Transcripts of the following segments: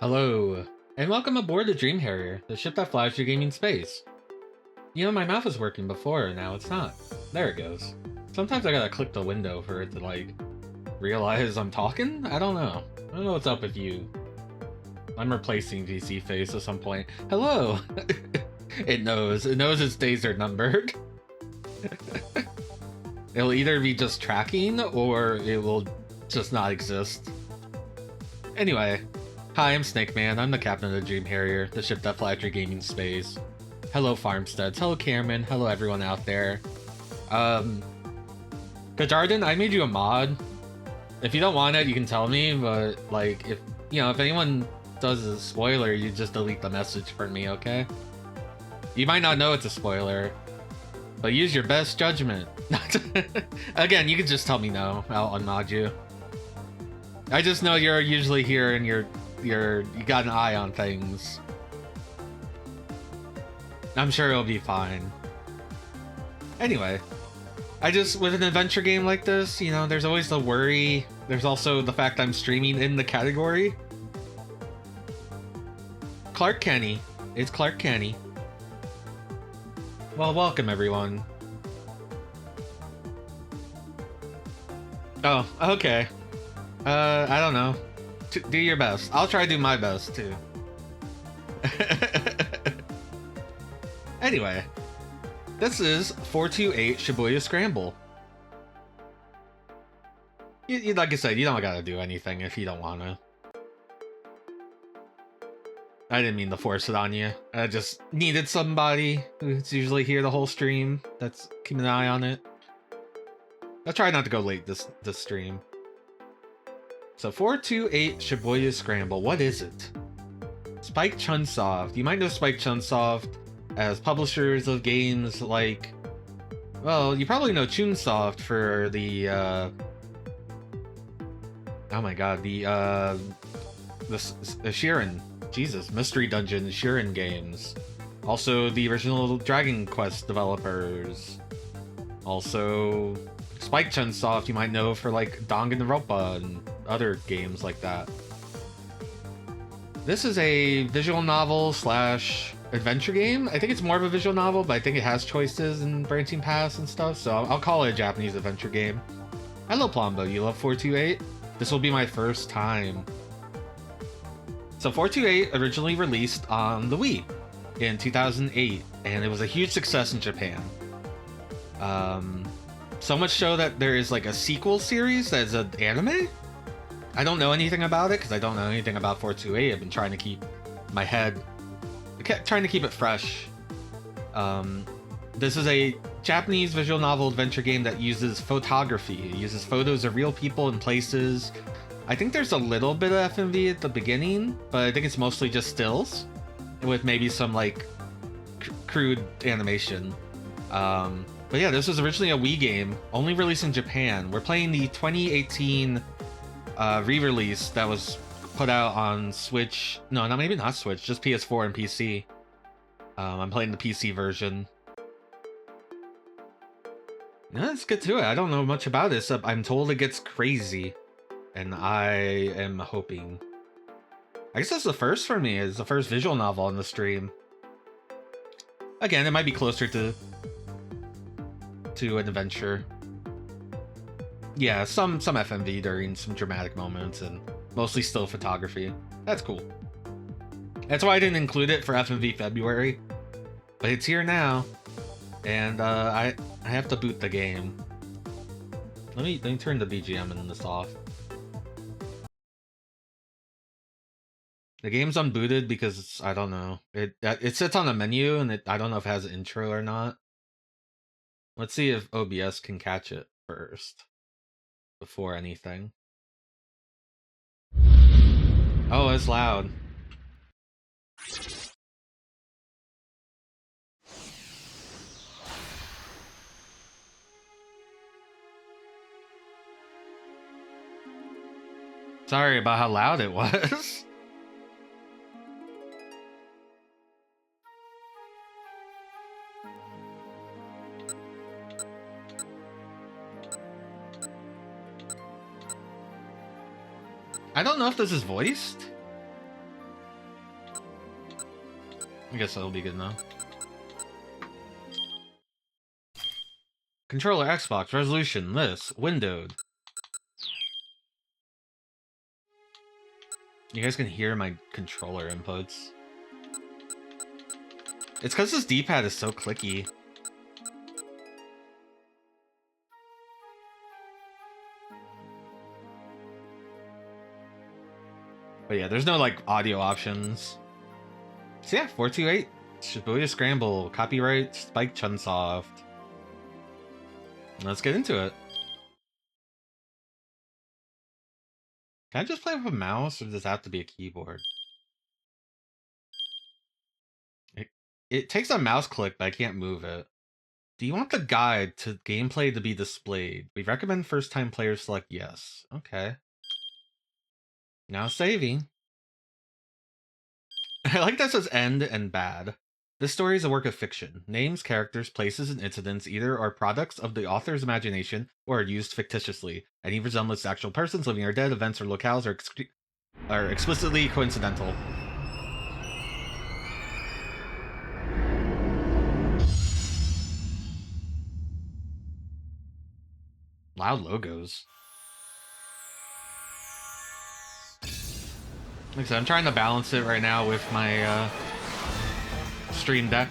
Hello, and welcome aboard the Dream Harrier, the ship that flies through gaming space. You know, my mouth was working before, now it's not. There it goes. Sometimes I gotta click the window for it to, like, realize I'm talking? I don't know. I don't know what's up with you. I'm replacing VC face at some point. Hello! It knows. It knows its days are numbered. It'll either be just tracking, or it will just not exist. Anyway. Hi, I'm Snake Man. I'm the captain of the Dream Harrier, the ship that flies through gaming space. Hello, Farmsteads. Hello, Cameron. Hello, everyone out there. Gajarden, I made you a mod. If you don't want it, you can tell me, but, like, if anyone does a spoiler, you just delete the message for me, okay? You might not know it's a spoiler, but use your best judgment. Again, you can just tell me no. I'll unmod you. I just know you're usually here and you got an eye on things. I'm sure it'll be fine. Anyway, with an adventure game like this, you know, there's always the worry. There's also the fact I'm streaming in the category. Clark Kenny. It's Clark Kenny. Well, welcome everyone. Oh, okay. I don't know. Do your best. I'll try to do my best, too. Anyway, this is 428 Shibuya Scramble. Like I said, you don't gotta do anything if you don't want to. I didn't mean to force it on you. I just needed somebody who's usually here the whole stream that's keeping an eye on it. I'll try not to go late this stream. So 428 Shibuya Scramble, what is it? Spike-Chunsoft. You might know Spike-Chunsoft as publishers of games like... Well, you probably know Chunsoft for the, oh my god, the Shiren. Jesus, Mystery Dungeon Shiren games. Also, the original Dragon Quest developers. Also, Spike-Chunsoft you might know for, like, Danganronpa and other games like that. This is a visual novel slash adventure game. I think it's more of a visual novel, but I think it has choices and branching paths and stuff, so I'll call it a Japanese adventure game. Hello, Plombo. You love 428? This will be my first time. So 428 originally released on the Wii in 2008, and it was a huge success in Japan. So much so that there is like a sequel series that's an anime? I don't know anything about it because I don't know anything about 428. I've been trying to keep my head, trying to keep it fresh. This is a Japanese visual novel adventure game that uses photography. It uses photos of real people and places. I think there's a little bit of FMV at the beginning, but I think it's mostly just stills with maybe some like crude animation. But yeah, this was originally a Wii game, only released in Japan. We're playing the 2018 re-release that was put out on Switch. No, maybe not Switch, just PS4 and PC. I'm playing the PC version. Yeah, let's get to it. I don't know much about this. I'm told it gets crazy, and I am hoping. I guess that's the first for me. It's the first visual novel on the stream. Again, it might be closer to an adventure. Yeah, some FMV during some dramatic moments and mostly still photography. That's cool. That's why I didn't include it for FMV February, but it's here now, and I have to boot the game. Let me turn the BGM in this off. The game's unbooted because I don't know. It sits on a menu and I don't know if it has an intro or not. Let's see if OBS can catch it first before anything. Oh, it's loud. Sorry about how loud it was. I don't know if this is voiced. I guess that'll be good enough. Controller, Xbox, resolution, this, windowed. You guys can hear my controller inputs. It's because this D-pad is so clicky. But yeah, there's no like audio options. So yeah, 428, Shibuya Scramble, copyright Spike-Chunsoft. Let's get into it. Can I just play with a mouse, or does it have to be a keyboard? It takes a mouse click, but I can't move it. Do you want the guide to gameplay to be displayed? We recommend first-time players select yes. Okay. Now saving. I like that says end and bad. This story is a work of fiction. Names, characters, places, and incidents either are products of the author's imagination or are used fictitiously. Any resemblance to actual persons, living or dead, events, or locales are explicitly coincidental. Loud logos. Like I said, I'm trying to balance it right now with my Stream Deck.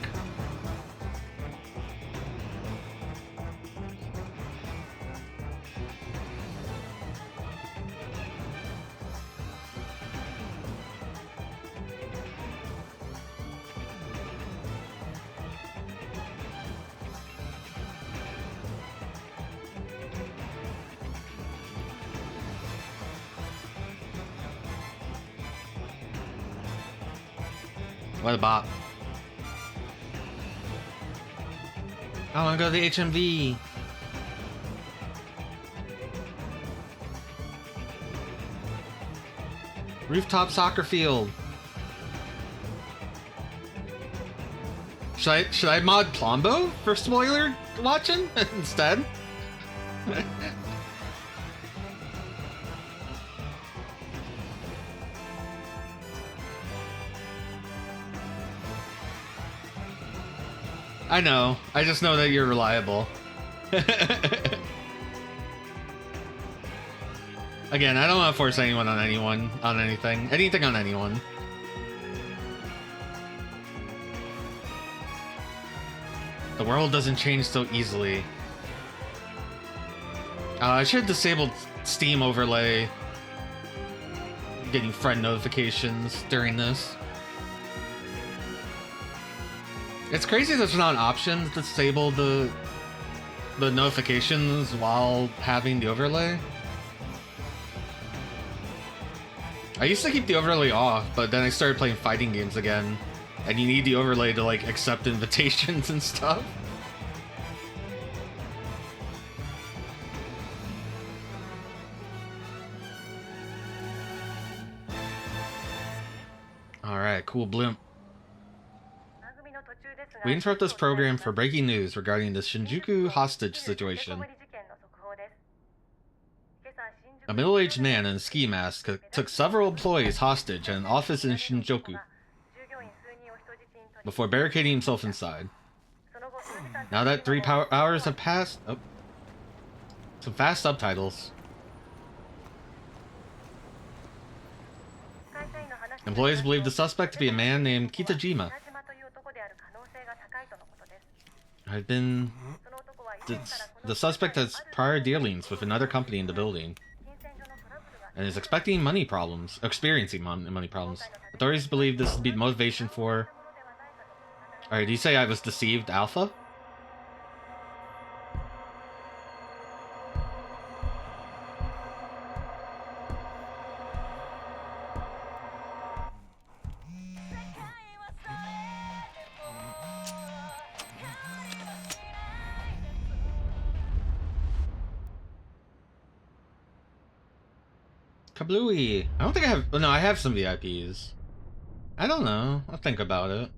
What a bop. I wanna go to the HMV. Rooftop soccer field. Should I mod Plombo for spoiler watching instead? I know. I just know that you're reliable. Again, I don't want to force anyone on anything. Anything on anyone. The world doesn't change so easily. I should have disabled Steam overlay. Getting friend notifications during this. It's crazy there's not an option to disable the notifications while having the overlay. I used to keep the overlay off, but then I started playing fighting games again, and you need the overlay to like accept invitations and stuff. Alright, cool blimp. We interrupt this program for breaking news regarding the Shinjuku hostage situation. A middle-aged man in a ski mask took several employees hostage at an office in Shinjuku before barricading himself inside. Now that 3 hours have passed... Oh. Some fast subtitles. Employees believe the suspect to be a man named Kitajima. The suspect has prior dealings with another company in the building and is experiencing money problems. Authorities believe this to be motivation for... Alright, do you say I was deceived, Alpha? Kablooey. I don't think I have... No, I have some VIPs. I don't know. I'll think about it.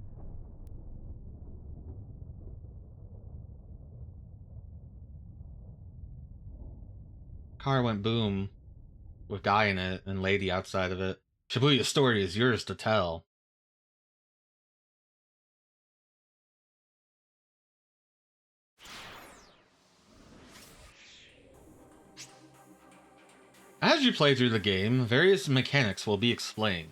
Car went boom. With guy in it and lady outside of it. Shibuya's story is yours to tell. As you play through the game, various mechanics will be explained.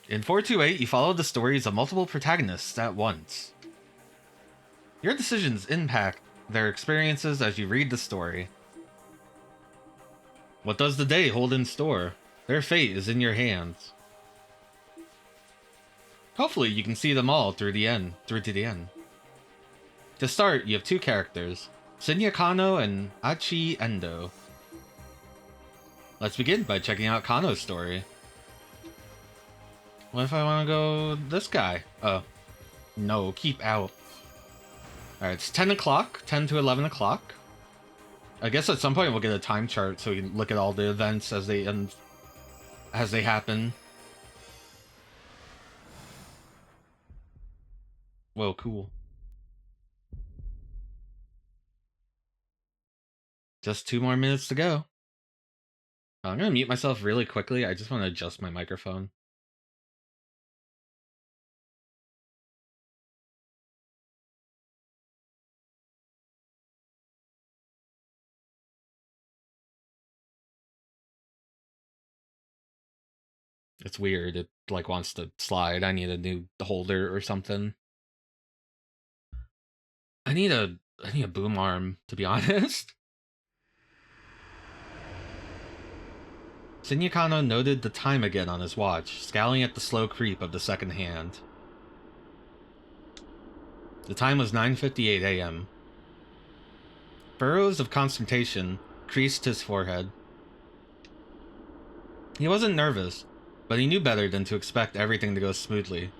In 428, you follow the stories of multiple protagonists at once. Your decisions impact their experiences as you read the story. What does the day hold in store? Their fate is in your hands. Hopefully you can see them all through to the end. To start, you have two characters, Shinya Kano and Achi Endo. Let's begin by checking out Kano's story. What if I want to go this guy? Oh, no, keep out. Alright, it's 10 o'clock, 10 to 11 o'clock. I guess at some point we'll get a time chart so we can look at all the events as they happen. Whoa, cool. Just 2 more minutes to go. I'm gonna mute myself really quickly. I just want to adjust my microphone. It's weird. It like wants to slide. I need a new holder or something. I need a boom arm, to be honest. Shinya Kano noted the time again on his watch, scowling at the slow creep of the second hand. The time was 9:58 a.m. Furrows of consternation creased his forehead. He wasn't nervous, but he knew better than to expect everything to go smoothly.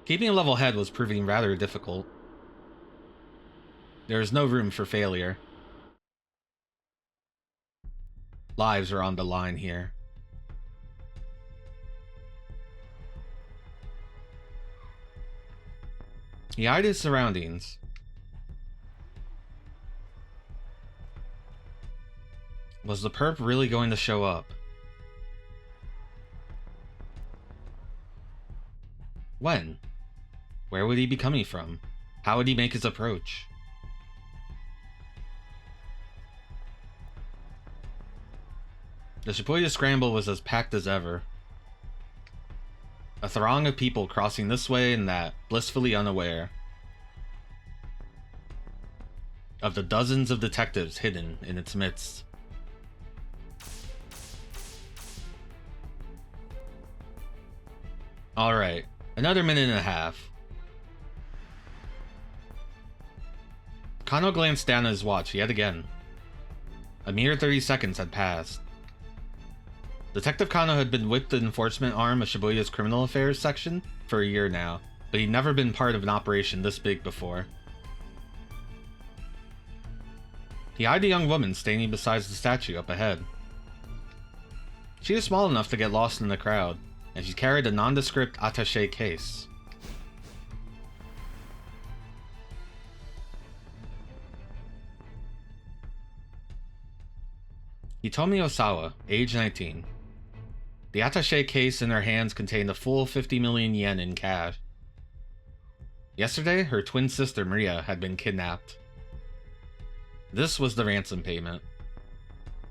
Keeping a level head was proving rather difficult. There was no room for failure. Lives are on the line here. He eyed his surroundings. Was the perp really going to show up? When? Where would he be coming from? How would he make his approach? The Shibuya Scramble was as packed as ever. A throng of people crossing this way and that, blissfully unaware of the dozens of detectives hidden in its midst. Alright, another minute and a half. Kano glanced down at his watch yet again. A mere 30 seconds had passed. Detective Kano had been with the enforcement arm of Shibuya's criminal affairs section for a year now, but he'd never been part of an operation this big before. He eyed a young woman standing beside the statue up ahead. She was small enough to get lost in the crowd, and she carried a nondescript attaché case. Hitomi Osawa, age 19. The attaché case in her hands contained a full 50 million yen in cash. Yesterday, her twin sister Maria had been kidnapped. This was the ransom payment.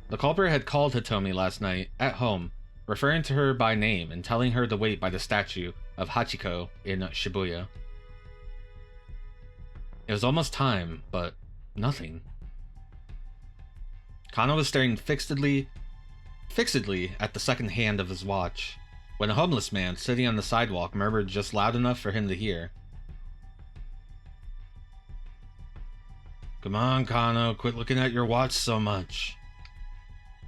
The culprit had called Hitomi last night, at home, referring to her by name and telling her to wait by the statue of Hachiko in Shibuya. It was almost time, but nothing. Kano was staring fixedly at the second hand of his watch, when a homeless man sitting on the sidewalk murmured just loud enough for him to hear. Come on, Kano, quit looking at your watch so much.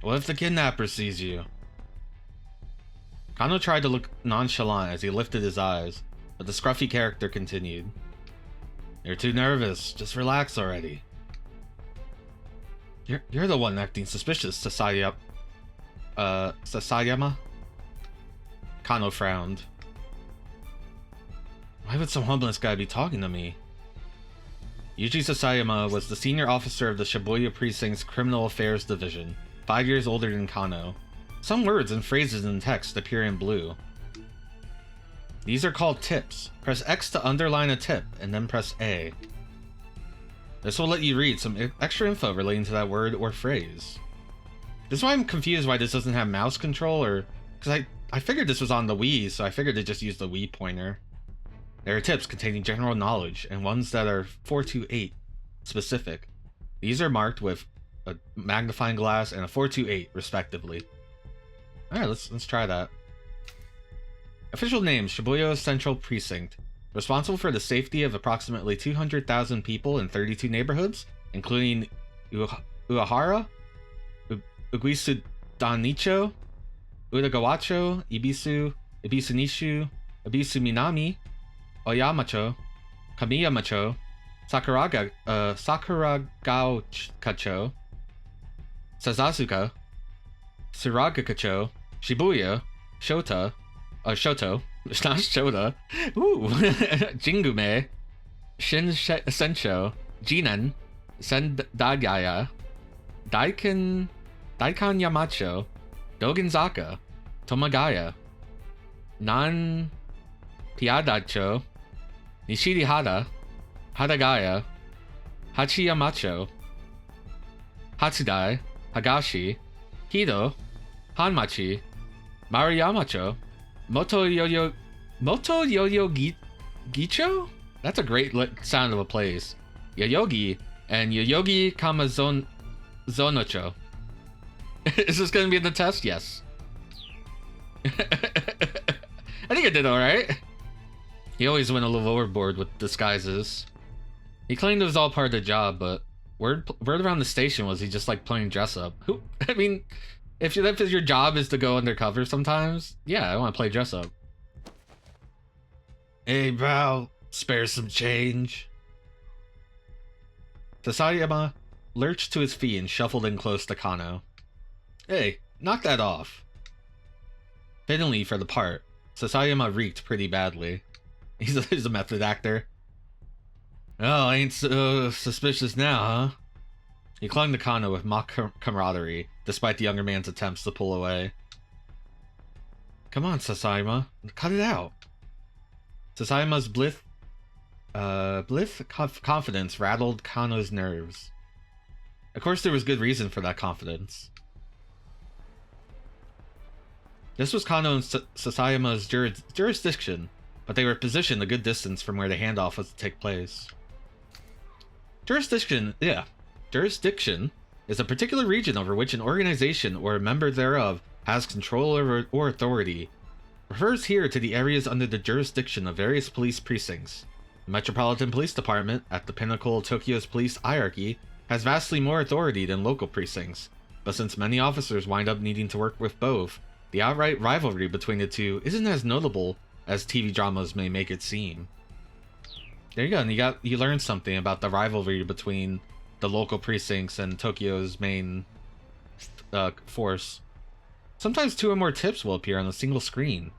What if the kidnapper sees you? Kano tried to look nonchalant as he lifted his eyes, but the scruffy character continued. You're too nervous, just relax already. You're the one acting suspicious, Sasayama? Kano frowned. Why would some homeless guy be talking to me? Yuji Sasayama was the senior officer of the Shibuya Precinct's Criminal Affairs Division, 5 years older than Kano. Some words and phrases in text appear in blue. These are called tips. Press X to underline a tip, and then press A. This will let you read some extra info relating to that word or phrase. This is why I'm confused why this doesn't have mouse control, or... Because I figured this was on the Wii, so I figured they just used the Wii pointer. There are tips containing general knowledge, and ones that are 4 to 8 specific. These are marked with a magnifying glass and a 4 to 8, respectively. Alright, let's try that. Official name, Shibuya Central Precinct. Responsible for the safety of approximately 200,000 people in 32 neighborhoods, including Uehara, Uguisu Danicho, Udagawacho, Ibisu, Ibisu Nishu, Ibisu Minami, Oyamacho, Kamiyamacho, Sakuragaokacho, Sazazuka, Suragakucho, Shibuya, Shoto, it's not Shota, Jingume, Sensho, Jinan, Sendagaya, Daikan Yamacho, Dogenzaka, Tomagaya, Nan Piadacho, Nishirihara, Hadagaya, Hachiyamacho, Hatsudai, Hagashi, Hido, Hanmachi, Maruyamacho, Moto Yo-Yo Gicho? That's a great sound of a place. Yoyogi and Yoyogi Kamazonocho. Is this gonna be in the test? Yes. I think I did alright. He always went a little overboard with disguises. He claimed it was all part of the job, but word around the station was he just like playing dress up. Who? I mean, if your job is to go undercover sometimes, yeah, I want to play dress up. Hey, bro, spare some change. Sasayama lurched to his feet and shuffled in close to Kano. Hey, knock that off. Fittingly for the part, Sasayama reeked pretty badly. He's a method actor. Oh, ain't so suspicious now, huh? He clung to Kano with mock camaraderie, despite the younger man's attempts to pull away. Come on, Sasayama. Cut it out. Sasayama's blith confidence rattled Kano's nerves. Of course, there was good reason for that confidence. This was Kano and Sasayama's jurisdiction, but they were positioned a good distance from where the handoff was to take place. Jurisdiction is a particular region over which an organization or a member thereof has control or authority. Refers here to the areas under the jurisdiction of various police precincts. The Metropolitan Police Department, at the pinnacle of Tokyo's police hierarchy, has vastly more authority than local precincts, but since many officers wind up needing to work with both, the outright rivalry between the two isn't as notable as TV dramas may make it seem. There you go, and you learned something about the rivalry between the local precincts and Tokyo's main force. Sometimes 2 or more tips will appear on a single screen.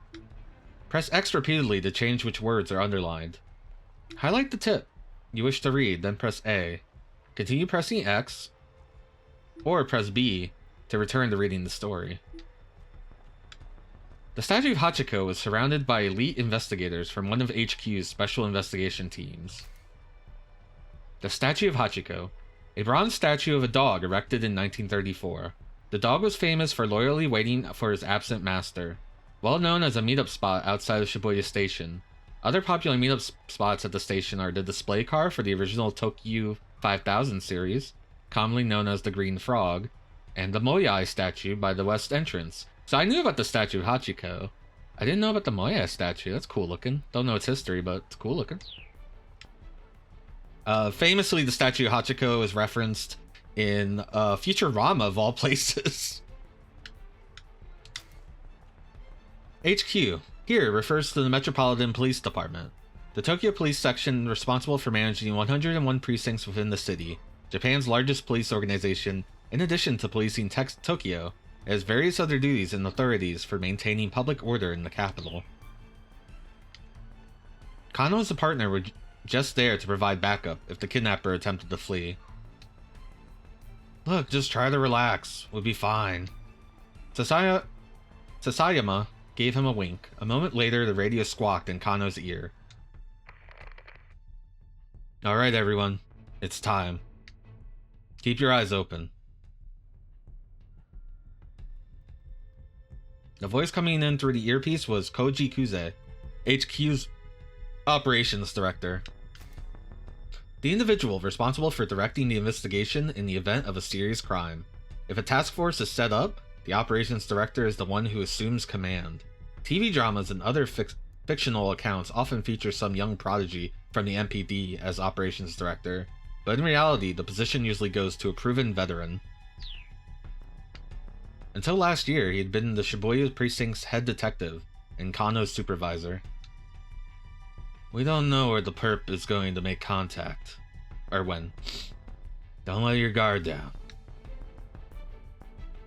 Press X repeatedly to change which words are underlined. Highlight the tip you wish to read, then press A. Continue pressing X, or press B to return to reading the story. The statue of Hachiko was surrounded by elite investigators from one of HQ's special investigation teams. The statue of Hachiko, a bronze statue of a dog erected in 1934. The dog was famous for loyally waiting for his absent master. Well known as a meetup spot outside of Shibuya Station. Other popular meetup spots at the station are the display car for the original Tokyo 5000 series, commonly known as the Green Frog, and the Moyai statue by the west entrance. So I knew about the statue of Hachiko. I didn't know about the Moyai statue. That's cool looking. Don't know its history, but it's cool looking. Famously, the statue of Hachiko is referenced in Futurama, of all places. HQ. Here refers to the Metropolitan Police Department. The Tokyo Police Section responsible for managing 101 precincts within the city. Japan's largest police organization, in addition to policing Tokyo, has various other duties and authorities for maintaining public order in the capital. Kano as a partner were just there to provide backup if the kidnapper attempted to flee. Look, just try to relax. We'll be fine. Sasayama gave him a wink. A moment later, the radio squawked in Kano's ear. Alright everyone, it's time. Keep your eyes open. The voice coming in through the earpiece was Koji Kuze, HQ's operations director. The individual responsible for directing the investigation in the event of a serious crime. If a task force is set up, the operations director is the one who assumes command. TV dramas and other fictional accounts often feature some young prodigy from the MPD as operations director, but in reality, the position usually goes to a proven veteran. Until last year, he had been the Shibuya precinct's head detective and Kano's supervisor. We don't know where the perp is going to make contact. Or when. Don't let your guard down.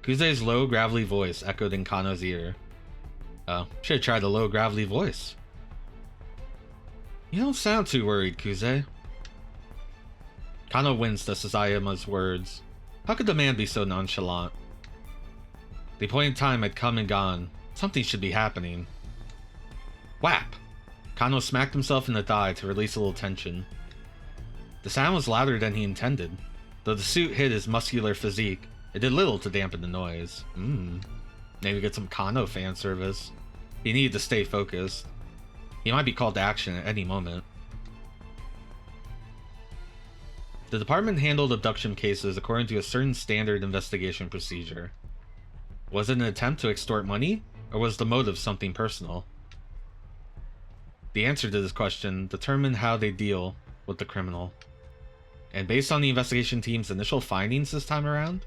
Kuze's low, gravelly voice echoed in Kano's ear. Oh, should have tried a low, gravelly voice. You don't sound too worried, Kuze. Kano winced at Sasayama's words. How could the man be so nonchalant? The appointed time had come and gone. Something should be happening. Whap! Kano smacked himself in the thigh to release a little tension. The sound was louder than he intended. Though the suit hid his muscular physique, it did little to dampen the noise. Maybe get some Kano fan service. He needed to stay focused. He might be called to action at any moment. The department handled abduction cases according to a certain standard investigation procedure. Was it an attempt to extort money, or was the motive something personal? The answer to this question determined how they deal with the criminal. And based on the investigation team's initial findings this time around,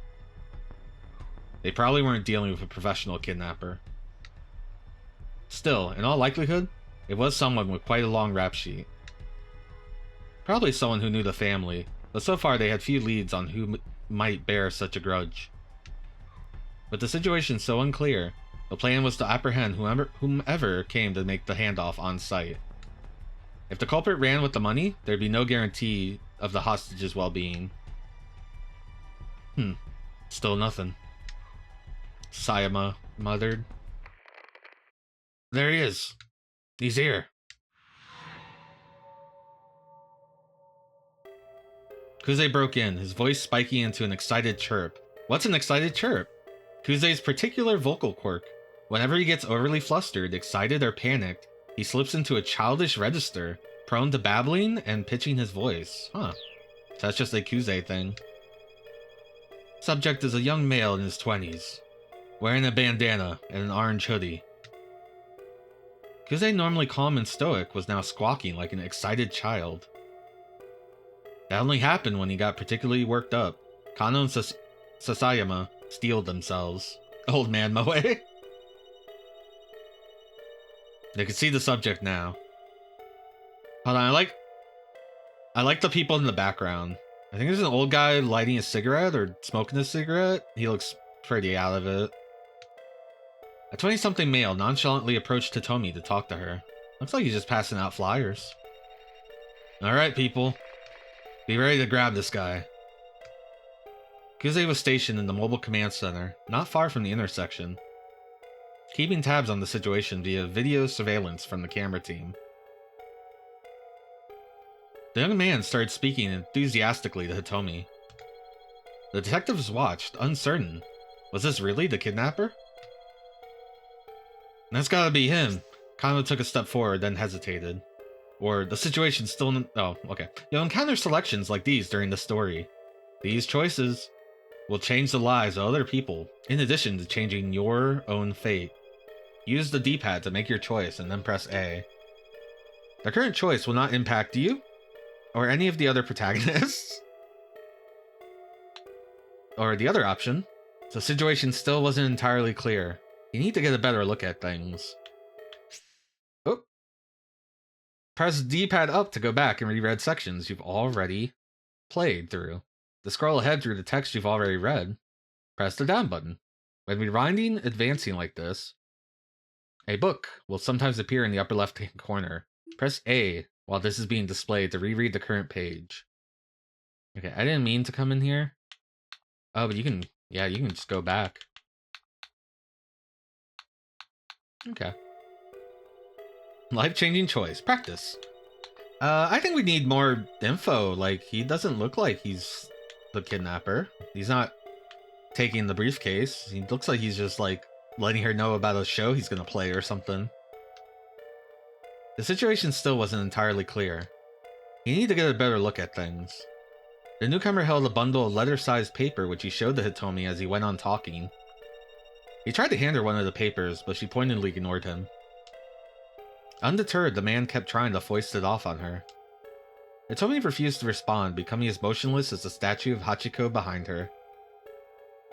they probably weren't dealing with a professional kidnapper. Still, in all likelihood, it was someone with quite a long rap sheet. Probably someone who knew the family, but so far they had few leads on who might bear such a grudge. With the situation so unclear, the plan was to apprehend whomever came to make the handoff on site. If the culprit ran with the money, there'd be no guarantee of the hostage's well-being. Still nothing. Sayama muttered. There he is. He's here. Kuze broke in, his voice spiking into an excited chirp. What's an excited chirp? Kuze's particular vocal quirk. Whenever he gets overly flustered, excited, or panicked, he slips into a childish register, prone to babbling and pitching his voice. So that's just a Kuze thing. Subject is a young male in his 20s, wearing a bandana and an orange hoodie. Kuze, normally calm and stoic, was now squawking like an excited child. That only happened when he got particularly worked up. Kano and Sasayama steeled themselves. Old man Moe. They could see the subject now. Hold on, I like the people in the background. I think there's an old guy lighting a cigarette or smoking a cigarette. He looks pretty out of it. A 20-something male nonchalantly approached Totomi to talk to her. Looks like he's just passing out flyers. Alright, people. Be ready to grab this guy. Kuze was stationed in the mobile command center, not far from the intersection, keeping tabs on the situation via video surveillance from the camera team. The young man started speaking enthusiastically to Hitomi. The detectives watched, uncertain. Was this really the kidnapper? That's gotta be him. Kano took a step forward, then hesitated. Or the situation's still... Oh, okay. You'll encounter selections like these during the story. These choices will change the lives of other people, in addition to changing your own fate. Use the D-pad to make your choice, and then press A. The current choice will not impact you, or any of the other protagonists. Or the other option. The situation still wasn't entirely clear. You need to get a better look at things. Oh. Press D-pad up to go back and reread sections you've already played through. To scroll ahead through the text you've already read, press the down button. When rewinding, advancing like this, a book will sometimes appear in the upper left-hand corner. Press A while this is being displayed to reread the current page. Okay, I didn't mean to come in here. Oh, but you can just go back. Okay. Life-changing choice. Practice. I think we need more info. Like, he doesn't look like he's the kidnapper. He's not taking the briefcase. He looks like he's just like letting her know about a show he's gonna play or something. The situation still wasn't entirely clear. He needed to get a better look at things. The newcomer held a bundle of letter-sized paper which he showed to Hitomi as he went on talking. He tried to hand her one of the papers, but she pointedly ignored him. Undeterred, the man kept trying to foist it off on her. Hitomi refused to respond, becoming as motionless as the statue of Hachiko behind her.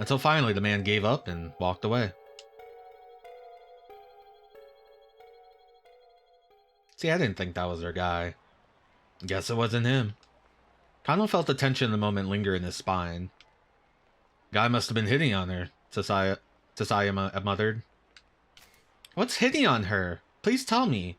Until finally the man gave up and walked away. See, I didn't think that was her guy. Guess it wasn't him. Kano felt the tension in the moment linger in his spine. Guy must have been hitting on her, Sasayama muttered. What's hitting on her? Please tell me.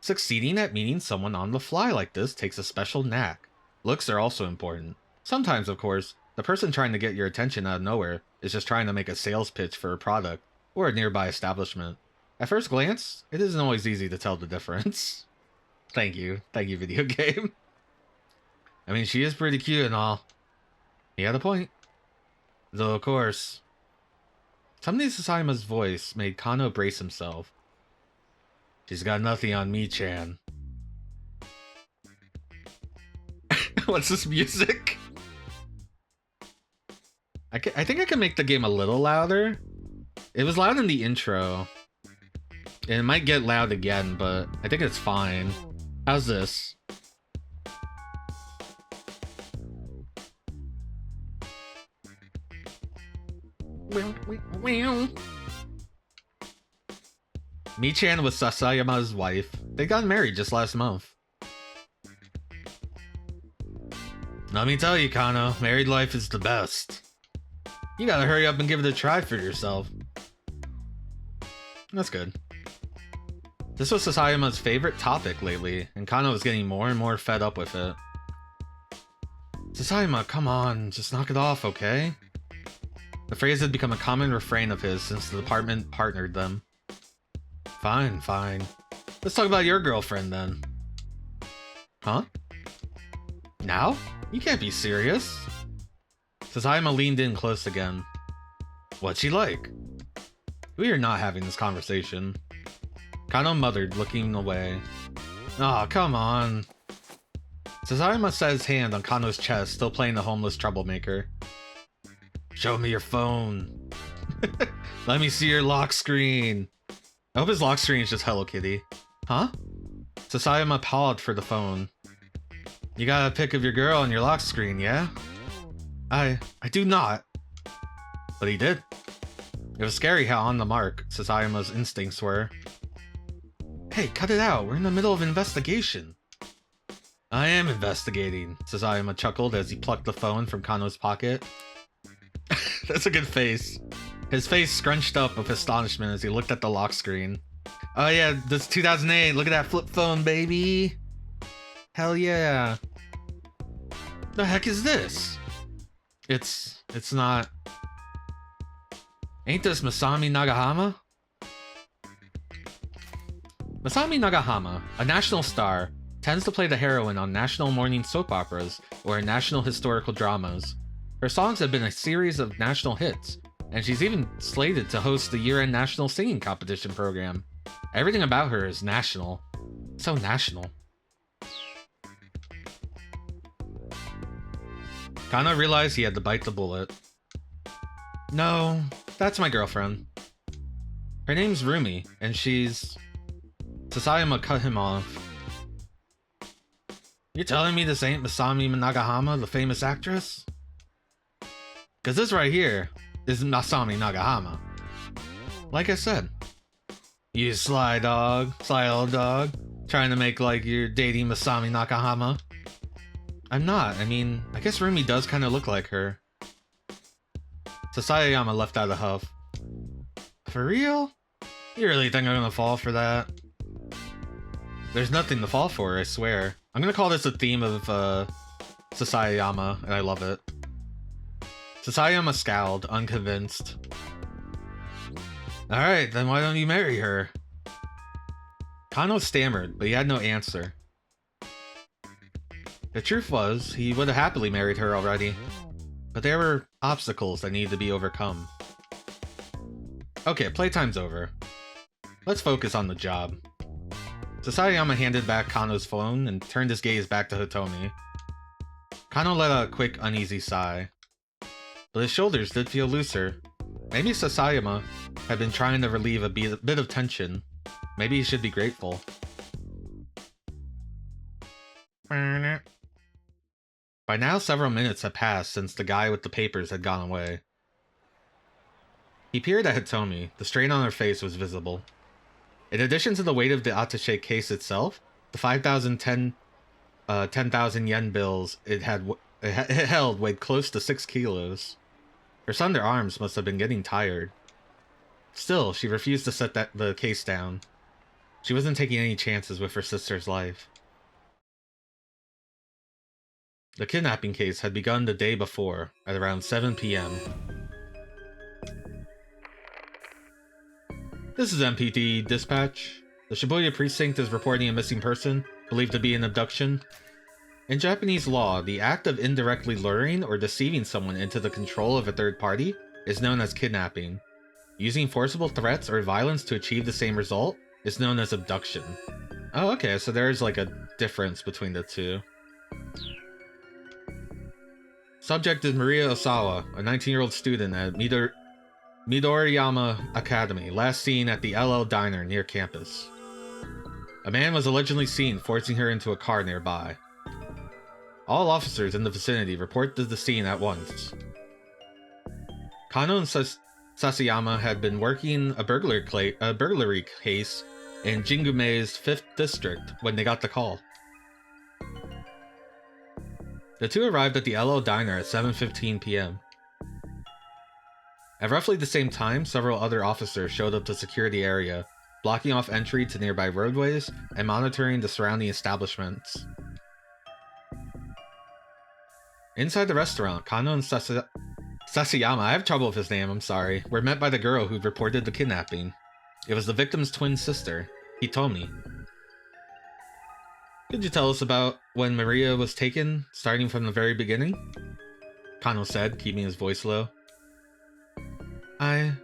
Succeeding at meeting someone on the fly like this takes a special knack. Looks are also important. Sometimes, of course, the person trying to get your attention out of nowhere is just trying to make a sales pitch for a product or a nearby establishment. At first glance, it isn't always easy to tell the difference. Thank you, video game. I mean, she is pretty cute and all. He had a point. Though, of course, something in Sasayama's voice made Kano brace himself. She's got nothing on me, Chan. What's this music? I think I can make the game a little louder. It was loud in the intro. And it might get loud again, but I think it's fine. How's this? Mi-chan was Sasayama's wife. They got married just last month. Let me tell you, Kano, married life is the best. You gotta hurry up and give it a try for yourself. That's good. This was Sasayama's favorite topic lately, and Kano was getting more and more fed up with it. Sasayama, come on, just knock it off, okay? The phrase had become a common refrain of his since the department partnered them. Fine, fine. Let's talk about your girlfriend then. Huh? Now? You can't be serious. Sasayama leaned in close again. What's she like? We are not having this conversation. Kano muttered, looking away. Aw, oh, come on. Sasayama set his hand on Kano's chest, still playing the homeless troublemaker. Show me your phone. Let me see your lock screen. I hope his lock screen is just Hello Kitty. Huh? Sasayama pawed for the phone. You got a pic of your girl on your lock screen, yeah? I do not. But he did. It was scary how on the mark Sasayama's instincts were. Hey, cut it out. We're in the middle of investigation. I am investigating, Sasayama chuckled as he plucked the phone from Kano's pocket. That's a good face. His face scrunched up with astonishment as he looked at the lock screen. Oh yeah, this 2008. Look at that flip phone, baby. Hell yeah. The heck is this? It's not... Ain't this Masami Nagahama? Masami Nagahama, a national star, tends to play the heroine on national morning soap operas or in national historical dramas. Her songs have been a series of national hits, and she's even slated to host the year-end national singing competition program. Everything about her is national. So national. Kano realized he had to bite the bullet. No, that's my girlfriend. Her name's Rumi, and she's... Sasayama cut him off. You telling me this ain't Masami Nagahama, the famous actress? Cause this right here is Masami Nagahama. Like I said. You sly old dog, trying to make like you're dating Masami Nagahama. I'm not. I mean, I guess Rumi does kind of look like her. Sasayama left out a huff. For real? You really think I'm gonna fall for that? There's nothing to fall for, I swear. I'm gonna call this a theme of Sasayama, and I love it. Sasayama scowled, unconvinced. Alright, then why don't you marry her? Kano stammered, but he had no answer. The truth was, he would have happily married her already. but there were obstacles that needed to be overcome. Okay, playtime's over. Let's focus on the job. Sasayama handed back Kano's phone and turned his gaze back to Hitomi. Kano let out a quick, uneasy sigh. But his shoulders did feel looser. Maybe Sasayama had been trying to relieve a bit of tension. Maybe he should be grateful. By now, several minutes had passed since the guy with the papers had gone away. He peered at Hitomi. The strain on her face was visible. In addition to the weight of the attaché case itself, the 10,000 yen bills it held weighed close to 6 kilos. Her slender arms must have been getting tired. Still, she refused to set the case down. She wasn't taking any chances with her sister's life. The kidnapping case had begun the day before, at around 7 p.m. This is MPD Dispatch. The Shibuya Precinct is reporting a missing person, believed to be an abduction. In Japanese law, the act of indirectly luring or deceiving someone into the control of a third party is known as kidnapping. Using forcible threats or violence to achieve the same result is known as abduction. Oh, okay, so there's like a difference between the two. Subject is Maria Osawa, a 19-year-old student at Midoriyama Academy, last seen at the LL Diner near campus. A man was allegedly seen forcing her into a car nearby. All officers in the vicinity reported the scene at once. Kano and Sasayama had been working a burglary case in Jingumei's 5th district when they got the call. The two arrived at the LL Diner at 7:15 p.m. At roughly the same time, several other officers showed up to secure the area, blocking off entry to nearby roadways and monitoring the surrounding establishments. Inside the restaurant, Kano and Sasayama, I have trouble with his name, I'm sorry, were met by the girl who'd reported the kidnapping. It was the victim's twin sister, Hitomi. Could you tell us about when Maria was taken, starting from the very beginning? Kano said, keeping his voice low. My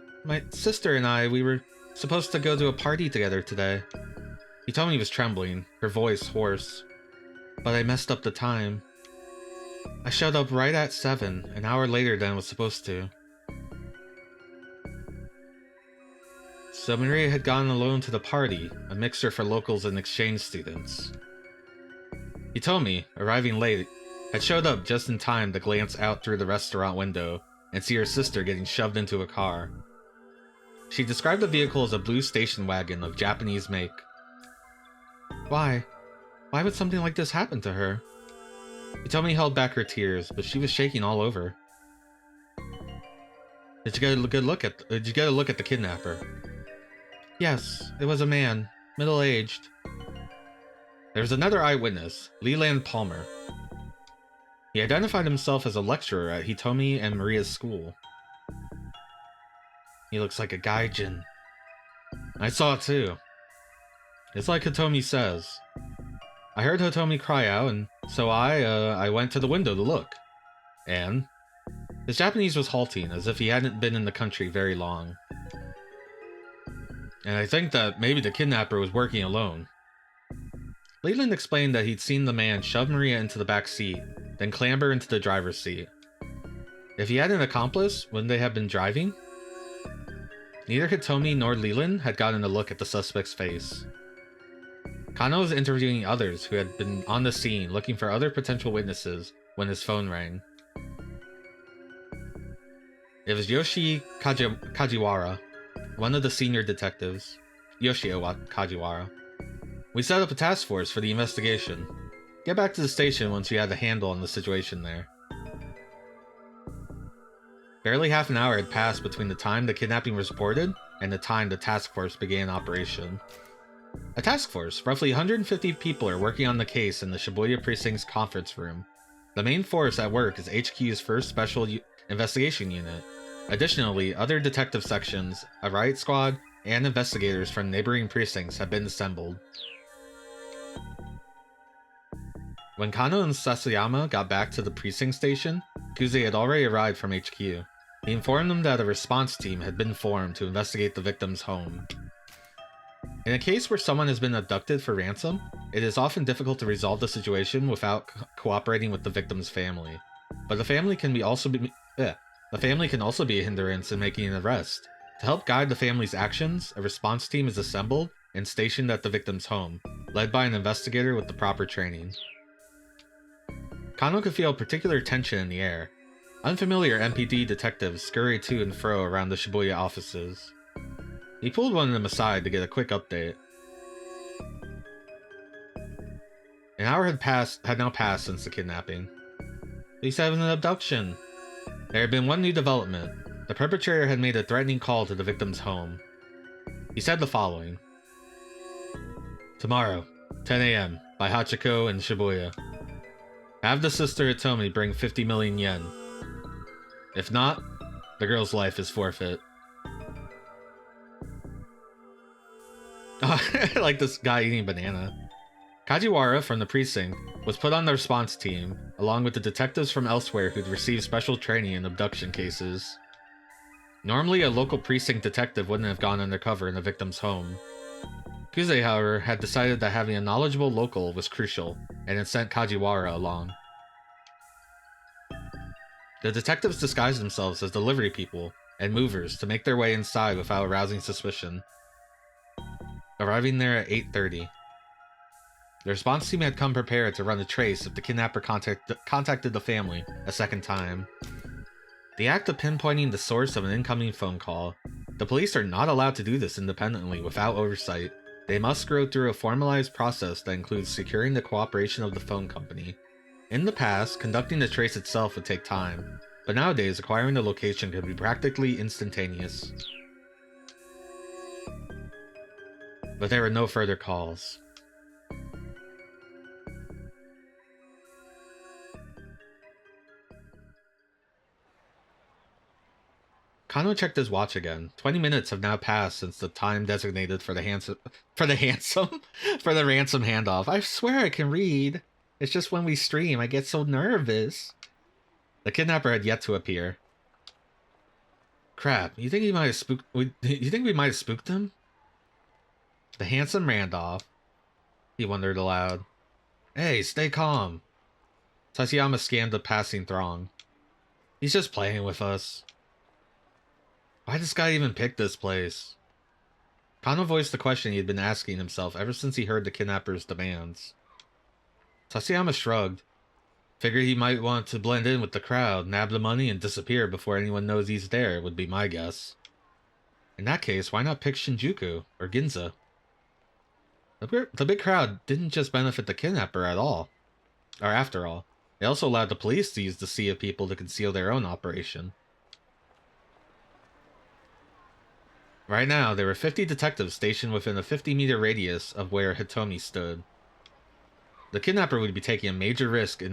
sister and I, we were supposed to go to a party together today. Hitomi was trembling, her voice hoarse. But I messed up the time. I showed up right at 7, an hour later than I was supposed to. So Maria had gone alone to the party, a mixer for locals and exchange students. Hitomi, arriving late, had showed up just in time to glance out through the restaurant window and see her sister getting shoved into a car. She described the vehicle as a blue station wagon of Japanese make. Why? Why would something like this happen to her? Hitomi held back her tears, but she was shaking all over. Did you get a look at the kidnapper? Yes, it was a man, middle-aged. There was another eyewitness, Leland Palmer. He identified himself as a lecturer at Hitomi and Maria's school. He looks like a gaijin. I saw it too. It's like Hitomi says. I heard Hitomi cry out, and so I went to the window to look. And his Japanese was halting, as if he hadn't been in the country very long. And I think that maybe the kidnapper was working alone. Leland explained that he'd seen the man shove Maria into the back seat, then clamber into the driver's seat. If he had an accomplice, wouldn't they have been driving? Neither Hitomi nor Leland had gotten a look at the suspect's face. Kano was interviewing others who had been on the scene looking for other potential witnesses when his phone rang. It was Yoshi Kajiwara, one of the senior detectives. Yoshio Kajiwara. We set up a task force for the investigation. Get back to the station once you had a handle on the situation there. Barely half an hour had passed between the time the kidnapping was reported and the time the task force began operation. A task force, roughly 150 people, are working on the case in the Shibuya Precinct's conference room. The main force at work is HQ's first special investigation unit. Additionally, other detective sections, a riot squad, and investigators from neighboring precincts have been assembled. When Kano and Sasayama got back to the precinct station, Kuze had already arrived from HQ. He informed them that a response team had been formed to investigate the victim's home. In a case where someone has been abducted for ransom, it is often difficult to resolve the situation without cooperating with the victim's family. But the family can also be a hindrance in making an arrest. To help guide the family's actions, a response team is assembled and stationed at the victim's home, led by an investigator with the proper training. Kano could feel particular tension in the air. Unfamiliar MPD detectives scurried to and fro around the Shibuya offices. He pulled one of them aside to get a quick update. An hour had now passed since the kidnapping. Police have an abduction. There had been one new development. The perpetrator had made a threatening call to the victim's home. He said the following. Tomorrow, 10 a.m., by Hachiko in Shibuya. Have the sister Hitomi bring 50 million yen. If not, the girl's life is forfeit. I like this guy eating banana. Kajiwara from the precinct was put on the response team, along with the detectives from elsewhere who'd received special training in abduction cases. Normally, a local precinct detective wouldn't have gone undercover in the victim's home. Kuze, however, had decided that having a knowledgeable local was crucial, and had sent Kajiwara along. The detectives disguised themselves as delivery people and movers to make their way inside without arousing suspicion. Arriving there at 8:30. The response team had come prepared to run a trace if the kidnapper contacted the family a second time. The act of pinpointing the source of an incoming phone call. The police are not allowed to do this independently without oversight. They must go through a formalized process that includes securing the cooperation of the phone company. In the past, conducting the trace itself would take time, but nowadays acquiring the location could be practically instantaneous. But there were no further calls. Kano checked his watch again. 20 minutes have now passed since the time designated for the ransom handoff. I swear I can read. It's just when we stream, I get so nervous. The kidnapper had yet to appear. Crap, you think we might have spooked him? The handsome Randolph. He wondered aloud. Hey, stay calm. Sasayama scanned the passing throng. He's just playing with us. Why did this guy even pick this place? Kano voiced the question he had been asking himself ever since he heard the kidnapper's demands. Sasayama shrugged. Figured he might want to blend in with the crowd, nab the money, and disappear before anyone knows he's there, would be my guess. In that case, why not pick Shinjuku, or Ginza? The big crowd didn't just benefit the kidnapper at all. Or after all, they also allowed the police to use the sea of people to conceal their own operation. Right now, there were 50 detectives stationed within a 50-meter radius of where Hitomi stood. The kidnapper would be taking a major risk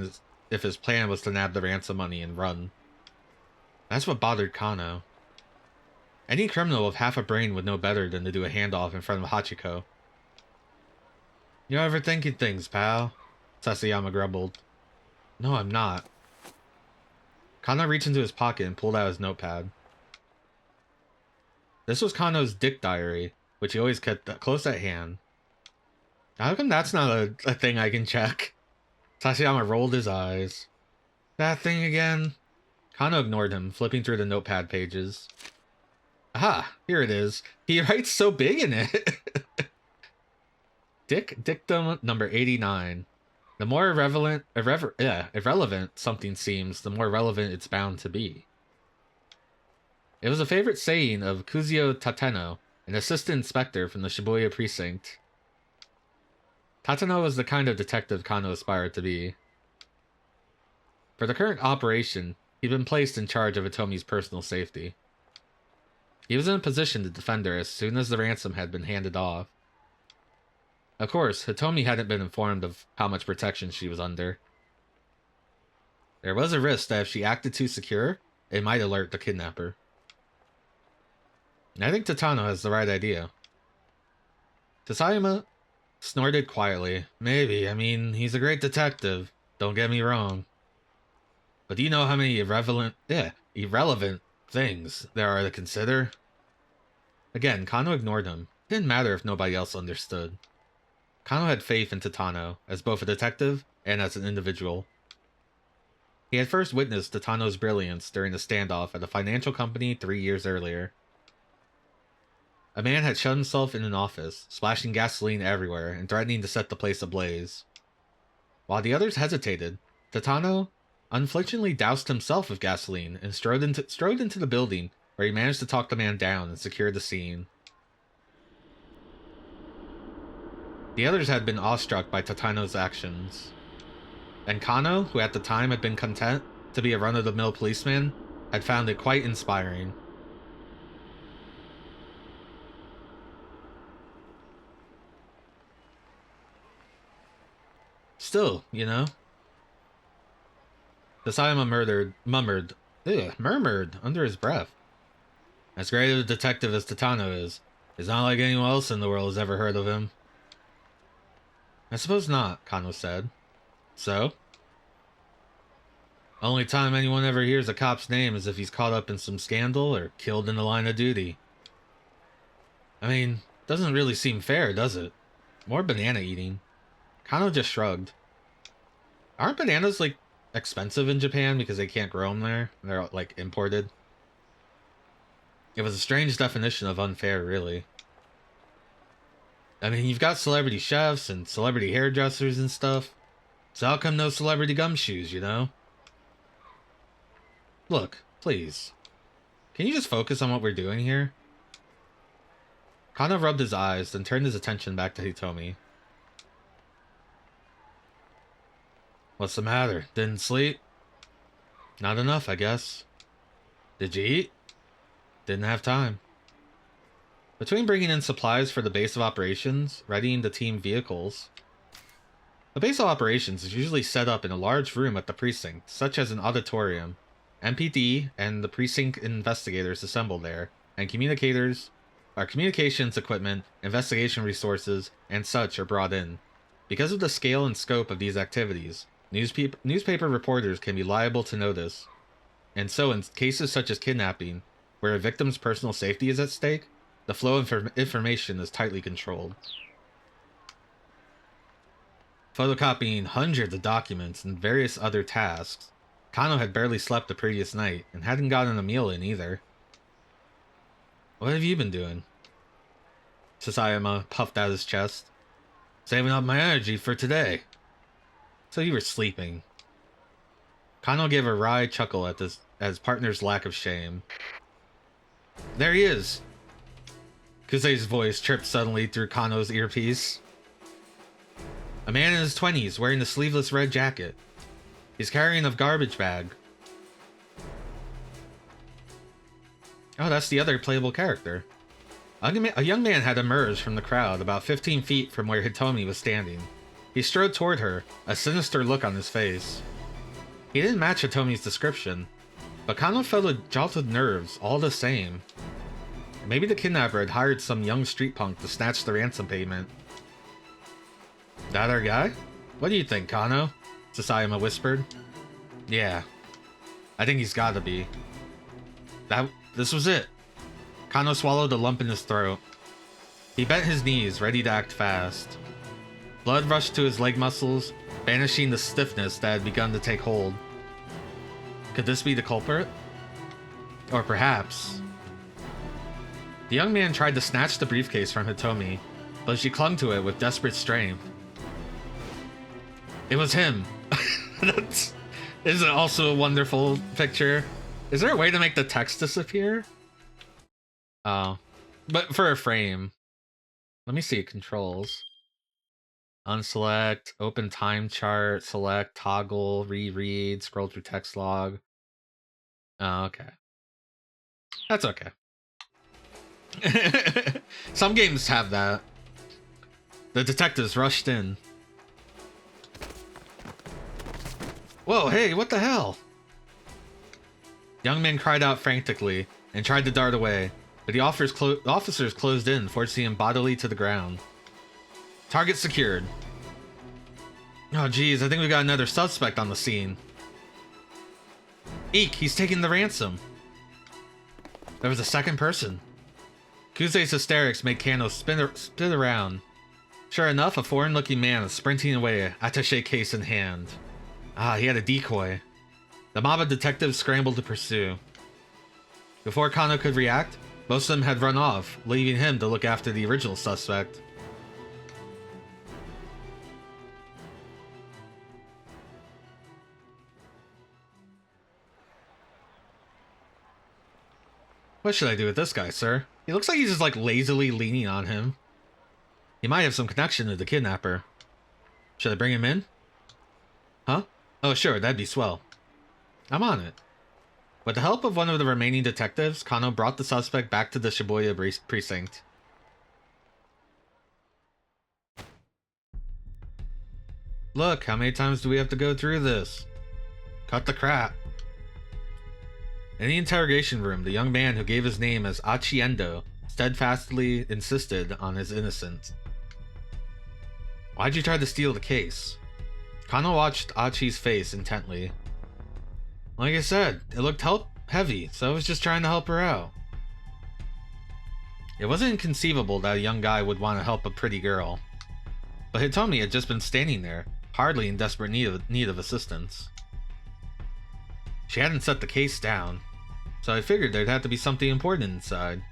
if his plan was to nab the ransom money and run. That's what bothered Kano. Any criminal with half a brain would know better than to do a handoff in front of Hachiko. You're overthinking things, pal, Sasayama grumbled. No, I'm not. Kano reached into his pocket and pulled out his notepad. This was Kano's dick diary, which he always kept close at hand. How come that's not a thing I can check? Sasayama rolled his eyes. That thing again? Kano ignored him, flipping through the notepad pages. Aha, here it is. He writes so big in it. Dictum number 89. The more irrelevant something seems, the more relevant it's bound to be. It was a favorite saying of Kuzio Tateno, an assistant inspector from the Shibuya precinct. Tateno was the kind of detective Kano aspired to be. For the current operation, he'd been placed in charge of Hitomi's personal safety. He was in a position to defend her as soon as the ransom had been handed off. Of course, Hitomi hadn't been informed of how much protection she was under. There was a risk that if she acted too secure, it might alert the kidnapper. I think Tatano has the right idea. Sasayama snorted quietly. Maybe, I mean, he's a great detective. Don't get me wrong. But do you know how many irrelevant things there are to consider? Again, Kano ignored him. It didn't matter if nobody else understood. Kano had faith in Titano, as both a detective and as an individual. He had first witnessed Titano's brilliance during the standoff at a financial company 3 years earlier. A man had shut himself in an office, splashing gasoline everywhere and threatening to set the place ablaze. While the others hesitated, Titano unflinchingly doused himself with gasoline and strode into the building, where he managed to talk the man down and secure the scene. The others had been awestruck by Titano's actions, and Kano, who at the time had been content to be a run-of-the-mill policeman, had found it quite inspiring. Still, you know. Sasayama murmured under his breath. As great a detective as Titano is, it's not like anyone else in the world has ever heard of him. I suppose not, Kano said. So? Only time anyone ever hears a cop's name is if he's caught up in some scandal or killed in the line of duty. I mean, doesn't really seem fair, does it? More banana eating. Kano just shrugged. Aren't bananas, like, expensive in Japan because they can't grow them there? They're, like, imported. It was a strange definition of unfair, really. I mean, you've got celebrity chefs and celebrity hairdressers and stuff. So how come no celebrity gumshoes, you know? Look, please. Can you just focus on what we're doing here? Kano rubbed his eyes, then turned his attention back to Hitomi. What's the matter? Didn't sleep? Not enough, I guess. Did you eat? Didn't have time. Between bringing in supplies for the base of operations, readying the team vehicles... The base of operations is usually set up in a large room at the precinct, such as an auditorium. MPD and the precinct investigators assemble there, and communications equipment, investigation resources, and such are brought in. Because of the scale and scope of these activities, newspaper reporters can be liable to notice. And so in cases such as kidnapping, where a victim's personal safety is at stake, the flow of information is tightly controlled. Photocopying hundreds of documents and various other tasks, Kano had barely slept the previous night and hadn't gotten a meal in either. What have you been doing? Sasayama puffed out his chest. Saving up my energy for today. So you were sleeping. Kano gave a wry chuckle at his partner's lack of shame. There he is! Kusei's voice chirped suddenly through Kano's earpiece. A man in his 20s wearing a sleeveless red jacket. He's carrying a garbage bag. Oh, that's the other playable character. A young man had emerged from the crowd about 15 feet from where Hitomi was standing. He strode toward her, a sinister look on his face. He didn't match Hitomi's description, but Kano felt a jolt of nerves all the same. Maybe the kidnapper had hired some young street punk to snatch the ransom payment. That our guy? What do you think, Kano? Sasayama whispered. Yeah. I think he's gotta be. This was it. Kano swallowed a lump in his throat. He bent his knees, ready to act fast. Blood rushed to his leg muscles, banishing the stiffness that had begun to take hold. Could this be the culprit? Or perhaps... The young man tried to snatch the briefcase from Hitomi, but she clung to it with desperate strength. It was him. Isn't it also a wonderful picture? Is there a way to make the text disappear? Oh. But for a frame. Let me see controls. Unselect, open time chart, select, toggle, reread, scroll through text log. Oh, okay. That's okay. Some games have that. The detectives rushed in. Whoa, hey, what the hell? Young man cried out frantically and tried to dart away, but the officers closed in, forcing him bodily to the ground. Target secured. Oh geez, I think we got another suspect on the scene. Eek, he's taking the ransom. There was a second person. Kuze's hysterics made Kano spin around. Sure enough, a foreign-looking man was sprinting away, attaché case in hand. Ah, he had a decoy. The mob of detectives scrambled to pursue. Before Kano could react, most of them had run off, leaving him to look after the original suspect. What should I do with this guy, sir? He looks like he's just like lazily leaning on him. He might have some connection to the kidnapper. Should I bring him in? Huh? Oh sure, that'd be swell. I'm on it. With the help of one of the remaining detectives, Kano brought the suspect back to the Shibuya precinct. Look, how many times do we have to go through this? Cut the crap. In the interrogation room, the young man who gave his name as Achiendo steadfastly insisted on his innocence. Why'd you try to steal the case? Kano watched Achi's face intently. Like I said, it looked heavy, so I was just trying to help her out. It wasn't inconceivable that a young guy would want to help a pretty girl. But Hitomi had just been standing there, hardly in desperate need of assistance. She hadn't set the case down, so I figured there'd have to be something important inside.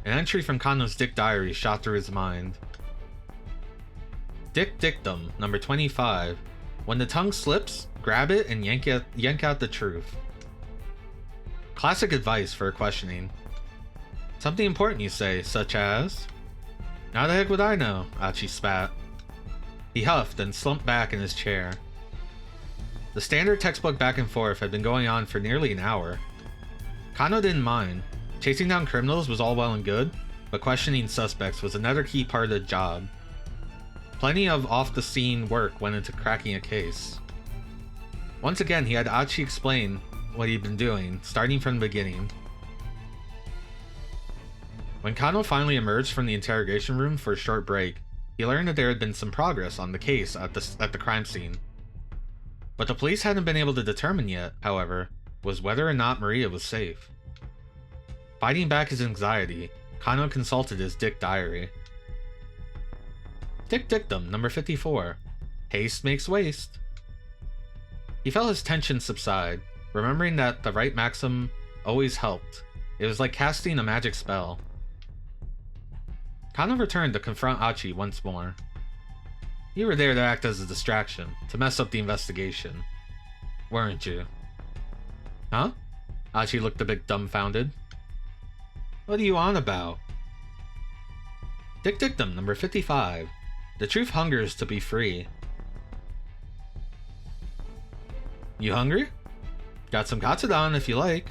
An entry from Kano's Dick diary shot through his mind. Dick Dictum, number 25. When the tongue slips, grab it and yank out the truth. Classic advice for questioning. Something important, you say, such as? How the heck would I know? Achi spat. He huffed and slumped back in his chair. The standard textbook back and forth had been going on for nearly an hour. Kano didn't mind. Chasing down criminals was all well and good, but questioning suspects was another key part of the job. Plenty of off-the-scene work went into cracking a case. Once again, he had Achi explain what he'd been doing, starting from the beginning. When Kano finally emerged from the interrogation room for a short break, he learned that there had been some progress on the case at the crime scene. What the police hadn't been able to determine yet, however, was whether or not Maria was safe. Fighting back his anxiety, Kano consulted his Dick diary. Dick Dictum, number 54. Haste makes waste. He felt his tension subside, remembering that the right maxim always helped. It was like casting a magic spell. Kano returned to confront Achi once more. You were there to act as a distraction, to mess up the investigation. Weren't you? Huh? Achi looked a bit dumbfounded. What are you on about? Dick Dictum, number 55. The truth hungers to be free. You hungry? Got some katsudon if you like.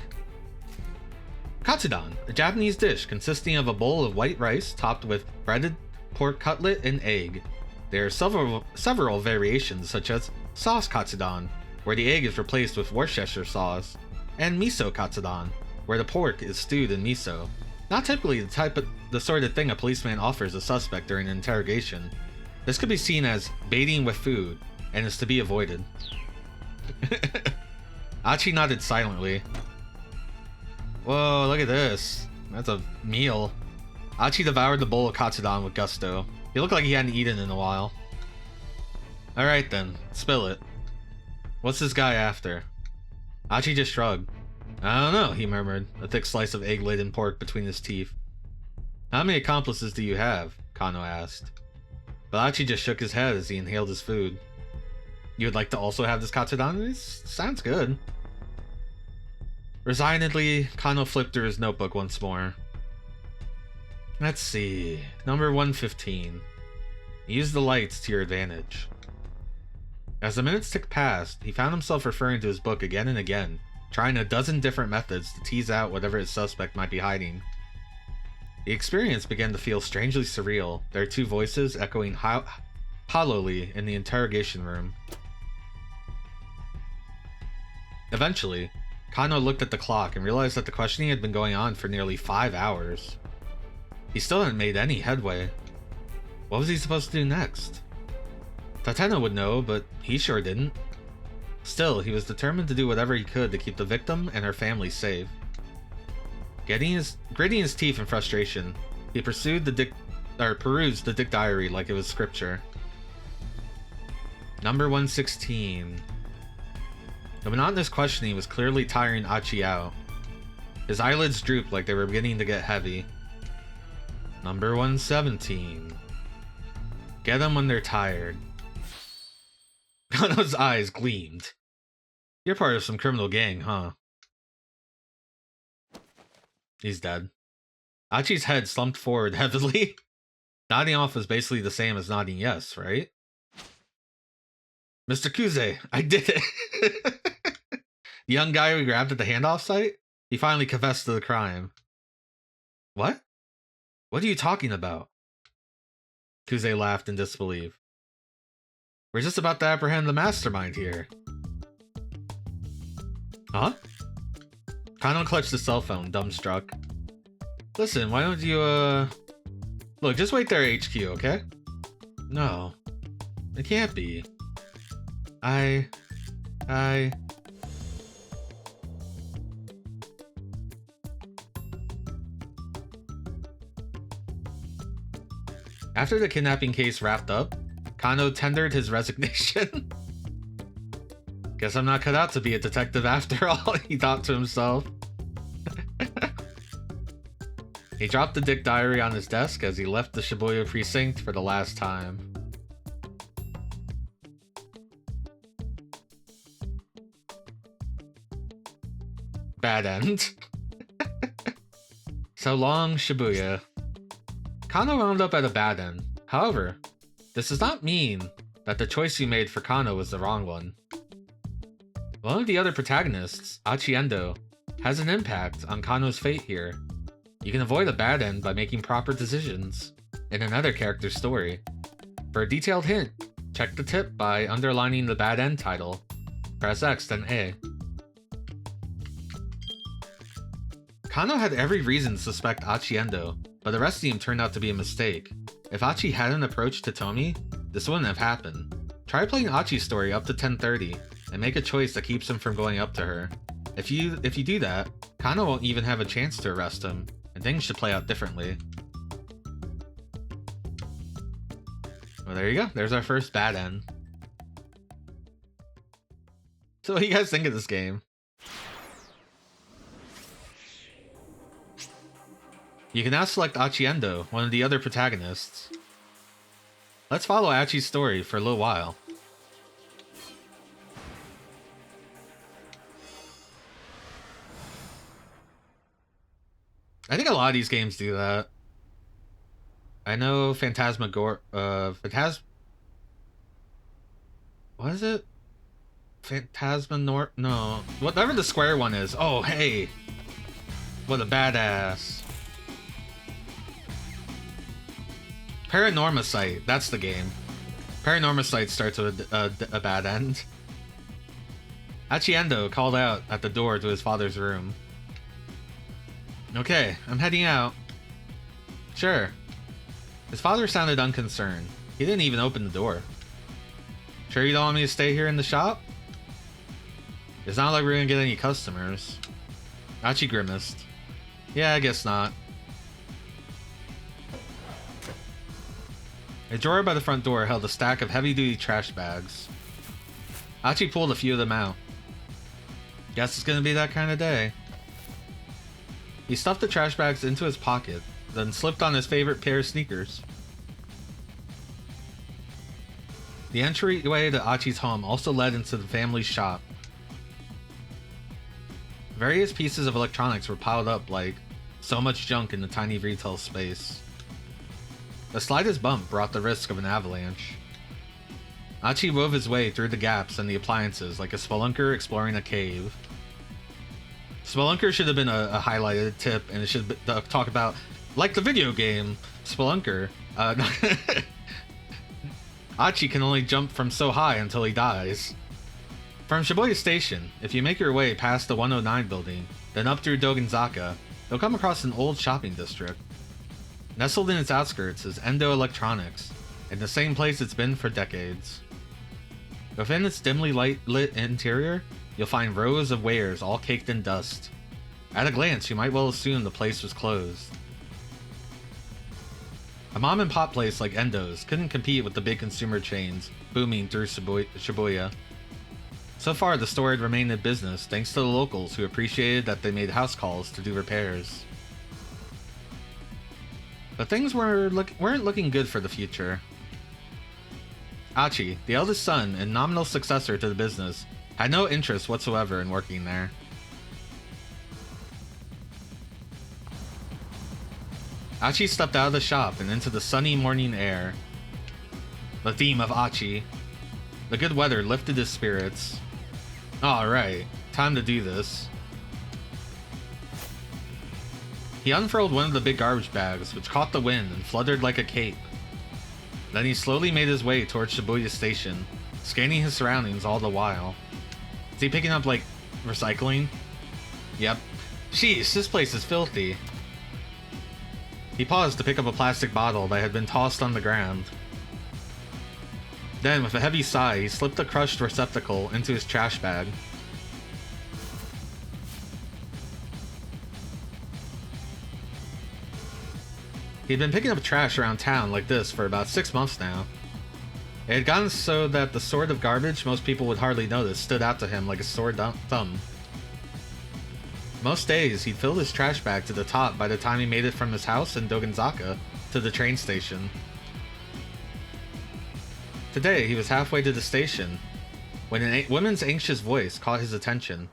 Katsudon, a Japanese dish consisting of a bowl of white rice topped with breaded pork cutlet and egg. There are several variations such as sauce katsudon, where the egg is replaced with Worcestershire sauce, and miso katsudon, where the pork is stewed in miso. Not typically the sort of thing a policeman offers a suspect during an interrogation. This could be seen as baiting with food, and is to be avoided. Achi nodded silently. Whoa, look at this. That's a meal. Achi devoured the bowl of katsudon with gusto. He looked like he hadn't eaten in a while. Alright then, spill it. What's this guy after? Achi just shrugged. I don't know, he murmured, a thick slice of egg-laden pork between his teeth. How many accomplices do you have? Kano asked. But Achi just shook his head as he inhaled his food. You would like to also have this katsudon? This sounds good. Resignedly, Kano flipped through his notebook once more. Let's see. Number 115. Use the lights to your advantage. As the minutes ticked past, he found himself referring to his book again and again, trying a dozen different methods to tease out whatever his suspect might be hiding. The experience began to feel strangely surreal, their two voices echoing hollowly in the interrogation room. Eventually, Kano looked at the clock and realized that the questioning had been going on for nearly 5 hours. He still hadn't made any headway. What was he supposed to do next? Tatena would know, but he sure didn't. Still, he was determined to do whatever he could to keep the victim and her family safe. Gritting his teeth in frustration, he perused the dick diary like it was scripture. Number 116. The monotonous questioning was clearly tiring Achi out. His eyelids drooped like they were beginning to get heavy. Number 117. Get them when they're tired. Kano's eyes gleamed. You're part of some criminal gang, huh? He's dead. Achi's head slumped forward heavily. Nodding off was basically the same as nodding yes, right? Mr. Kuze, I did it! The young guy we grabbed at the handoff site? He finally confessed to the crime. What? What are you talking about? Kuze laughed in disbelief. We're just about to apprehend the mastermind here. Huh? Kano clutched the cell phone, dumbstruck. Listen, why don't you, Look, just wait there at HQ, okay? No. It can't be. After the kidnapping case wrapped up, Kano tendered his resignation. Guess I'm not cut out to be a detective after all, he thought to himself. He dropped the dick diary on his desk as he left the Shibuya precinct for the last time. Bad end. So long, Shibuya. Kano wound up at a bad end. However, this does not mean that the choice you made for Kano was the wrong one. One of the other protagonists, Achiendo, has an impact on Kano's fate here. You can avoid a bad end by making proper decisions in another character's story. For a detailed hint, check the tip by underlining the bad end title. Press X, then A. Kano had every reason to suspect Achiendo, but the rest of him turned out to be a mistake. If Achi hadn't approached Totomi, this wouldn't have happened. Try playing Achi's story up to 1030, and make a choice that keeps him from going up to her. If you do that, Kano won't even have a chance to arrest him, and things should play out differently. Well, there you go. There's our first bad end. So what do you guys think of this game? You can now select Achiendo, one of the other protagonists. Let's follow Achi's story for a little while. I think a lot of these games do that. I know what is it? No. Whatever the square one is. Oh, hey! What a badass. Paranormosite, that's the game. Paranormosite starts with a bad end. Achiendo called out at the door to his father's room. Okay, I'm heading out. Sure. His father sounded unconcerned. He didn't even open the door. Sure you don't want me to stay here in the shop? It's not like we're gonna get any customers. Achi grimaced. Yeah, I guess not. A drawer by the front door held a stack of heavy-duty trash bags. Achi pulled a few of them out. Guess it's gonna be that kind of day. He stuffed the trash bags into his pocket, then slipped on his favorite pair of sneakers. The entryway to Achi's home also led into the family's shop. Various pieces of electronics were piled up like so much junk in the tiny retail space. The slightest bump brought the risk of an avalanche. Achi wove his way through the gaps in the appliances like a spelunker exploring a cave. Spelunker should have been a highlighted tip, and it should talk about, like the video game, Spelunker. Achi can only jump from so high until he dies. From Shibuya Station, if you make your way past the 109 building, then up through Dogenzaka, you'll come across an old shopping district. Nestled in its outskirts is Endo Electronics, in the same place it's been for decades. Within its dimly lit interior, you'll find rows of wares all caked in dust. At a glance, you might well assume the place was closed. A mom and pop place like Endo's couldn't compete with the big consumer chains booming through Shibuya. So far, the store had remained in business thanks to the locals who appreciated that they made house calls to do repairs. But things weren't looking good for the future. Achi, the eldest son and nominal successor to the business, had no interest whatsoever in working there. Achi stepped out of the shop and into the sunny morning air. The theme of Achi. The good weather lifted his spirits. Alright, time to do this. He unfurled one of the big garbage bags, which caught the wind and fluttered like a cape. Then he slowly made his way towards Shibuya Station, scanning his surroundings all the while. Is he picking up, like, recycling? Yep. Jeez, this place is filthy. He paused to pick up a plastic bottle that had been tossed on the ground. Then, with a heavy sigh, he slipped the crushed receptacle into his trash bag. He'd been picking up trash around town like this for about 6 months now. It had gotten so that the sort of garbage most people would hardly notice stood out to him like a sore thumb. Most days, he'd filled his trash bag to the top by the time he made it from his house in Dogenzaka to the train station. Today, he was halfway to the station when a woman's anxious voice caught his attention.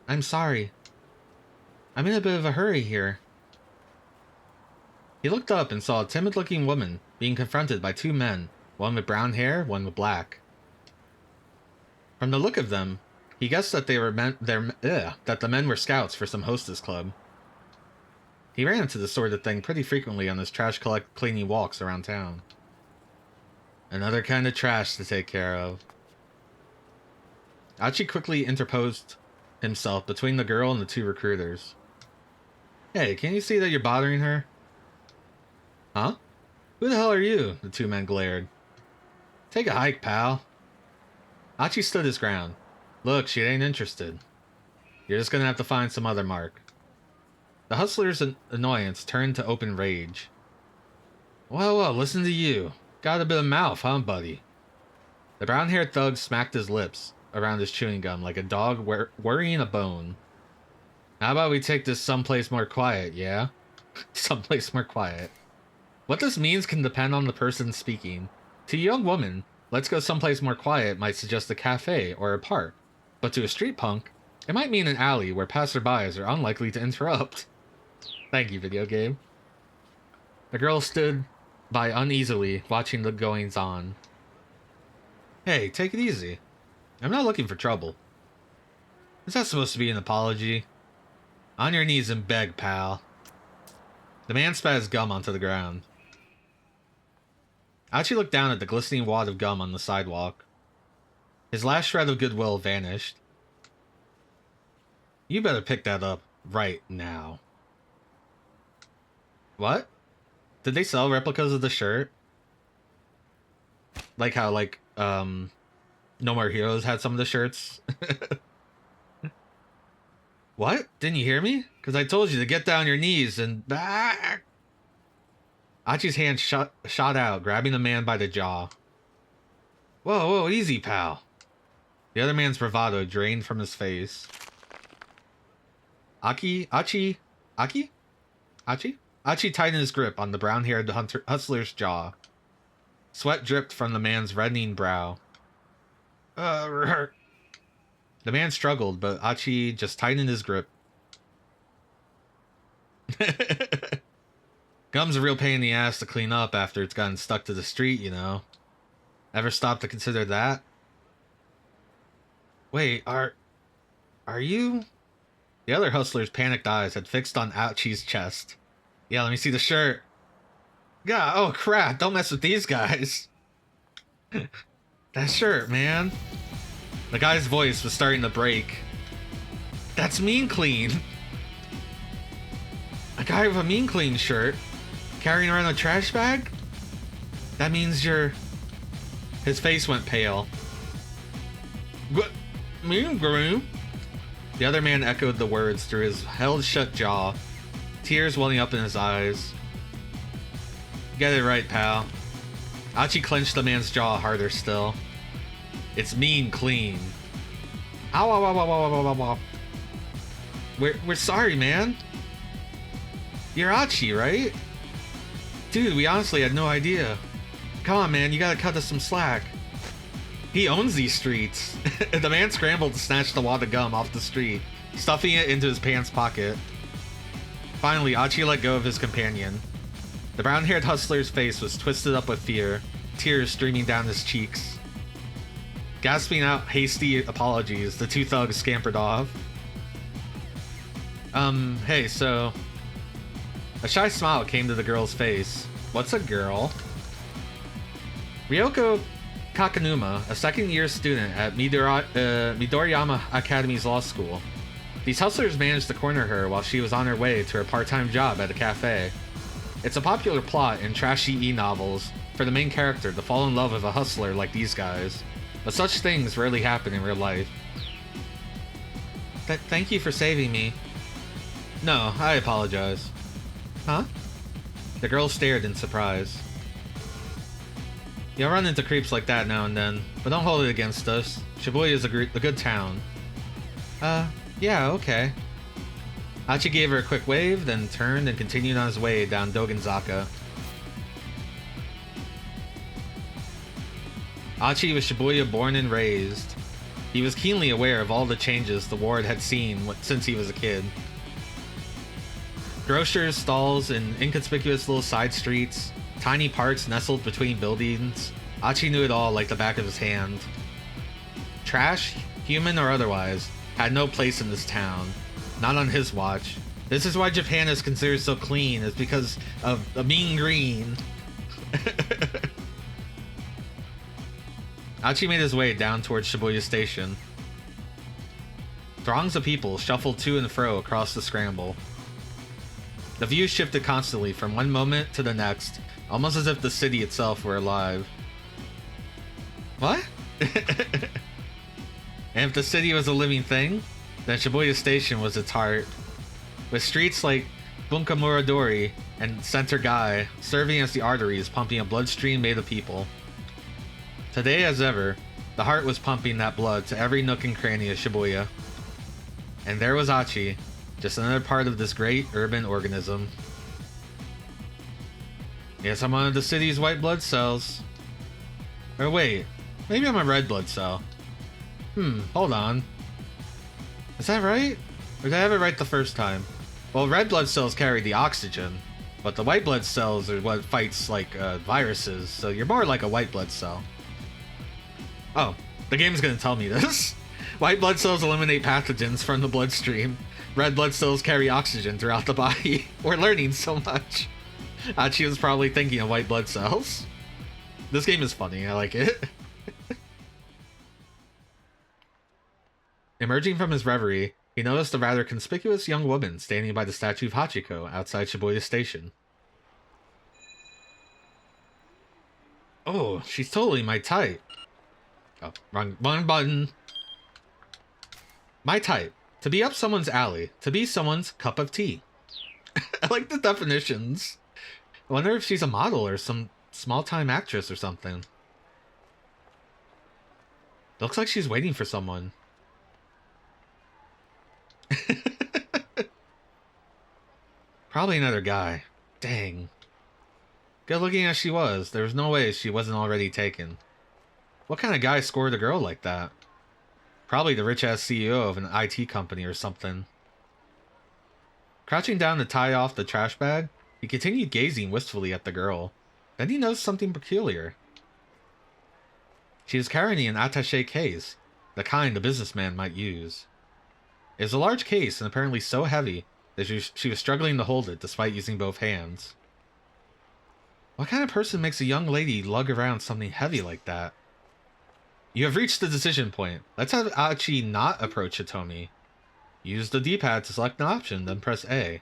"I'm sorry. I'm in a bit of a hurry here." He looked up and saw a timid-looking woman being confronted by 2 men, one with brown hair, one with black. From the look of them, he guessed that that the men were scouts for some hostess club. He ran into this sort of thing pretty frequently on his trash cleaning walks around town. Another kind of trash to take care of. Achi quickly interposed himself between the girl and the 2 recruiters. "Hey, can you see that you're bothering her?" "Huh? Who the hell are you?" the 2 men glared. "Take a hike, pal." Achi stood his ground. "Look, she ain't interested. You're just gonna have to find some other mark." The hustler's annoyance turned to open rage. Well, listen to you. Got a bit of mouth, huh, buddy?" The brown-haired thug smacked his lips around his chewing gum like a dog worrying a bone. "How about we take this someplace more quiet, yeah?" Someplace more quiet. What this means can depend on the person speaking. To a young woman, let's go someplace more quiet might suggest a cafe or a park. But to a street punk, it might mean an alley where passerbys are unlikely to interrupt. Thank you, video game. The girl stood by uneasily, watching the goings-on. "Hey, take it easy. I'm not looking for trouble." "Is that supposed to be an apology?" "On your knees and beg, pal." The man spat his gum onto the ground. Achi looked down at the glistening wad of gum on the sidewalk. His last shred of goodwill vanished. "You better pick that up right now." What? Did they sell replicas of the shirt? Like how, No More Heroes had some of the shirts? What? Didn't you hear me? Because I told you to get down your knees and back. Achi's hand shot out, grabbing the man by the jaw. Whoa, easy, pal. The other man's bravado drained from his face. Achi tightened his grip on the brown-haired hustler's jaw. Sweat dripped from the man's reddening brow. The man struggled, but Achi just tightened his grip. Gum's a real pain in the ass to clean up after it's gotten stuck to the street, you know. Ever stop to consider that? Wait, are you? The other hustler's panicked eyes had fixed on Achi's chest. Yeah, let me see the shirt. Yeah, oh crap, don't mess with these guys. That shirt, man. The guy's voice was starting to break. That's Mean Clean. A guy with a Mean Clean shirt. Carrying around a trash bag? That means you're... His face went pale. What? Me, Gru? The other man echoed the words through his held-shut jaw, tears welling up in his eyes. Get it right, pal. Achi clenched the man's jaw harder still. It's mean clean. Ow, ow, ow, ow, ow, ow, ow, ow. We're sorry, man. You're Achi, right? Dude, we honestly had no idea. Come on, man, you gotta cut us some slack. He owns these streets. The man scrambled to snatch the wad of gum off the street, stuffing it into his pants pocket. Finally, Achi let go of his companion. The brown-haired hustler's face was twisted up with fear, tears streaming down his cheeks. Gasping out hasty apologies, the two thugs scampered off. Hey, so... A shy smile came to the girl's face. What's a girl? Ryoko Kakanuma, a second-year student at Midoriyama Academy's law school. These hustlers managed to corner her while she was on her way to her part-time job at a cafe. It's a popular plot in trashy e-novels for the main character to fall in love with a hustler like these guys, but such things rarely happen in real life. Thank you for saving me. No, I apologize. Huh? The girl stared in surprise. You'll run into creeps like that now and then, but don't hold it against us. Shibuya is a good town. Yeah, okay. Achi gave her a quick wave, then turned and continued on his way down Dogenzaka. Achi was Shibuya born and raised. He was keenly aware of all the changes the ward had seen since he was a kid. Grocers, stalls, and inconspicuous little side streets, tiny parks nestled between buildings. Achi knew it all like the back of his hand. Trash, human or otherwise, had no place in this town. Not on his watch. This is why Japan is considered so clean, is because of the mean green. Achi made his way down towards Shibuya Station. Throngs of people shuffled to and fro across the scramble. The view shifted constantly from one moment to the next, almost as if the city itself were alive. What? And if the city was a living thing, then Shibuya Station was its heart. With streets like Bunkamuradori and Center Gai serving as the arteries pumping a bloodstream made of people. Today as ever, the heart was pumping that blood to every nook and cranny of Shibuya. And there was Achi, just another part of this great urban organism. Yes, I'm one of the city's white blood cells. Or wait, maybe I'm a red blood cell. Hold on. Is that right? Or did I have it right the first time? Well, red blood cells carry the oxygen, but the white blood cells are what fights like viruses, so you're more like a white blood cell. Oh, the game's gonna tell me this. White blood cells eliminate pathogens from the bloodstream. Red blood cells carry oxygen throughout the body. We're learning so much. Achi was probably thinking of white blood cells. This game is funny, I like it. Emerging from his reverie, he noticed a rather conspicuous young woman standing by the statue of Hachiko outside Shibuya Station. Oh, she's totally my type. Oh, wrong button. My type. To be up someone's alley. To be someone's cup of tea. I like the definitions. I wonder if she's a model or some small-time actress or something. Looks like she's waiting for someone. Probably another guy. Dang. Good looking as she was, there was no way she wasn't already taken. What kind of guy scored a girl like that? Probably the rich-ass CEO of an IT company or something. Crouching down to tie off the trash bag, he continued gazing wistfully at the girl. Then he noticed something peculiar. She was carrying an attaché case, the kind a businessman might use. It was a large case and apparently so heavy that she was struggling to hold it despite using both hands. What kind of person makes a young lady lug around something heavy like that? You have reached the decision point. Let's have Achi not approach Hitomi. Use the D-pad to select an option, then press A.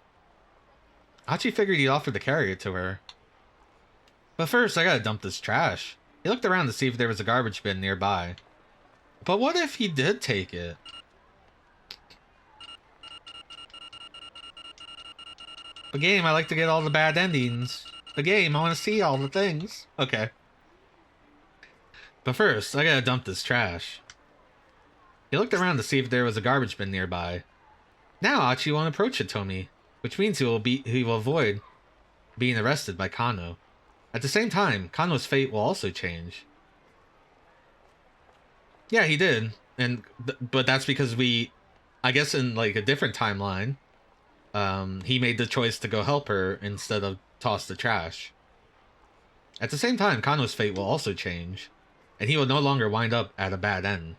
Hachi figured he'd offer to carry it to her. But first, I gotta dump this trash. He looked around to see if there was a garbage bin nearby. But what if he did take it? The game, I like to get all the bad endings. The game, I want to see all the things. Okay. But first, I gotta dump this trash. He looked around to see if there was a garbage bin nearby. Now Hachi won't approach Hitomi, which means he will avoid being arrested by Kano. At the same time, Kano's fate will also change. Yeah, he did, but that's because I guess in like a different timeline, he made the choice to go help her instead of toss the trash. At the same time, Kano's fate will also change, and he will no longer wind up at a bad end.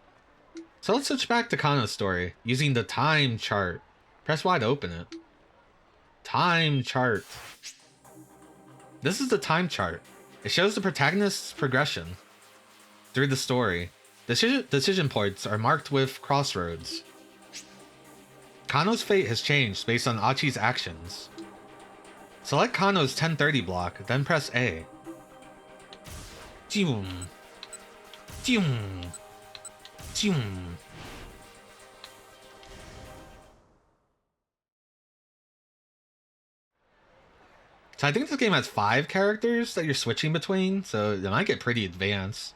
So let's switch back to Kano's story, using the time chart. Press Y to open it. Time chart. This is the time chart. It shows the protagonist's progression through the story. Decision points are marked with crossroads. Kano's fate has changed based on Hachi's actions. Select Kano's 1030 block, then press A. Zoom. Zoom. Zoom. So I think this game has 5 characters that you're switching between, so it might get pretty advanced.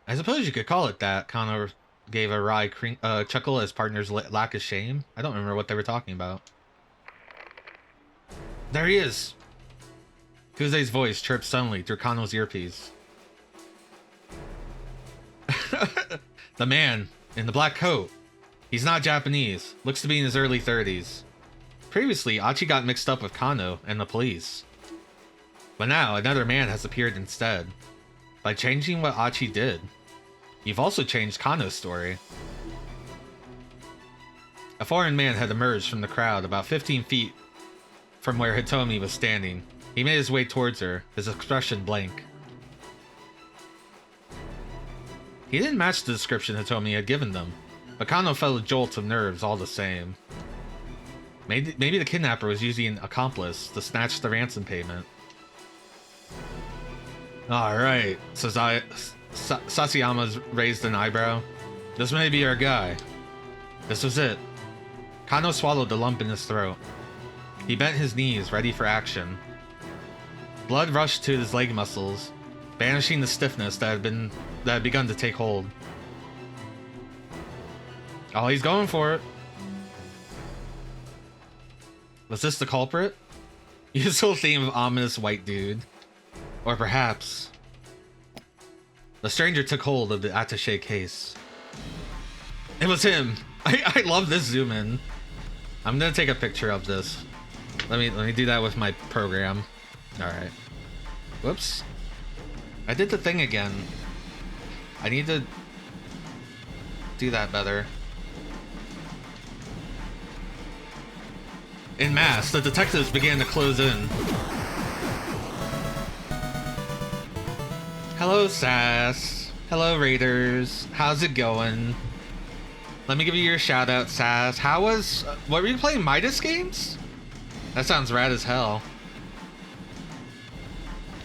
I suppose you could call it that. Kano gave a wry chuckle as partners lack of shame. I don't remember what they were talking about. There he is! Kuze's voice chirped suddenly through Kano's earpiece. The man in the black coat. He's not Japanese. Looks to be in his early 30s. Previously, Hachi got mixed up with Kano and the police. But now, another man has appeared instead. By changing what Hachi did, you've also changed Kano's story. A foreign man had emerged from the crowd about 15 feet from where Hitomi was standing. He made his way towards her, his expression blank. He didn't match the description Hitomi had given them, but Kano felt a jolt of nerves all the same. Maybe the kidnapper was using an accomplice to snatch the ransom payment. Alright, so Sasayama's raised an eyebrow. This may be our guy. This was it. Kano swallowed the lump in his throat. He bent his knees, ready for action. Blood rushed to his leg muscles, banishing the stiffness that had begun to take hold. Oh, he's going for it. Was this the culprit? Useful theme of ominous white dude. Or perhaps... The stranger took hold of the attaché case. It was him! I love this zoom in. I'm gonna take a picture of this. Let me do that with my program. Alright. Whoops. I did the thing again. I need to do that better. En masse, the detectives began to close in. Hello, Sass. Hello, Raiders. How's it going? Let me give you your shout out, Sass. How was... what were you playing, Midas games? That sounds rad as hell.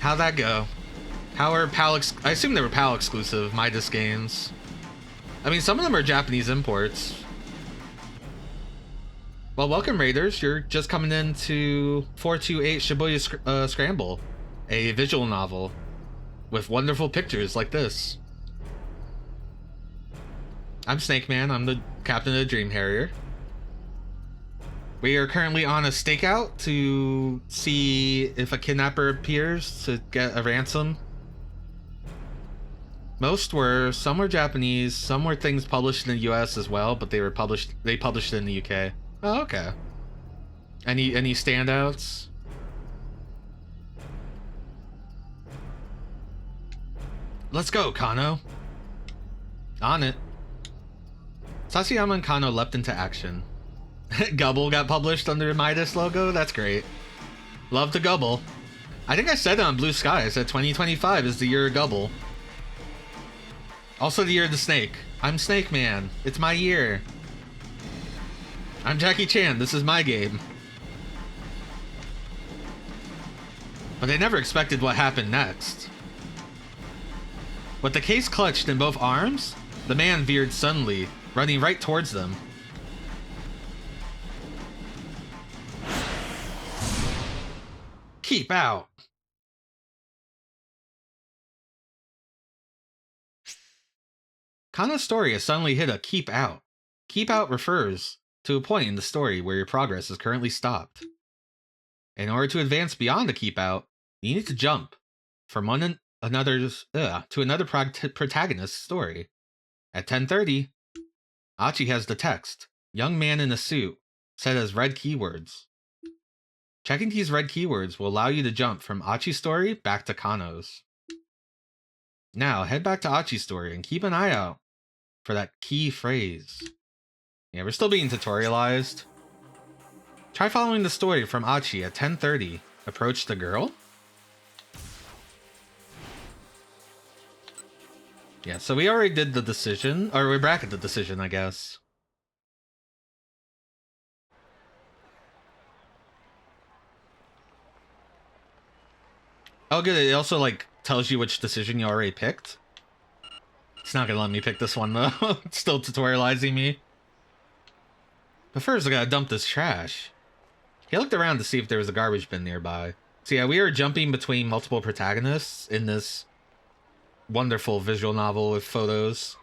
How'd that go? How are PAL... I assume they were PAL exclusive, Midas games. I mean, some of them are Japanese imports. Well, welcome, Raiders. You're just coming into 428 Shibuya Scramble, a visual novel with wonderful pictures like this. I'm Snake Man. I'm the captain of the Dream Harrier. We are currently on a stakeout to see if a kidnapper appears to get a ransom. Some were Japanese, some were things published in the US as well, but they published it in the UK. Oh, okay. Any standouts? Let's go, Kano. On it. Sasayama and Kano leapt into action. Gubble got published under the Midas logo? That's great. Love to Gubble. I think I said it on Blue Sky. I said 2025 is the year of Gubble. Also the year of the snake. I'm Snake Man. It's my year. I'm Jackie Chan. This is my game. But they never expected what happened next. With the case clutched in both arms, the man veered suddenly, running right towards them. Keep out! Kana's story has suddenly hit a keep out. Keep out refers to a point in the story where your progress is currently stopped. In order to advance beyond the keep out, you need to jump from to another protagonist's story. At 10:30, Achi has the text, young man in a suit, set as red keywords. Checking these red keywords will allow you to jump from Achi's story back to Kano's. Now, head back to Achi's story and keep an eye out for that key phrase. Yeah, we're still being tutorialized. Try following the story from Achi at 10:30. Approach the girl? Yeah, so we already did the decision, or we bracket the decision, I guess. Oh good, it also like tells you which decision you already picked. It's not gonna let me pick this one though. It's still tutorializing me. But first I gotta dump this trash. He looked around to see if there was a garbage bin nearby. So yeah, we are jumping between multiple protagonists in this wonderful visual novel with photos.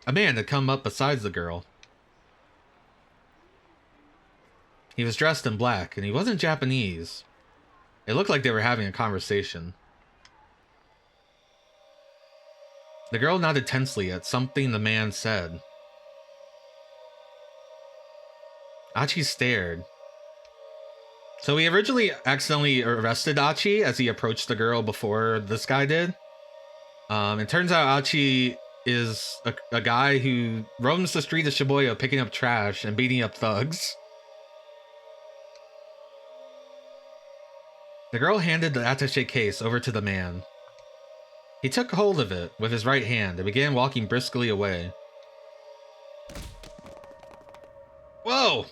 A man had come up beside the girl. He was dressed in black, and he wasn't Japanese. It looked like they were having a conversation. The girl nodded tensely at something the man said. Achi stared. So we originally accidentally arrested Achi as he approached the girl before this guy did. It turns out Achi is a guy who roams the street of Shibuya picking up trash and beating up thugs. The girl handed the attaché case over to the man. He took hold of it with his right hand and began walking briskly away. Whoa!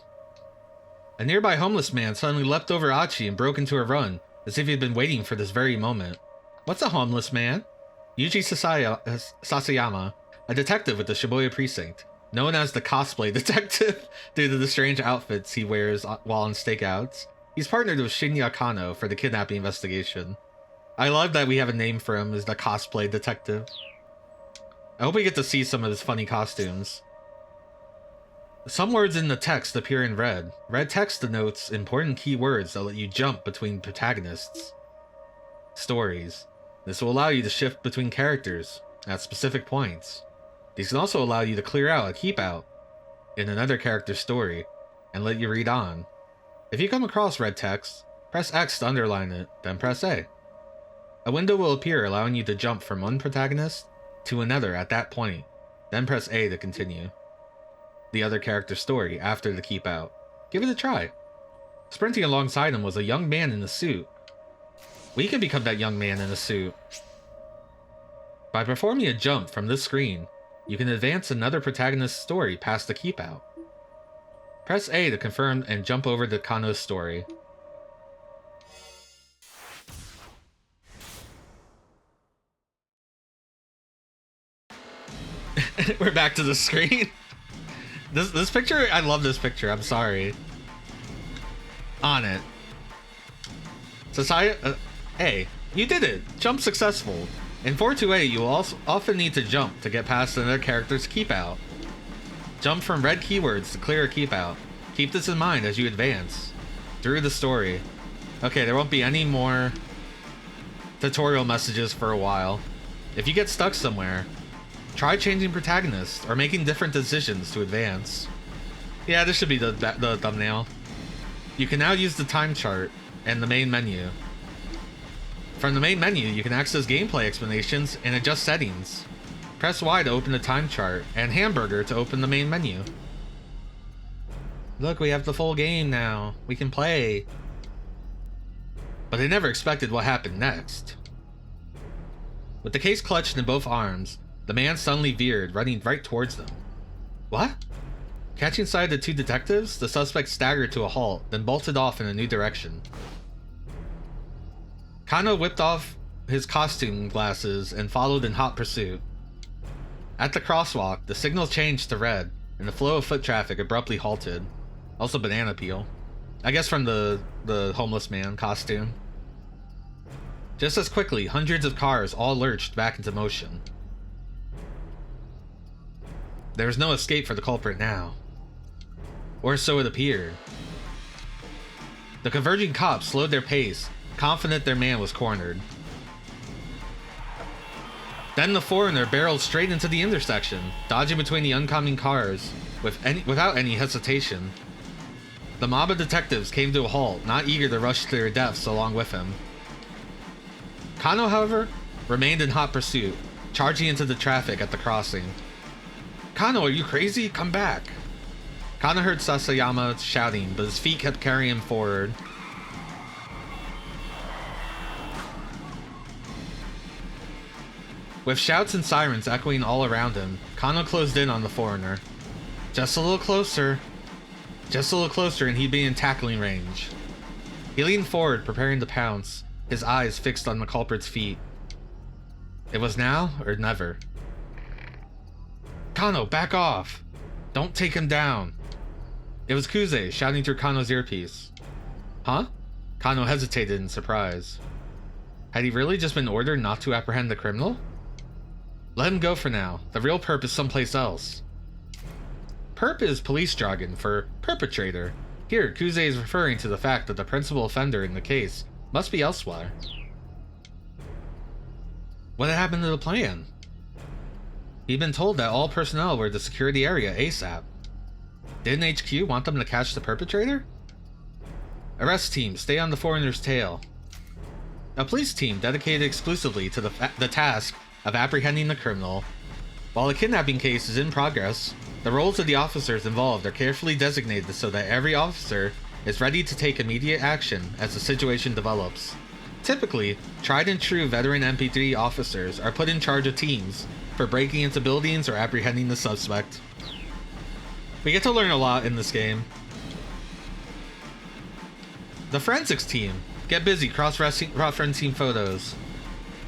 A nearby homeless man suddenly leapt over Achi and broke into a run, as if he had been waiting for this very moment. What's a homeless man? Yuji Sasayama, a detective with the Shibuya precinct, known as the cosplay detective due to the strange outfits he wears while on stakeouts. He's partnered with Shinya Kano for the kidnapping investigation. I love that we have a name for him as the cosplay detective. I hope we get to see some of his funny costumes. Some words in the text appear in red. Red text denotes important key words that let you jump between protagonists' stories. This will allow you to shift between characters at specific points. These can also allow you to clear out a keep out in another character's story and let you read on. If you come across red text, press X to underline it, then press A. A window will appear allowing you to jump from one protagonist to another at that point, then press A to continue the other character's story after the keep out. Give it a try. Sprinting alongside him was a young man in a suit. We can become that young man in a suit. By performing a jump from this screen, you can advance another protagonist's story past the keep out. Press A to confirm and jump over to Kano's story. We're back to the screen. This picture, I love this picture, I'm sorry. On it. Hey, you did it! Jump successful. In 428, you will also often need to jump to get past another character's keep out. Jump from red keywords to clear a keep out. Keep this in mind as you advance through the story. Okay, there won't be any more tutorial messages for a while. If you get stuck somewhere, try changing protagonists or making different decisions to advance. Yeah, this should be the thumbnail. You can now use the time chart and the main menu. From the main menu, you can access gameplay explanations and adjust settings. Press Y to open the time chart, and hamburger to open the main menu. Look, we have the full game now. We can play. But they never expected what happened next. With the case clutched in both arms, the man suddenly veered, running right towards them. What? Catching sight of the two detectives, the suspect staggered to a halt, then bolted off in a new direction. Kano whipped off his costume glasses and followed in hot pursuit. At the crosswalk, the signal changed to red, and the flow of foot traffic abruptly halted. Also banana peel. I guess from the homeless man costume. Just as quickly, hundreds of cars all lurched back into motion. There was no escape for the culprit now. Or so it appeared. The converging cops slowed their pace, confident their man was cornered. Then the foreigner barreled straight into the intersection, dodging between the oncoming cars without any hesitation. The mob of detectives came to a halt, not eager to rush to their deaths along with him. Kano, however, remained in hot pursuit, charging into the traffic at the crossing. "Kano, are you crazy? Come back!" Kano heard Sasayama shouting, but his feet kept carrying him forward. With shouts and sirens echoing all around him, Kano closed in on the foreigner. Just a little closer. Just a little closer and he'd be in tackling range. He leaned forward, preparing to pounce, his eyes fixed on the culprit's feet. It was now or never. "Kano, back off! Don't take him down!" It was Kuze shouting through Kano's earpiece. Huh? Kano hesitated in surprise. Had he really just been ordered not to apprehend the criminal? Let him go for now. The real perp is someplace else. Perp is police jargon for perpetrator. Here, Kuze is referring to the fact that the principal offender in the case must be elsewhere. What had happened to the plan? He'd been told that all personnel were to secure the area ASAP. Didn't HQ want them to catch the perpetrator? Arrest team, stay on the foreigner's tail. A police team dedicated exclusively to the task of apprehending the criminal. While the kidnapping case is in progress, the roles of the officers involved are carefully designated so that every officer is ready to take immediate action as the situation develops. Typically, tried and true veteran MP3 officers are put in charge of teams for breaking into buildings or apprehending the suspect. We get to learn a lot in this game. The forensics team. Get busy cross-referencing photos.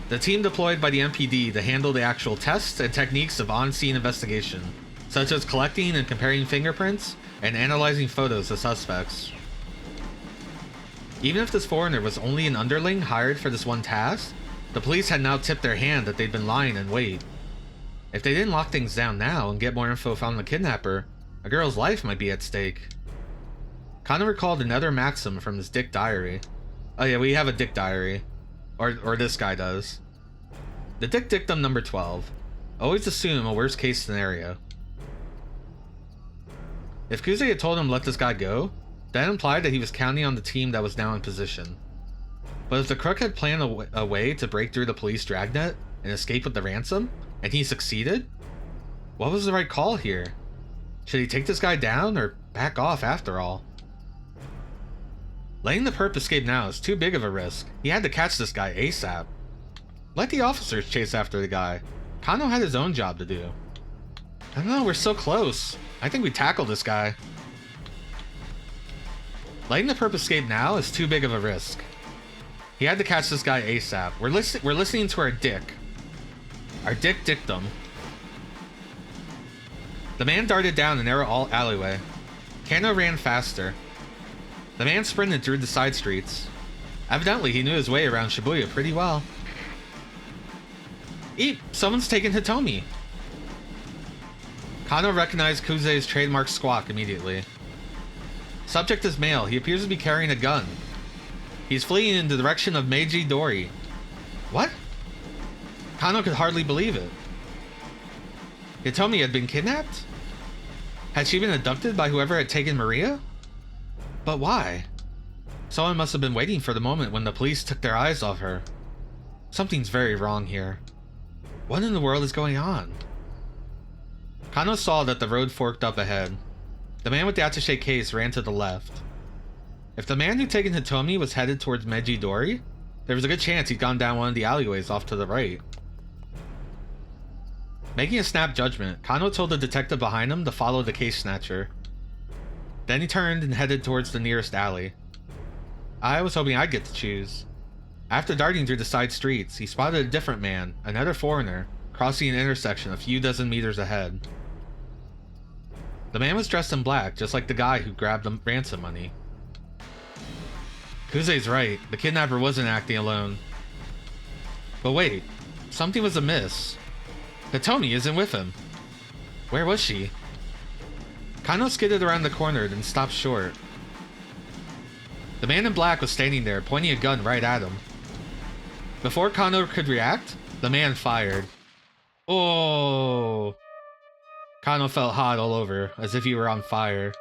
The team deployed by the MPD to handle the actual tests and techniques of on-scene investigation, such as collecting and comparing fingerprints and analyzing photos of suspects. Even if this foreigner was only an underling hired for this one task, the police had now tipped their hand that they'd been lying in wait. If they didn't lock things down now and get more info from the kidnapper, a girl's life might be at stake. Kano recalled another maxim from his Dick diary. Oh yeah, we have a Dick diary. Or this guy does. The Dick dictum number 12. Always assume a worst case scenario. If Kuze had told him let this guy go, that implied that he was counting on the team that was now in position. But if the crook had planned a way to break through the police dragnet and escape with the ransom, and he succeeded, what was the right call here? Should he take this guy down or back off after all? Letting the perp escape now is too big of a risk. He had to catch this guy ASAP. Let the officers chase after the guy. Kano had his own job to do. I don't know, we're so close. I think we tackle this guy. Letting the perp escape now is too big of a risk. He had to catch this guy ASAP. We're listening to our Dick. Our Dick dictum. The man darted down a narrow alleyway. Kano ran faster. The man sprinted through the side streets. Evidently, he knew his way around Shibuya pretty well. Eep! Someone's taken Hitomi! Kano recognized Kuze's trademark squawk immediately. Subject is male. He appears to be carrying a gun. He's fleeing in the direction of Meiji Dori. What? Kano could hardly believe it. Hitomi had been kidnapped? Had she been abducted by whoever had taken Maria? But why? Someone must have been waiting for the moment when the police took their eyes off her. Something's very wrong here. What in the world is going on? Kano saw that the road forked up ahead. The man with the attaché case ran to the left. If the man who'd taken Hitomi was headed towards Meiji Dori, there was a good chance he'd gone down one of the alleyways off to the right. Making a snap judgment, Kano told the detective behind him to follow the case snatcher. Then he turned and headed towards the nearest alley. I was hoping I'd get to choose. After darting through the side streets, he spotted a different man, another foreigner, crossing an intersection a few dozen meters ahead. The man was dressed in black, just like the guy who grabbed the ransom money. Kuze's right, the kidnapper wasn't acting alone. But wait, something was amiss. Hitomi isn't with him. Where was she? Kano skidded around the corner, then stopped short. The man in black was standing there, pointing a gun right at him. Before Kano could react, the man fired. Oh! Kano felt hot all over, as if he were on fire.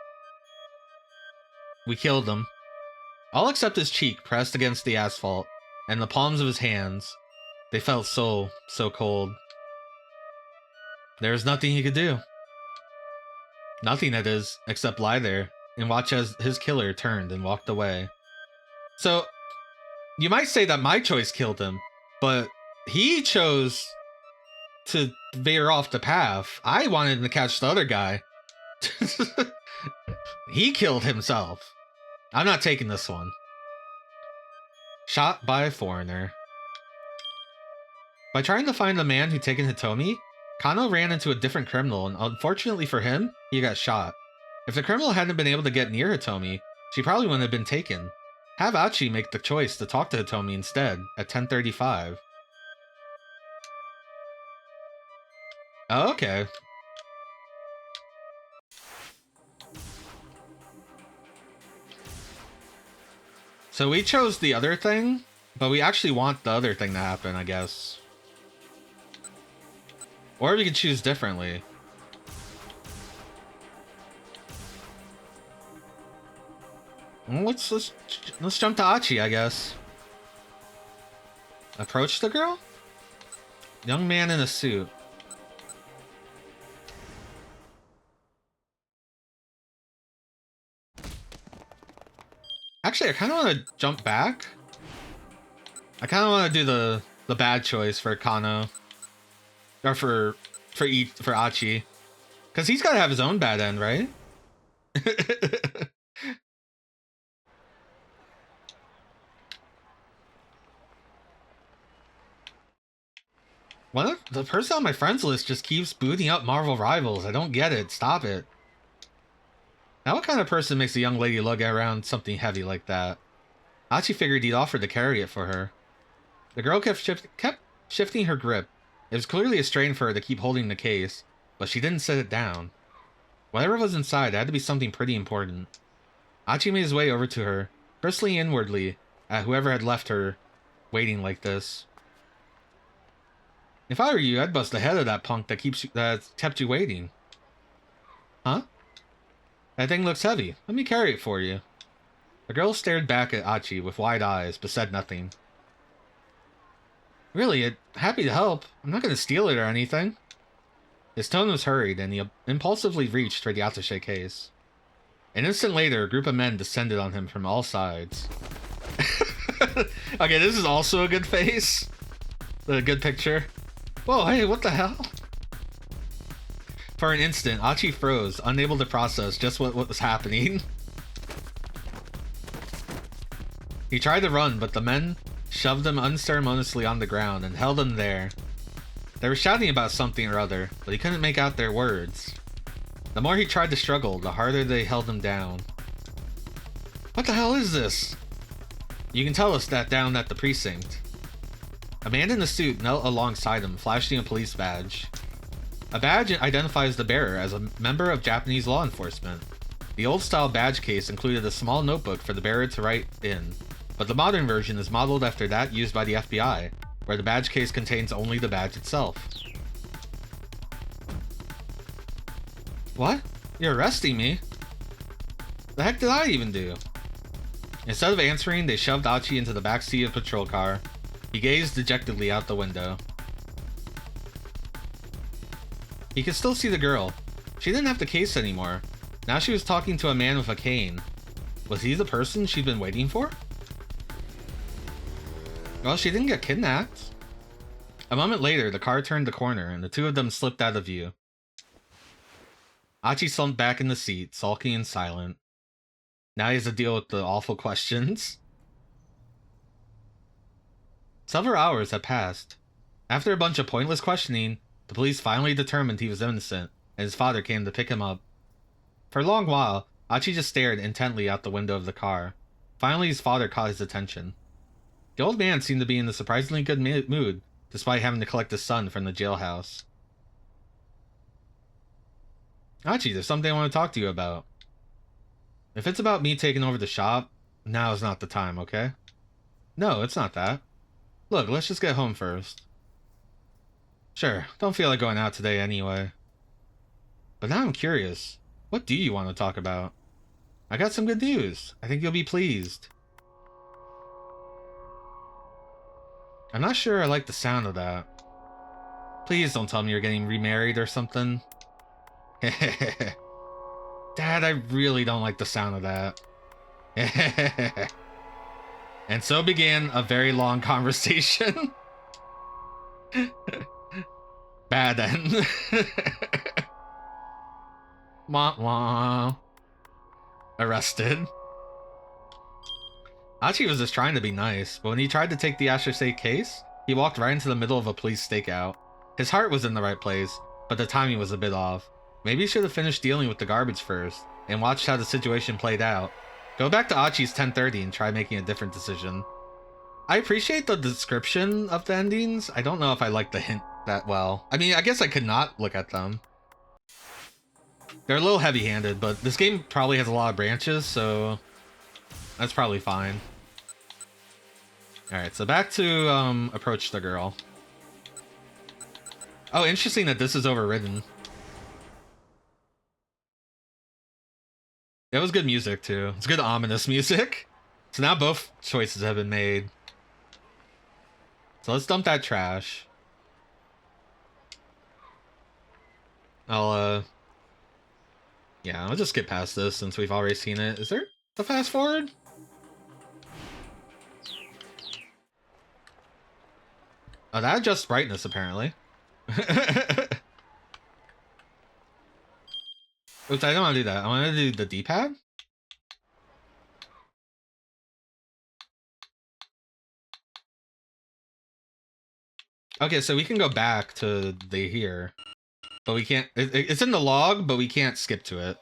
We killed him. All except his cheek pressed against the asphalt, and the palms of his hands. They felt so cold. There was nothing he could do. Nothing, that is, except lie there and watch as his killer turned and walked away. So, you might say that my choice killed him, but he chose to veer off the path. I wanted him to catch the other guy. He killed himself. I'm not taking this one. Shot by a foreigner. By trying to find the man who'd taken Hitomi, Kano ran into a different criminal, and unfortunately for him, he got shot. If the criminal hadn't been able to get near Hitomi, she probably wouldn't have been taken. Have Achi make the choice to talk to Hitomi instead, at 10:35. Oh, okay. So we chose the other thing, but we actually want the other thing to happen, I guess. Or we could choose differently. Well, let's jump to Achi, I guess. Approach the girl? Young man in a suit. Actually, I kind of want to jump back. I kind of want to do the bad choice for Kano. Or for Achi. Because he's got to have his own bad end, right? The person on my friends list just keeps booting up Marvel Rivals. I don't get it. Stop it. Now what kind of person makes a young lady lug around something heavy like that? Achi figured he'd offer to carry it for her. The girl kept shifting her grip. It was clearly a strain for her to keep holding the case, but she didn't set it down. Whatever was inside had to be something pretty important. Achi made his way over to her, bristling inwardly at whoever had left her waiting like this. If I were you, I'd bust the head of that punk that kept you waiting. Huh? That thing looks heavy. Let me carry it for you. The girl stared back at Achi with wide eyes, but said nothing. Really, happy to help. I'm not going to steal it or anything. His tone was hurried, and he impulsively reached for the attaché case. An instant later, a group of men descended on him from all sides. Okay, this is also a good face. A good picture. Whoa, hey, what the hell? For an instant, Achi froze, unable to process just what was happening. He tried to run, but the men shoved him unceremoniously on the ground and held him there. They were shouting about something or other, but he couldn't make out their words. The more he tried to struggle, the harder they held him down. What the hell is this? You can tell us that down at the precinct. A man in a suit knelt alongside him, flashing a police badge. A badge identifies the bearer as a member of Japanese law enforcement. The old-style badge case included a small notebook for the bearer to write in, but the modern version is modeled after that used by the FBI, where the badge case contains only the badge itself. What? You're arresting me? The heck did I even do? Instead of answering, they shoved Achi into the backseat of a patrol car. He gazed dejectedly out the window. He could still see the girl. She didn't have the case anymore. Now she was talking to a man with a cane. Was he the person she'd been waiting for? Well, she didn't get kidnapped. A moment later, the car turned the corner, and the two of them slipped out of view. Achi slumped back in the seat, sulking and silent. Now he has to deal with the awful questions. Several hours had passed. After a bunch of pointless questioning, the police finally determined he was innocent, and his father came to pick him up. For a long while, Achi just stared intently out the window of the car. Finally, his father caught his attention. The old man seemed to be in a surprisingly good mood, despite having to collect his son from the jailhouse. Achi, there's something I want to talk to you about. If it's about me taking over the shop, now is not the time, okay? No, it's not that. Look, let's just get home first. Sure, don't feel like going out today anyway. But now I'm curious. What do you want to talk about? I got some good news. I think you'll be pleased. I'm not sure I like the sound of that. Please don't tell me you're getting remarried or something. Dad, I really don't like the sound of that. And so began a very long conversation. Bad end. Wah wah. Arrested. Achi was just trying to be nice, but when he tried to take the Ashase case, he walked right into the middle of a police stakeout. His heart was in the right place, but the timing was a bit off. Maybe he should have finished dealing with the garbage first, and watched how the situation played out. Go back to Achi's 10:30 and try making a different decision. I appreciate the description of the endings. I don't know if I like the hint that well. I mean, I guess I could not look at them. They're a little heavy-handed, but this game probably has a lot of branches, so that's probably fine. Alright, so back to approach the girl. Oh, interesting that this is overridden. It was good music, too. It's good ominous music. So now both choices have been made. So let's dump that trash. I'll just skip past this since we've already seen it. Is there a fast forward? Oh, that adjusts brightness, apparently. Oops, I don't want to do that. I want to do the D-pad. Okay, so we can go back to the here. But we can't... It's in the log, but we can't skip to it.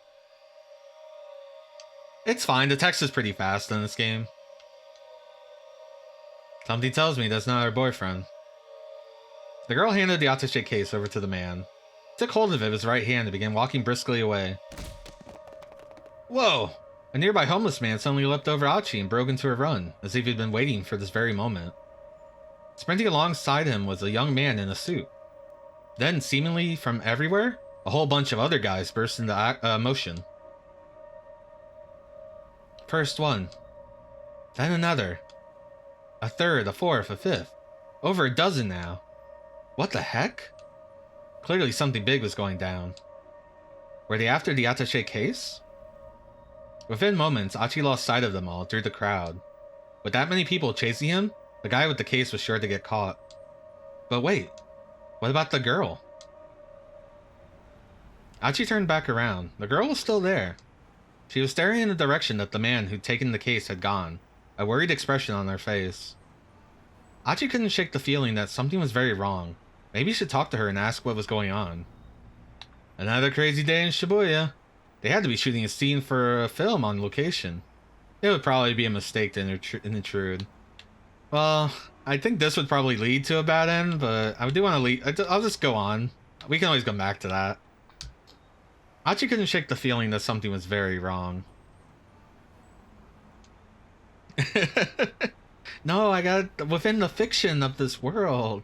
It's fine. The text is pretty fast in this game. Something tells me that's not our boyfriend. The girl handed the attaché case over to the man. He took hold of it with his right hand and began walking briskly away. Whoa! A nearby homeless man suddenly leapt over Achi and broke into a run, as if he'd been waiting for this very moment. Sprinting alongside him was a young man in a suit. Then, seemingly from everywhere, a whole bunch of other guys burst into motion. First one. Then another. A third, a fourth, a fifth. Over a dozen now. What the heck? Clearly something big was going down. Were they after the attaché case? Within moments, Achi lost sight of them all through the crowd. With that many people chasing him, the guy with the case was sure to get caught. But wait, what about the girl? Achi turned back around. The girl was still there. She was staring in the direction that the man who'd taken the case had gone, a worried expression on her face. Achi couldn't shake the feeling that something was very wrong. Maybe he should talk to her and ask what was going on. Another crazy day in Shibuya. They had to be shooting a scene for a film on location. It would probably be a mistake to intrude. Well, I think this would probably lead to a bad end, but I do want to lead. I'll just go on. We can always come back to that. Achi couldn't shake the feeling that something was very wrong. No, I got within the fiction of this world.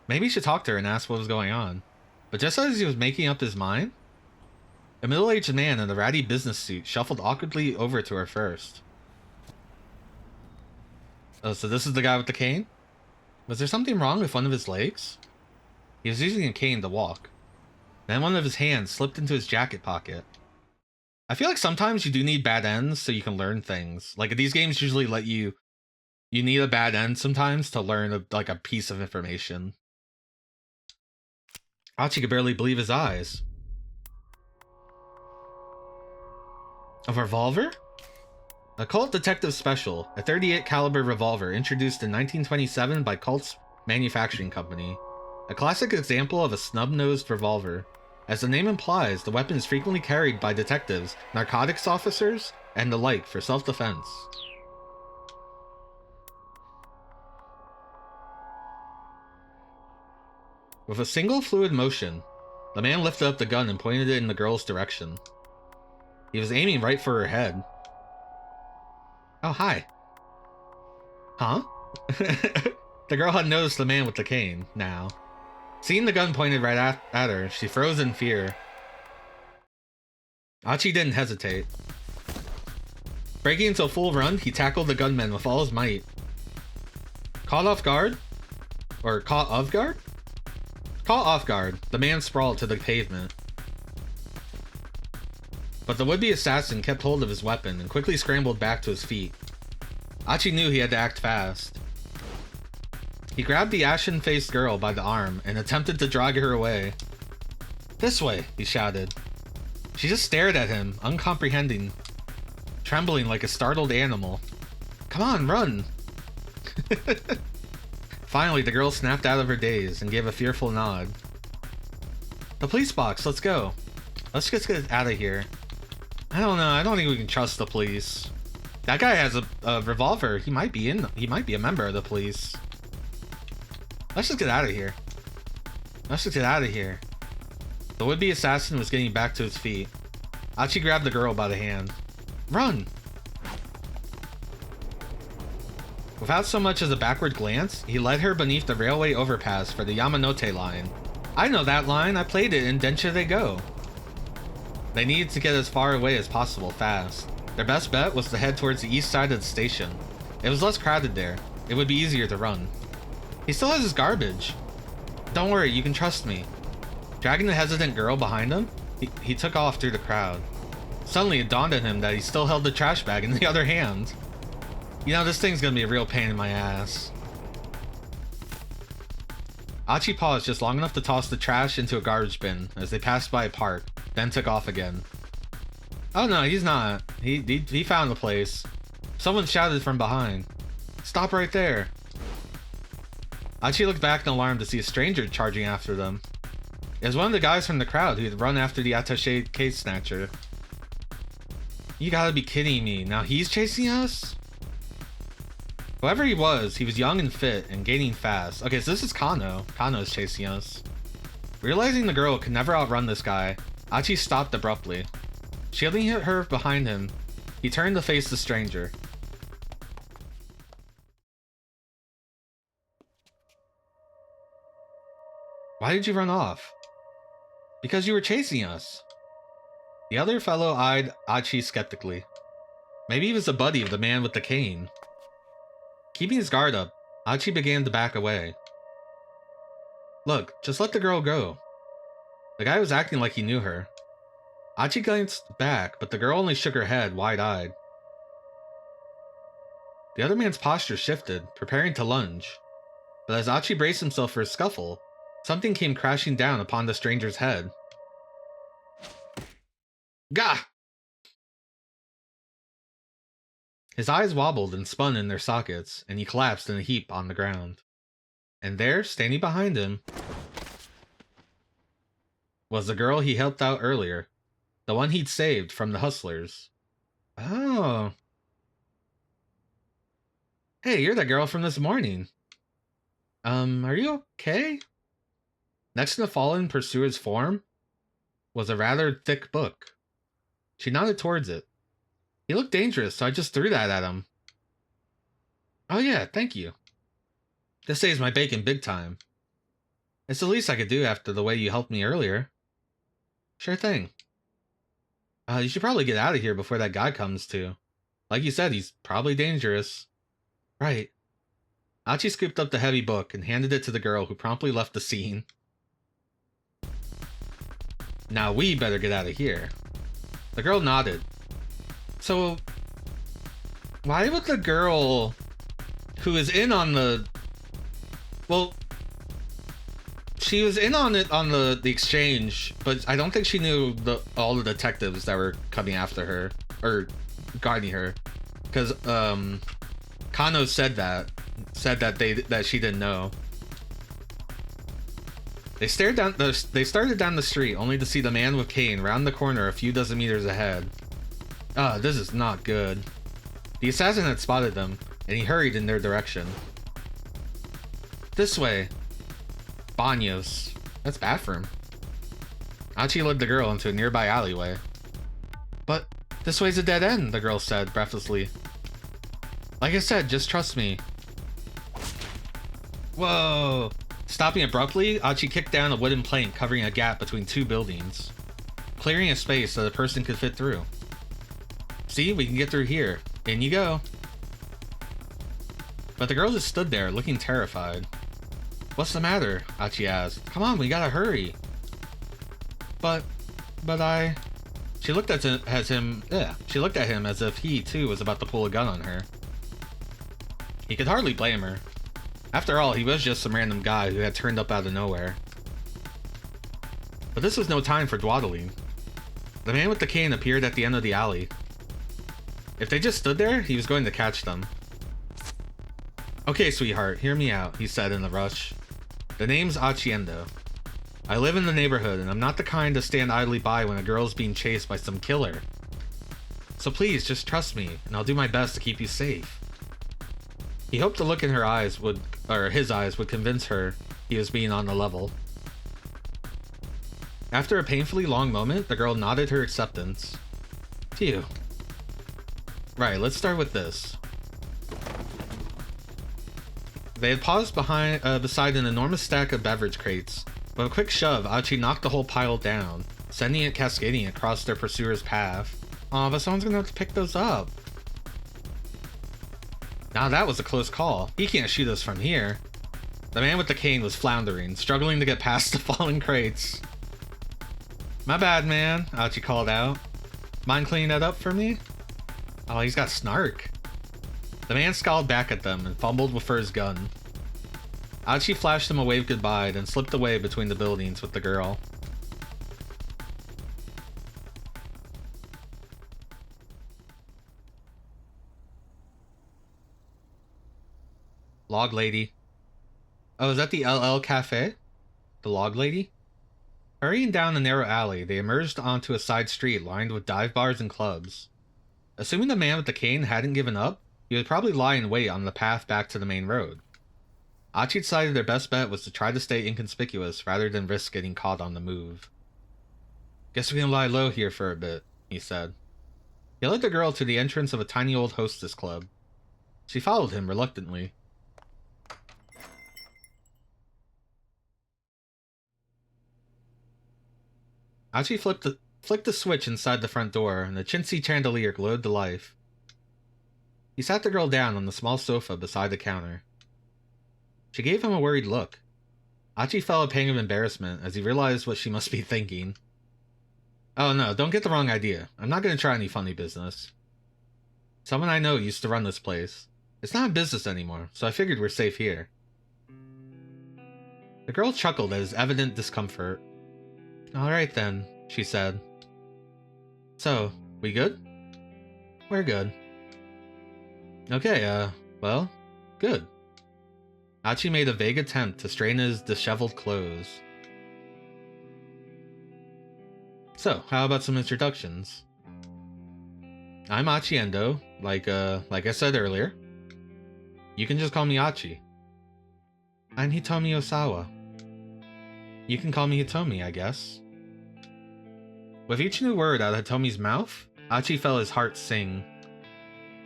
Maybe he should talk to her and ask what was going on. But just as he was making up his mind, a middle-aged man in a ratty business suit shuffled awkwardly over to her first. Oh, so this is the guy with the cane? Was there something wrong with one of his legs? He was using a cane to walk. Then one of his hands slipped into his jacket pocket. I feel like sometimes you do need bad ends so you can learn things. Like, these games usually let you... You need a bad end sometimes to learn a piece of information. Achi could barely believe his eyes. A revolver? A Colt Detective Special, a 38 caliber revolver introduced in 1927 by Colt's Manufacturing Company. A classic example of a snub-nosed revolver. As the name implies, the weapon is frequently carried by detectives, narcotics officers, and the like for self-defense. With a single fluid motion, the man lifted up the gun and pointed it in the girl's direction. He was aiming right for her head. Oh, hi. Huh? The girl had noticed the man with the cane, now. Seeing the gun pointed right at her, she froze in fear. Achi didn't hesitate. Breaking into a full run, he tackled the gunman with all his might. Caught off guard? Or caught off guard? Caught off guard, the man sprawled to the pavement. But the would-be assassin kept hold of his weapon and quickly scrambled back to his feet. Achi knew he had to act fast. He grabbed the ashen-faced girl by the arm and attempted to drag her away. "This way," he shouted. She just stared at him, uncomprehending, trembling like a startled animal. "Come on, run!" Finally, the girl snapped out of her daze and gave a fearful nod. "The police box, let's go. Let's just get out of here." I don't know, I don't think we can trust the police. That guy has a revolver. He might be a member of the police. Let's just get out of here. Let's just get out of here. The would-be assassin was getting back to his feet. Achi grabbed the girl by the hand. "Run!" Without so much as a backward glance, he led her beneath the railway overpass for the Yamanote line. I know that line, I played it in Densha They Go. They needed to get as far away as possible fast. Their best bet was to head towards the east side of the station. It was less crowded there. It would be easier to run. He still has his garbage. Don't worry, you can trust me. Dragging the hesitant girl behind him, he took off through the crowd. Suddenly it dawned on him that he still held the trash bag in the other hand. You know, this thing's gonna be a real pain in my ass. Achi paused just long enough to toss the trash into a garbage bin as they passed by a park, then took off again. Oh no, he's not. He found the place. Someone shouted from behind. "Stop right there." Achi looked back in alarm to see a stranger charging after them. It was one of the guys from the crowd who had run after the attaché case snatcher. You gotta be kidding me. Now he's chasing us? Whoever he was young and fit and gaining fast. Okay, so this is Kano. Kano's chasing us. Realizing the girl could never outrun this guy, Achi stopped abruptly. Shielding her behind him, he turned to face the stranger. Why did you run off? Because you were chasing us. The other fellow eyed Achi skeptically. Maybe he was a buddy of the man with the cane. Keeping his guard up, Achi began to back away. Look, just let the girl go. The guy was acting like he knew her. Achi glanced back, but the girl only shook her head, wide-eyed. The other man's posture shifted, preparing to lunge. But as Achi braced himself for a scuffle, something came crashing down upon the stranger's head. Gah! His eyes wobbled and spun in their sockets, and he collapsed in a heap on the ground. And there, standing behind him, was the girl he helped out earlier. The one he'd saved from the hustlers. Oh. Hey, you're the girl from this morning. Are you okay? Next to the fallen pursuer's form was a rather thick book. She nodded towards it. He looked dangerous, so I just threw that at him. Oh yeah, thank you. This saves my bacon big time. It's the least I could do after the way you helped me earlier. Sure thing. You should probably get out of here before that guy comes too. Like you said, he's probably dangerous. Right. Achi scooped up the heavy book and handed it to the girl, who promptly left the scene. Now we better get out of here. The girl nodded. So, why would the girl who is in on the... Well, she was in on it on the exchange, but I don't think she knew all the detectives that were coming after her, or guarding her. Because Kano said that she didn't know. They started down the street, only to see the man with cane round the corner a few dozen meters ahead. Ah, this is not good. The assassin had spotted them, and he hurried in their direction. This way. Baños. That's bathroom. Achi led the girl into a nearby alleyway. But this way's a dead end, the girl said breathlessly. Like I said, just trust me. Whoa! Stopping abruptly, Achi kicked down a wooden plank covering a gap between two buildings, clearing a space so the person could fit through. See, we can get through here. In you go. But the girl just stood there, looking terrified. What's the matter? Achi asked. Come on, we gotta hurry. But I... She looked at him as if he, too, was about to pull a gun on her. He could hardly blame her. After all, he was just some random guy who had turned up out of nowhere. But this was no time for dawdling. The man with the cane appeared at the end of the alley. If they just stood there, he was going to catch them. Okay, sweetheart, hear me out, he said in a rush. The name's Achiendo. I live in the neighborhood, and I'm not the kind to stand idly by when a girl's being chased by some killer. So please, just trust me, and I'll do my best to keep you safe. He hoped the look in her eyes his eyes would convince her he was being on the level. After a painfully long moment, the girl nodded her acceptance. Phew. Right, let's start with this. They had paused beside an enormous stack of beverage crates. With a quick shove, Achi knocked the whole pile down, sending it cascading across their pursuer's path. Aw, but someone's gonna have to pick those up. Now that was a close call. He can't shoot us from here. The man with the cane was floundering, struggling to get past the fallen crates. My bad, man, Achi called out. Mind cleaning that up for me? Oh, he's got snark. The man scowled back at them and fumbled for his gun. Achi flashed him a wave goodbye, then slipped away between the buildings with the girl. Log Lady. Oh, is that the LL Cafe? The Log Lady? Hurrying down the narrow alley, they emerged onto a side street lined with dive bars and clubs. Assuming the man with the cane hadn't given up, he would probably lie in wait on the path back to the main road. Achi decided their best bet was to try to stay inconspicuous rather than risk getting caught on the move. Guess we can lie low here for a bit, he said. He led the girl to the entrance of a tiny old hostess club. She followed him reluctantly. Achi flicked the switch inside the front door, and the chintzy chandelier glowed to life. He sat the girl down on the small sofa beside the counter. She gave him a worried look. Achi felt a pang of embarrassment as he realized what she must be thinking. Oh no, don't get the wrong idea. I'm not going to try any funny business. Someone I know used to run this place. It's not in business anymore, so I figured we're safe here. The girl chuckled at his evident discomfort. Alright then, she said. So, we good? We're good. Okay, well, good. Achi made a vague attempt to straighten his disheveled clothes. So, how about some introductions? I'm Achiendo, like I said earlier. You can just call me Achi. I'm Hitomi Osawa. You can call me Hitomi, I guess. With each new word out of Hitomi's mouth, Achi felt his heart sing.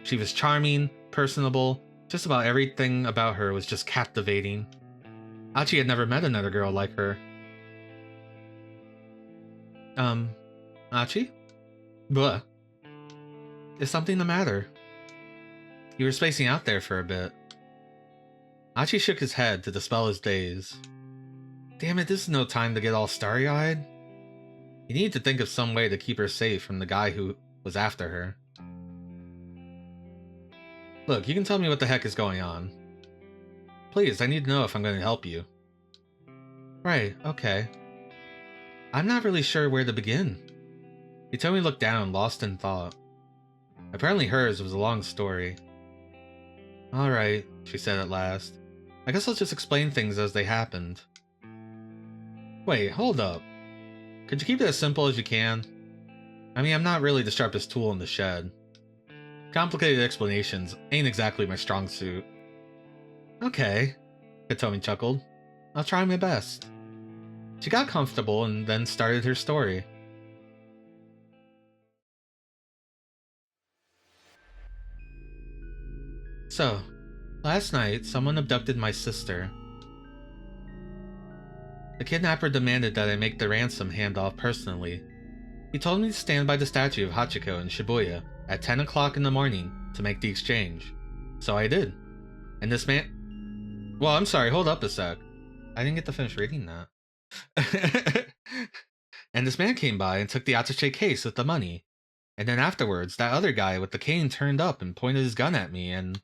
She was charming, personable, just about everything about her was just captivating. Achi had never met another girl like her. Achi? Blah. Is something the matter? You were spacing out there for a bit. Achi shook his head to dispel his daze. Damn it, this is no time to get all starry-eyed. He needed to think of some way to keep her safe from the guy who was after her. Look, you can tell me what the heck is going on. Please, I need to know if I'm going to help you. Right, okay. I'm not really sure where to begin. Hitomi looked down, lost in thought. Apparently hers was a long story. Alright, she said at last. I guess I'll just explain things as they happened. Wait, hold up. Could you keep it as simple as you can? I mean, I'm not really the sharpest tool in the shed. Complicated explanations ain't exactly my strong suit. Okay, Hitomi chuckled. I'll try my best. She got comfortable and then started her story. So, last night, someone abducted my sister. The kidnapper demanded that I make the ransom handoff personally. He told me to stand by the statue of Hachiko in Shibuya at 10 o'clock in the morning to make the exchange. So I did. And this man... Well, I'm sorry, hold up a sec. I didn't get to finish reading that. And this man came by and took the attaché case with the money. And then afterwards, that other guy with the cane turned up and pointed his gun at me and...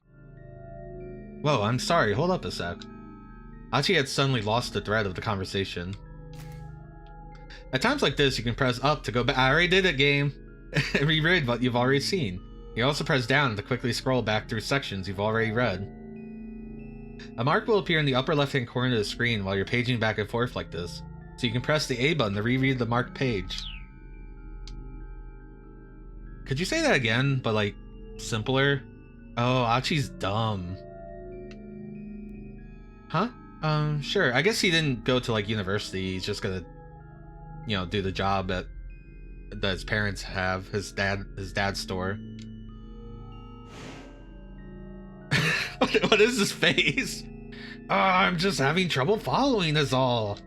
Whoa, I'm sorry, hold up a sec. Achi had suddenly lost the thread of the conversation. At times like this, you can press up to go back. I already did it, game. And reread what you've already seen. You also press down to quickly scroll back through sections you've already read. A mark will appear in the upper left-hand corner of the screen while you're paging back and forth like this, so you can press the A button to reread the marked page. Could you say that again, but like, simpler? Oh, Achi's dumb. Huh? Sure. I guess he didn't go to like university. He's just gonna, you know, do the job that his parents have. His dad's store. What is this face? Oh, I'm just having trouble following is all.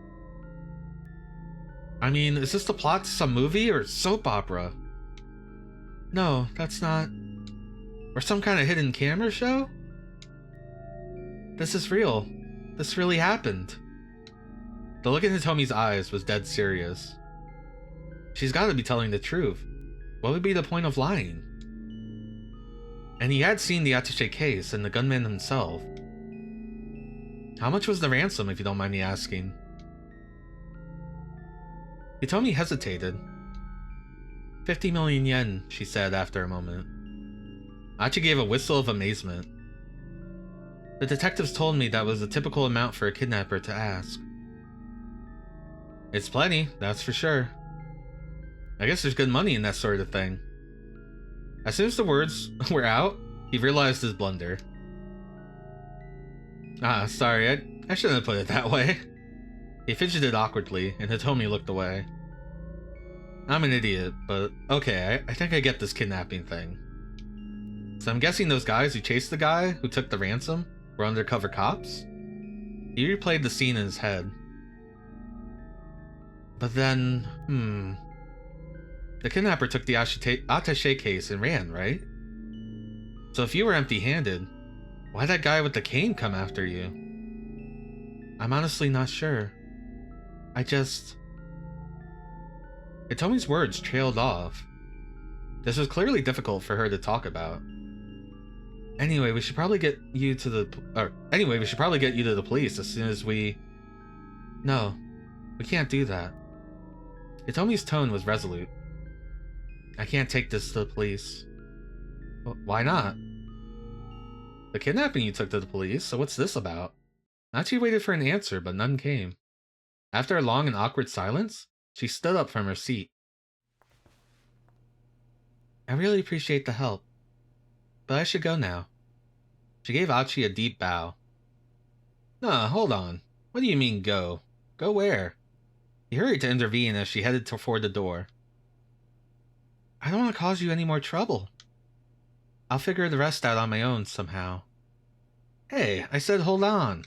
I mean, is this the plot to some movie or soap opera? No, that's not. Or some kind of hidden camera show? This is real. This really happened. The look in Hitomi's eyes was dead serious. She's got to be telling the truth. What would be the point of lying? And he had seen the attaché case and the gunman himself. How much was the ransom, if you don't mind me asking? Hitomi hesitated. 50 million yen, she said after a moment. Achi gave a whistle of amazement. The detectives told me that was a typical amount for a kidnapper to ask. It's plenty, that's for sure. I guess there's good money in that sort of thing. As soon as the words were out, he realized his blunder. Ah, sorry, I shouldn't have put it that way. He fidgeted awkwardly, and Hitomi looked away. I'm an idiot, but okay, I think I get this kidnapping thing. So I'm guessing those guys who chased the guy who took the ransom were undercover cops? He replayed the scene in his head. But then, the kidnapper took the attaché case and ran, right? So if you were empty-handed, why'd that guy with the cane come after you? I'm honestly not sure. Hitomi's words trailed off. This was clearly difficult for her to talk about. Anyway, we should probably get you to the police as soon as we... No, we can't do that. Hitomi's tone was resolute. I can't take this to the police. Well, why not? The kidnapping you took to the police, so what's this about? Achi waited for an answer, but none came. After a long and awkward silence, she stood up from her seat. I really appreciate the help, but I should go now. She gave Achi a deep bow. Nah, hold on. What do you mean go? Go where? He hurried to intervene as she headed toward the door. I don't want to cause you any more trouble. I'll figure the rest out on my own somehow. Hey, I said hold on.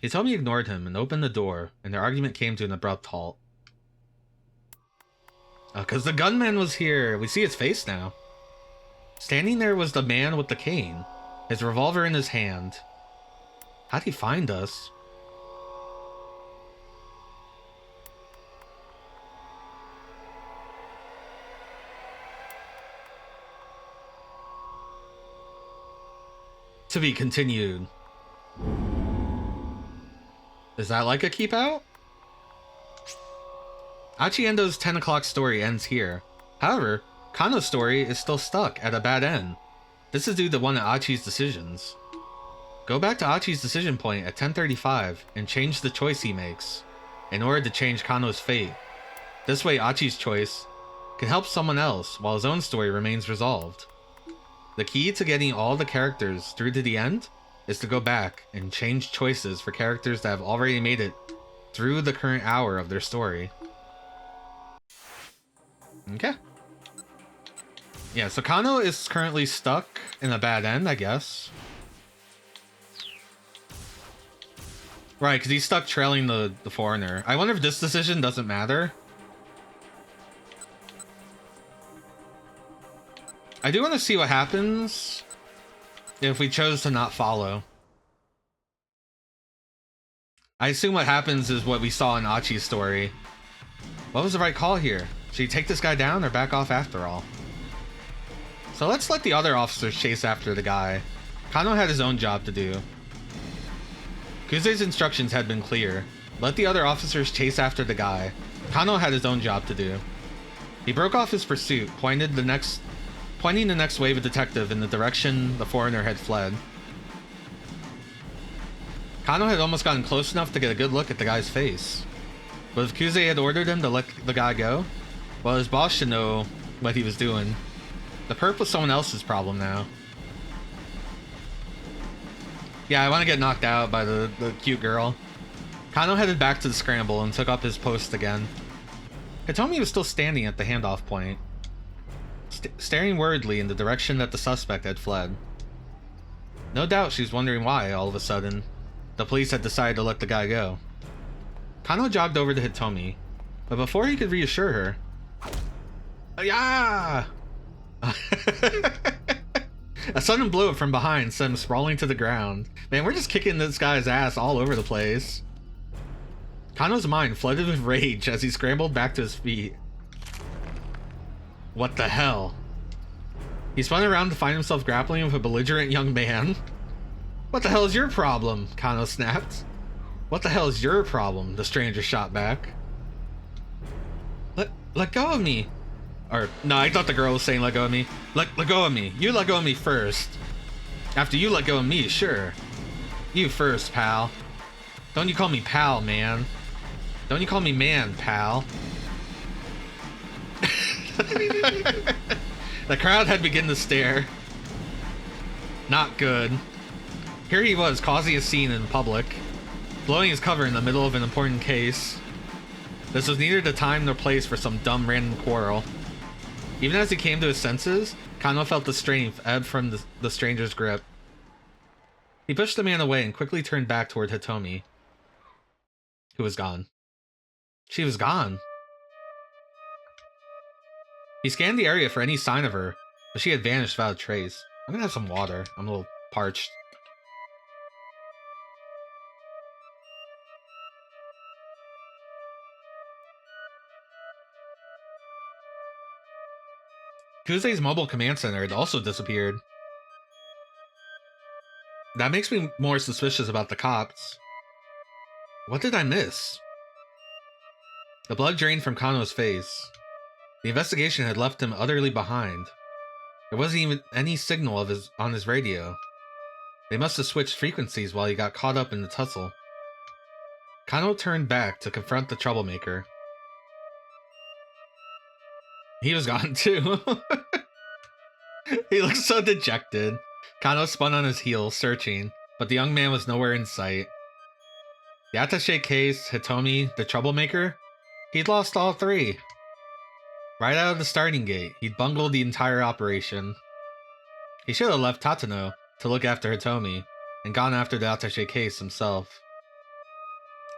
Hitomi ignored him and opened the door, and their argument came to an abrupt halt. Because the gunman was here. We see his face now. Standing there was the man with the cane, his revolver in his hand. How'd he find us? To be continued. Is that like a keep out? Achi Endo's 10 o'clock story ends here, However, Kano's story is still stuck at a bad end. This is due to one of Achi's decisions. Go back to Achi's decision point at 10:35 and change the choice he makes in order to change Kano's fate. This way Achi's choice can help someone else while his own story remains resolved. The key to getting all the characters through to the end is to go back and change choices for characters that have already made it through the current hour of their story. Okay. Yeah, so Kano is currently stuck in a bad end, I guess. Right, because he's stuck trailing the foreigner. I wonder if this decision doesn't matter. I do want to see what happens if we chose to not follow. I assume what happens is what we saw in Achi's story. What was the right call here? Should he take this guy down or back off after all? So let's let the other officers chase after the guy. Kano had his own job to do. Kuze's instructions had been clear. Let the other officers chase after the guy. Kano had his own job to do. He broke off his pursuit, pointing the next wave of detective in the direction the foreigner had fled. Kano had almost gotten close enough to get a good look at the guy's face. But if Kuze had ordered him to let the guy go, well, his boss should know what he was doing. The perp was someone else's problem now. Yeah, I want to get knocked out by the cute girl. Kano headed back to the scramble and took up his post again. Hitomi was still standing at the handoff point, staring worriedly in the direction that the suspect had fled. No doubt she was wondering why, all of a sudden, the police had decided to let the guy go. Kano jogged over to Hitomi, but before he could reassure her... Yeah! A sudden blow from behind sent him sprawling to the ground. Man, we're just kicking this guy's ass all over the place. Kano's mind flooded with rage as he scrambled back to his feet. What the hell? He spun around to find himself grappling with a belligerent young man. What the hell is your problem? Kano snapped. What the hell is your problem? The stranger shot back. Let go of me. Or, no, I thought the girl was saying let go of me. Let go of me. You let go of me first. After you let go of me, sure. You first, pal. Don't you call me pal, man. Don't you call me man, pal. The crowd had begun to stare. Not good. Here he was, causing a scene in public, blowing his cover in the middle of an important case. This was neither the time nor place for some dumb random quarrel. Even as he came to his senses, Kano felt the strength ebb from the stranger's grip. He pushed the man away and quickly turned back toward Hitomi, who was gone. She was gone. He scanned the area for any sign of her, but she had vanished without a trace. I'm gonna have some water. I'm a little parched. Kuze's mobile command center had also disappeared. That makes me more suspicious about the cops. What did I miss? The blood drained from Kano's face. The investigation had left him utterly behind. There wasn't even any signal of on his radio. They must have switched frequencies while he got caught up in the tussle. Kano turned back to confront the troublemaker. He was gone too. He looked so dejected. Kano spun on his heel, searching, but the young man was nowhere in sight. The attaché case, Hitomi, the troublemaker, he'd lost all three. Right out of the starting gate, he'd bungled the entire operation. He should have left Tatano to look after Hitomi, and gone after the attaché case himself.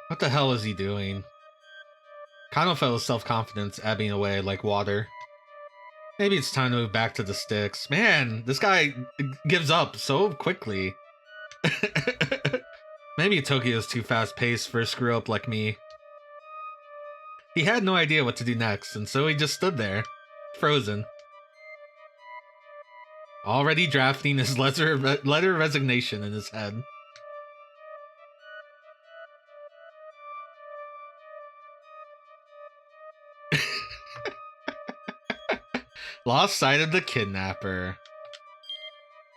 What the hell was he doing? Kano felt his self-confidence ebbing away like water. Maybe it's time to move back to the sticks. Man, this guy gives up so quickly. Maybe Tokyo's too fast-paced for a screw-up like me. He had no idea what to do next, and so he just stood there, frozen. Already drafting his letter of resignation in his head. Lost sight of the kidnapper.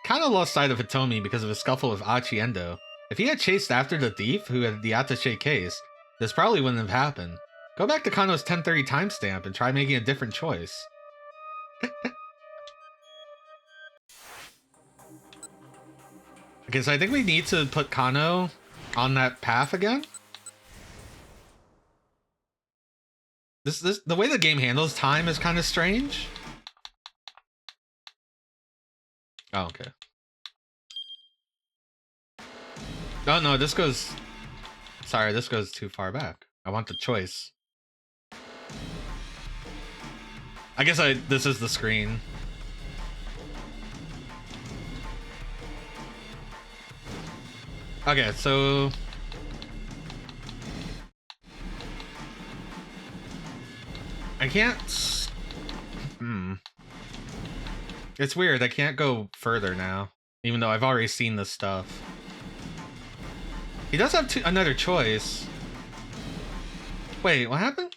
Kind of lost sight of Hitomi because of his scuffle with Achi Endo. If he had chased after the thief who had the attaché case, this probably wouldn't have happened. Go back to Kano's 10:30 timestamp and try making a different choice. Okay, so I think we need to put Kano on that path again. The way the game handles time is kind of strange. Oh, okay. Oh no, this goes... Sorry, this goes too far back. I want the choice. I guess this is the screen. Okay, so... I can't... It's weird, I can't go further now. Even though I've already seen this stuff. He does have another choice. Wait, what happened?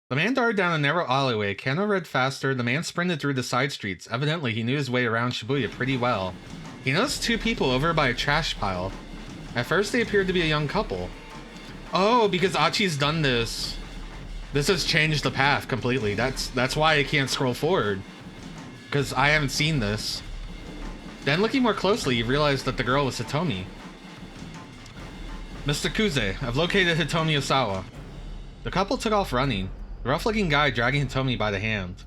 The man darted down a narrow alleyway. Kano read faster. The man sprinted through the side streets. Evidently, he knew his way around Shibuya pretty well. He noticed two people over by a trash pile. At first, they appeared to be a young couple. Oh, because Achi's done this. This has changed the path completely. That's why I can't scroll forward. Because I haven't seen this. Then looking more closely, you realize that the girl was Hitomi. Mr. Kuze, I've located Hitomi Osawa. The couple took off running, the rough-looking guy dragging Hitomi by the hand.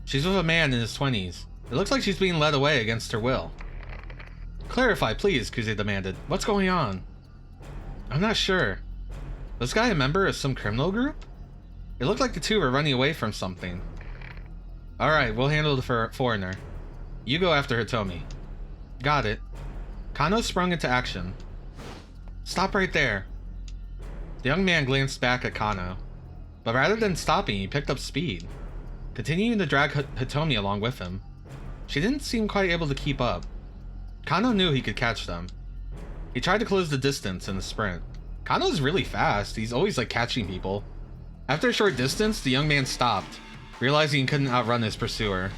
She's with a man in his 20s. It looks like she's being led away against her will. Clarify, please, Kuze demanded. What's going on? I'm not sure. Was this guy a member of some criminal group? It looked like the two were running away from something. Alright, we'll handle the foreigner. You go after Hitomi. Got it. Kano sprung into action. Stop right there. The young man glanced back at Kano. But rather than stopping, he picked up speed, continuing to drag Hitomi along with him. She didn't seem quite able to keep up. Kano knew he could catch them. He tried to close the distance in the sprint. Kano's really fast. He's always like catching people. After a short distance, the young man stopped, realizing he couldn't outrun his pursuer.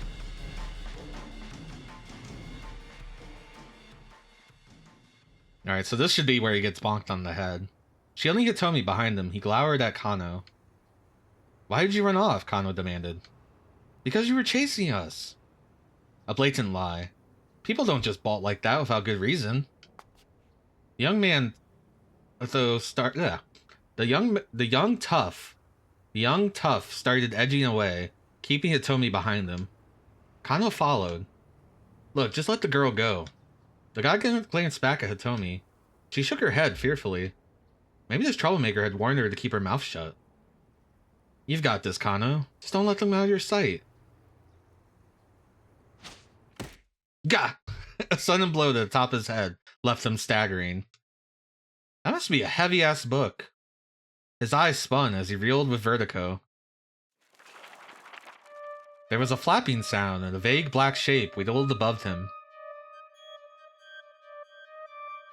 Alright, so this should be where he gets bonked on the head. Shielding Hitomi behind him, he glowered at Kano. Why did you run off? Kano demanded. Because you were chasing us. A blatant lie. People don't just bolt like that without good reason. The young man, though, the young tough started edging away, keeping Hitomi behind him. Kano followed. Look, just let the girl go. The guy glanced back at Hitomi. She shook her head fearfully. Maybe this troublemaker had warned her to keep her mouth shut. You've got this, Kano. Just don't let them out of your sight. Gah! A sudden blow to the top of his head left him staggering. That must be a heavy-ass book. His eyes spun as he reeled with vertigo. There was a flapping sound and a vague black shape wheeled above him.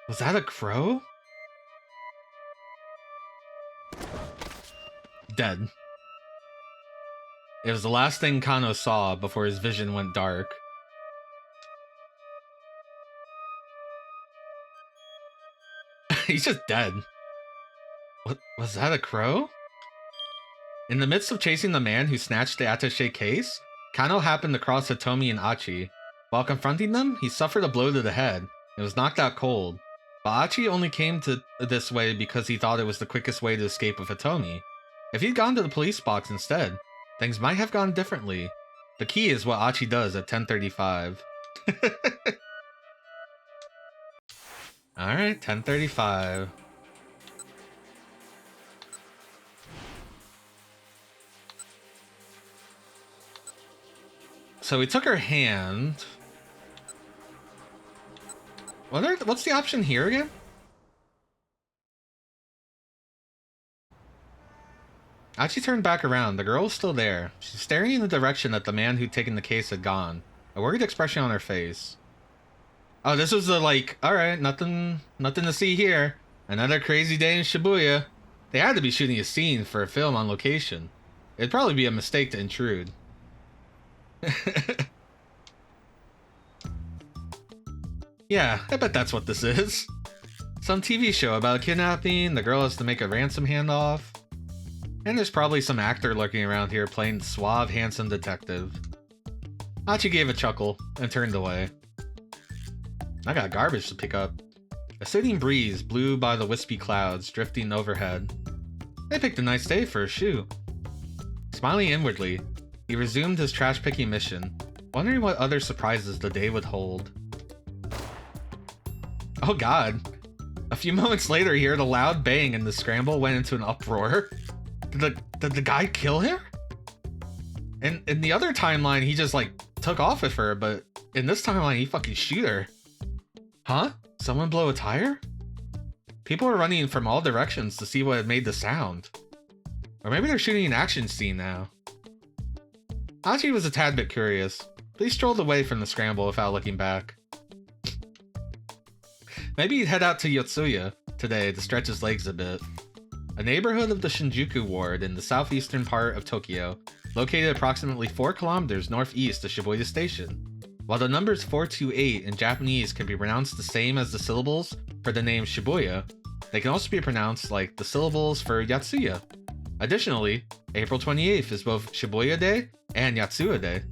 Was that a crow? Dead. It was the last thing Kano saw before his vision went dark. He's just dead. What was that, a crow? In the midst of chasing the man who snatched the attaché case, Kano happened to cross Hitomi and Achi. While confronting them, he suffered a blow to the head and was knocked out cold. But Achi only came to this way because he thought it was the quickest way to escape with Hitomi. If he'd gone to the police box instead, things might have gone differently. The key is what Achi does at 10:35. Alright, 10:35. So we took her hand. What's the option here again? Achi turned back around. The girl was still there. She's staring in the direction that the man who'd taken the case had gone, a worried expression on her face. Oh, this was the alright, nothing to see here. Another crazy day in Shibuya. They had to be shooting a scene for a film on location. It'd probably be a mistake to intrude. Yeah, I bet that's what this is. Some TV show about kidnapping, the girl has to make a ransom handoff. And there's probably some actor lurking around here playing suave, handsome detective. Hachi gave a chuckle and turned away. I got garbage to pick up. A soothing breeze blew by the wispy clouds drifting overhead. They picked a nice day for a shoe. Smiling inwardly, he resumed his trash-picking mission, wondering what other surprises the day would hold. Oh god. A few moments later, he heard a loud bang and the scramble went into an uproar. Did the guy kill her? And in the other timeline, he just like took off with her, but in this timeline, he fucking shoot her. Huh? Someone blow a tire? People are running from all directions to see what had made the sound. Or maybe they're shooting an action scene now. Hachi was a tad bit curious, but he strolled away from the scramble without looking back. Maybe he'd head out to Yotsuya today to stretch his legs a bit. A neighborhood of the Shinjuku ward in the southeastern part of Tokyo, located approximately 4 kilometers northeast of Shibuya Station. While the numbers 428 in Japanese can be pronounced the same as the syllables for the name Shibuya, they can also be pronounced like the syllables for Yatsuya. Additionally, April 28th is both Shibuya Day and Yatsuya Day,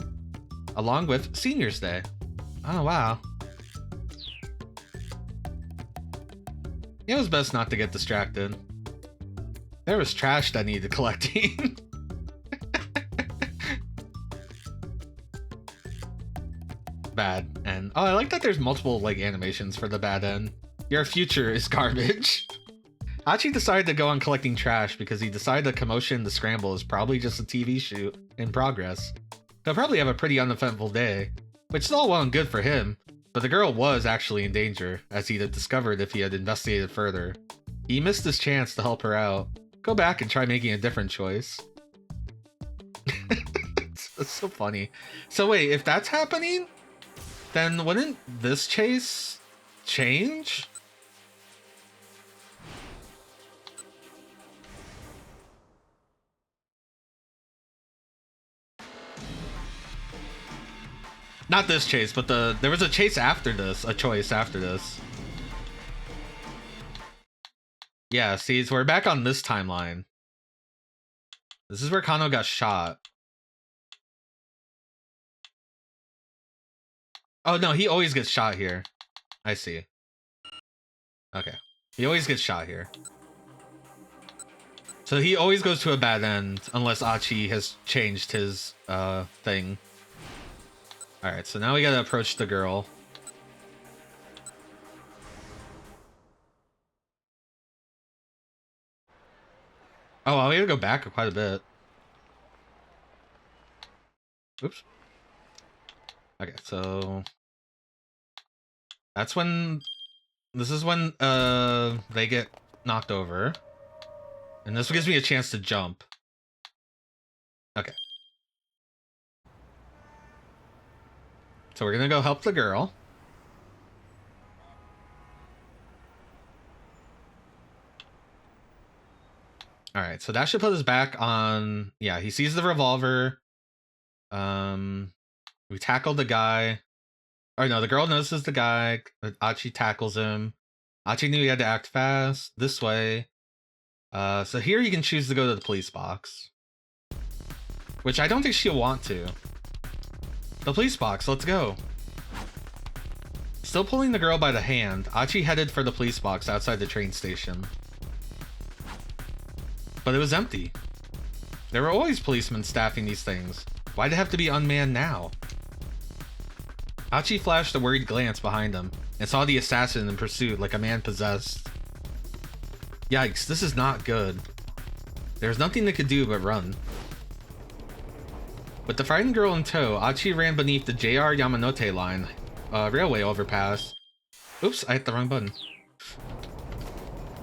along with Seniors Day. Oh wow. It was best not to get distracted. There was trash that needed collecting. Bad end. Oh, I like that there's multiple like animations for the bad end. Your future is garbage. Hachi decided to go on collecting trash because he decided the commotion in the scramble is probably just a TV shoot in progress. He'll probably have a pretty uneventful day, which is all well and good for him, but the girl was actually in danger, as he'd have discovered if he had investigated further. He missed his chance to help her out. Go back and try making a different choice. It's so funny. So wait, if that's happening, then wouldn't this chase change? Not this chase, but there was a chase after this, a choice after this. Yeah, see, so we're back on this timeline. This is where Kano got shot. Oh no, he always gets shot here. I see. Okay. He always gets shot here. So he always goes to a bad end, unless Achi has changed his thing. Alright, so now we gotta approach the girl. Oh, well, we gotta go back quite a bit. Oops. Okay, so that's when this is when they get knocked over. And this gives me a chance to jump. Okay. So we're gonna go help the girl. Alright, so that should put us back on... Yeah, he sees the revolver. We tackled the guy. Or no, the girl notices the guy. Achi tackles him. Achi knew he had to act fast. This way. So here you can choose to go to the police box. Which I don't think she'll want to. The police box, let's go. Still pulling the girl by the hand, Achi headed for the police box outside the train station. But it was empty. There were always policemen staffing these things. Why'd it have to be unmanned now? Achi flashed a worried glance behind him and saw the assassin in pursuit like a man possessed. Yikes, this is not good. There was nothing they could do but run. With the frightened girl in tow, Achi ran beneath the JR Yamanote line, railway overpass. Oops, I hit the wrong button.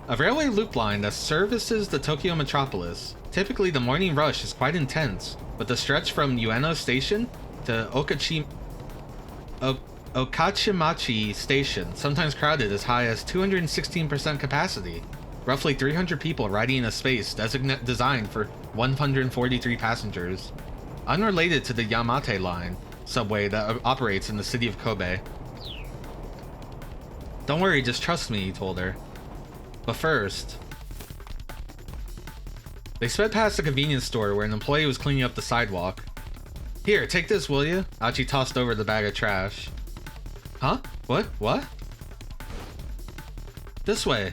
A railway loop line that services the Tokyo metropolis. Typically, the morning rush is quite intense, but the stretch from Ueno Station to Okachimachi Station, sometimes crowded as high as 216% capacity. Roughly 300 people riding in a space designed for 143 passengers. Unrelated to the Yamate line subway that operates in the city of Kobe. Don't worry, just trust me, he told her. But first... They sped past a convenience store where an employee was cleaning up the sidewalk. Here, take this, will you? Achi tossed over the bag of trash. Huh? What? This way.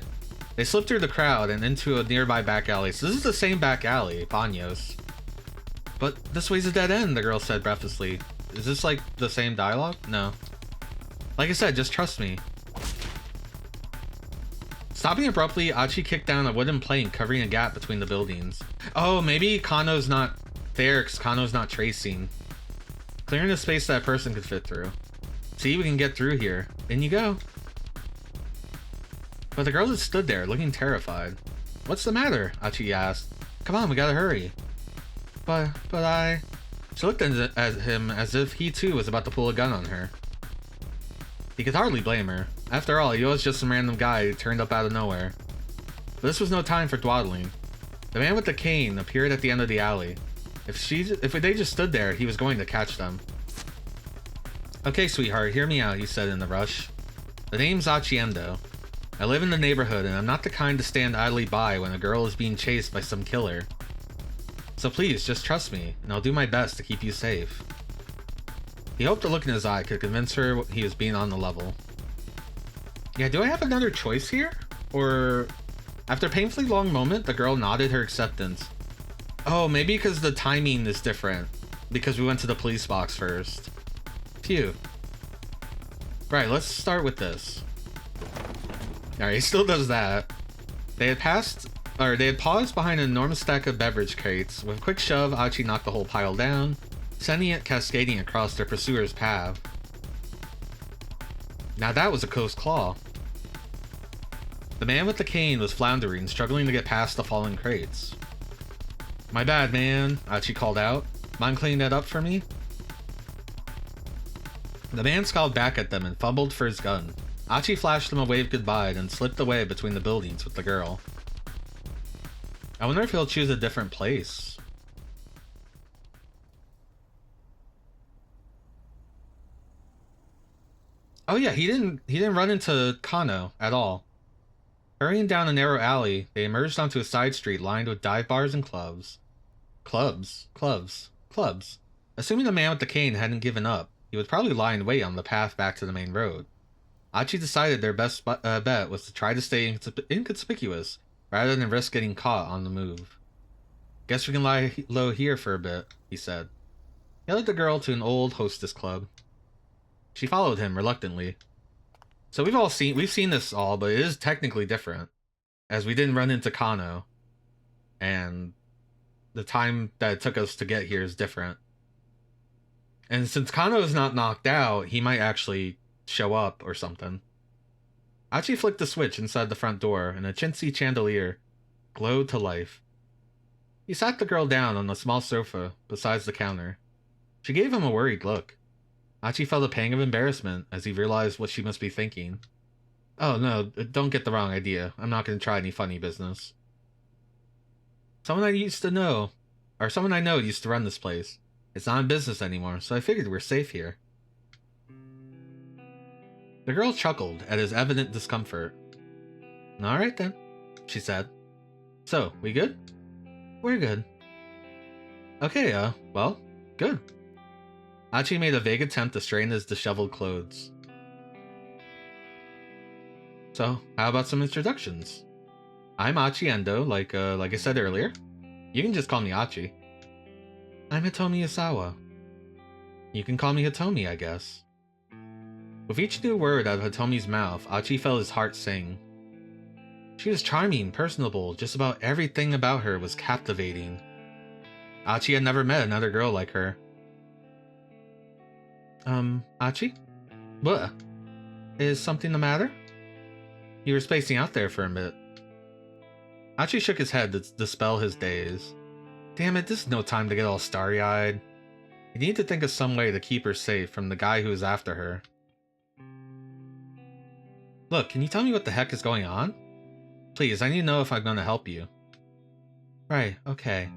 They slipped through the crowd and into a nearby back alley. So this is the same back alley, Banos. But this way's a dead end, the girl said breathlessly. Is this like the same dialogue? No. Like I said, just trust me. Stopping abruptly, Achi kicked down a wooden plank covering a gap between the buildings. Oh, maybe Kano's not there because Kano's not tracing. Clearing a space that a person could fit through. See, we can get through here. In you go. But the girl just stood there, looking terrified. What's the matter? Achi asked. Come on, we gotta hurry. But I... She looked at him as if he too was about to pull a gun on her. He could hardly blame her. After all, he was just some random guy who turned up out of nowhere. But this was no time for dawdling. The man with the cane appeared at the end of the alley. If they just stood there, he was going to catch them. Okay, sweetheart, hear me out, he said in a rush. The name's Achiendo. I live in the neighborhood, and I'm not the kind to stand idly by when a girl is being chased by some killer. So please, just trust me, and I'll do my best to keep you safe. He hoped the look in his eye could convince her he was being on the level. Yeah, do I have another choice here? Or... After a painfully long moment, the girl nodded her acceptance. Oh, maybe because the timing is different. Because we went to the police box first. Phew. Right, let's start with this. Alright, he still does that. They had paused behind an enormous stack of beverage crates. With a quick shove, Achi knocked the whole pile down, sending it cascading across their pursuer's path. Now that was a close call. The man with the cane was floundering, struggling to get past the fallen crates. My bad, man, Achi called out. Mind cleaning that up for me? The man scowled back at them and fumbled for his gun. Achi flashed him a wave goodbye, then slipped away between the buildings with the girl. I wonder if he'll choose a different place. Oh yeah, he didn't run into Kano at all. Hurrying down a narrow alley, they emerged onto a side street lined with dive bars and clubs. Clubs. Assuming the man with the cane hadn't given up, he would probably lie in wait on the path back to the main road. Achi decided their best bet was to try to stay inconspicuous, rather than risk getting caught on the move. Guess we can lie low here for a bit, he said. He led the girl to an old hostess club. She followed him reluctantly. So we've seen this all, but it is technically different, as we didn't run into Kano, and the time that it took us to get here is different. And since Kano is not knocked out, he might actually show up or something. Achi flicked the switch inside the front door, and a chintzy chandelier glowed to life. He sat the girl down on the small sofa beside the counter. She gave him a worried look. Achi felt a pang of embarrassment as he realized what she must be thinking. Oh no, don't get the wrong idea. I'm not going to try any funny business. Someone I know used to run this place. It's not in business anymore, so I figured we're safe here. The girl chuckled at his evident discomfort. Alright then, she said. So, we good? We're good. Okay, well, good. Achi made a vague attempt to straighten his disheveled clothes. So, how about some introductions? I'm Achiendo, like I said earlier. You can just call me Achi. I'm Hitomi Isawa. You can call me Hitomi, I guess. With each new word out of Hitomi's mouth, Achi felt his heart sing. She was charming, personable, just about everything about her was captivating. Achi had never met another girl like her. Achi? What? Is something the matter? You were spacing out there for a bit. Achi shook his head to dispel his daze. Damn it, this is no time to get all starry-eyed. You need to think of some way to keep her safe from the guy who is after her. Look, can you tell me what the heck is going on? Please, I need to know if I'm going to help you. Right, okay.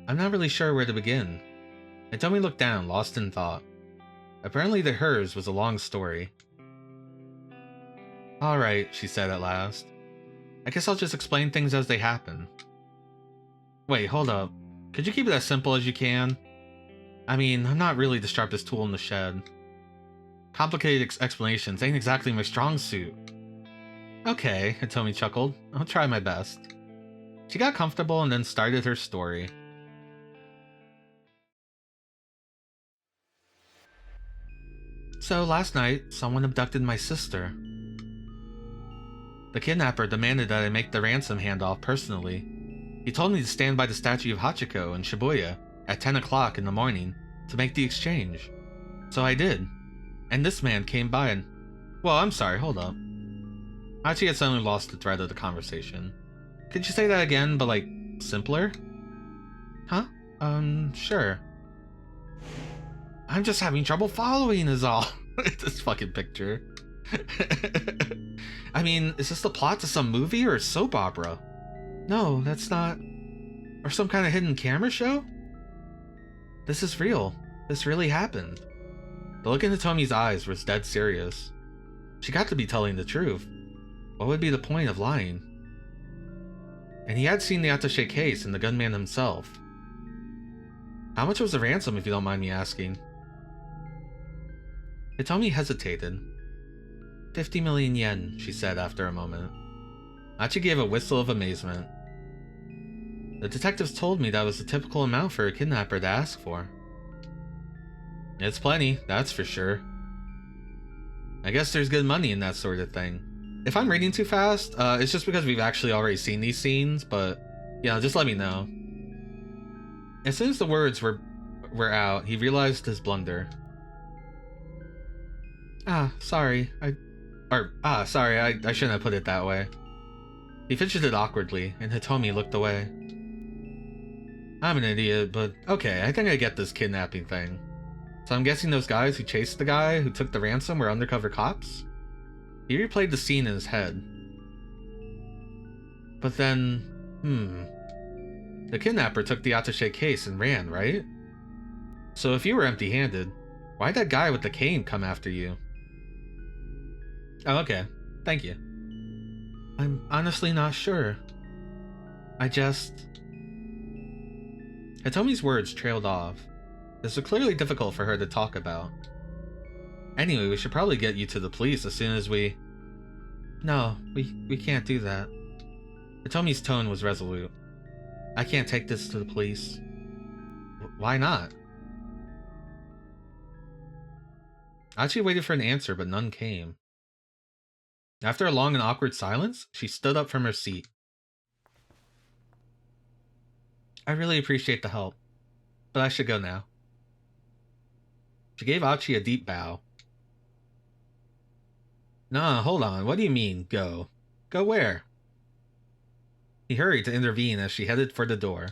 I'm not really sure where to begin. Hitomi looked down, lost in thought. Apparently hers was a long story. Alright, she said at last. I guess I'll just explain things as they happen. Wait, hold up. Could you keep it as simple as you can? I mean, I'm not really the sharpest tool in the shed. Complicated explanations ain't exactly my strong suit. Okay, Hitomi chuckled. I'll try my best. She got comfortable and then started her story. So last night, someone abducted my sister. The kidnapper demanded that I make the ransom handoff personally. He told me to stand by the statue of Hachiko in Shibuya at 10 o'clock in the morning to make the exchange. So I did. And this man came by and... Well, I'm sorry, hold up. Hachi had suddenly lost the thread of the conversation. Could you say that again, but like, simpler? Huh? Sure. I'm just having trouble following is all. This fucking picture. I mean, is this the plot to some movie or a soap opera? No, that's not... Or some kind of hidden camera show? This is real. This really happened. The look in Hitomi's eyes was dead serious. She got to be telling the truth. What would be the point of lying? And he had seen the attaché case and the gunman himself. How much was the ransom, if you don't mind me asking? Hitomi hesitated. 50 million yen, she said after a moment. Hachi gave a whistle of amazement. The detectives told me that was the typical amount for a kidnapper to ask for. It's plenty, that's for sure. I guess there's good money in that sort of thing. If I'm reading too fast, it's just because we've actually already seen these scenes, but, just let me know. As soon as the words were out, he realized his blunder. Sorry, I shouldn't have put it that way. He fidgeted awkwardly, and Hitomi looked away. I'm an idiot, but okay, I think I get this kidnapping thing. So I'm guessing those guys who chased the guy who took the ransom were undercover cops? He replayed the scene in his head. But then, the kidnapper took the attaché case and ran, right? So if you were empty-handed, why'd that guy with the cane come after you? Oh, okay. Thank you. I'm honestly not sure. Hitomi's words trailed off. This was clearly difficult for her to talk about. Anyway, we should probably get you to the police as soon as we... No, we can't do that. Hitomi's tone was resolute. I can't take this to the police. Why not? Hachi waited for an answer, but none came. After a long and awkward silence, she stood up from her seat. I really appreciate the help, but I should go now. She gave Hachi a deep bow. Nah, hold on, what do you mean, go? Go where? He hurried to intervene as she headed for the door.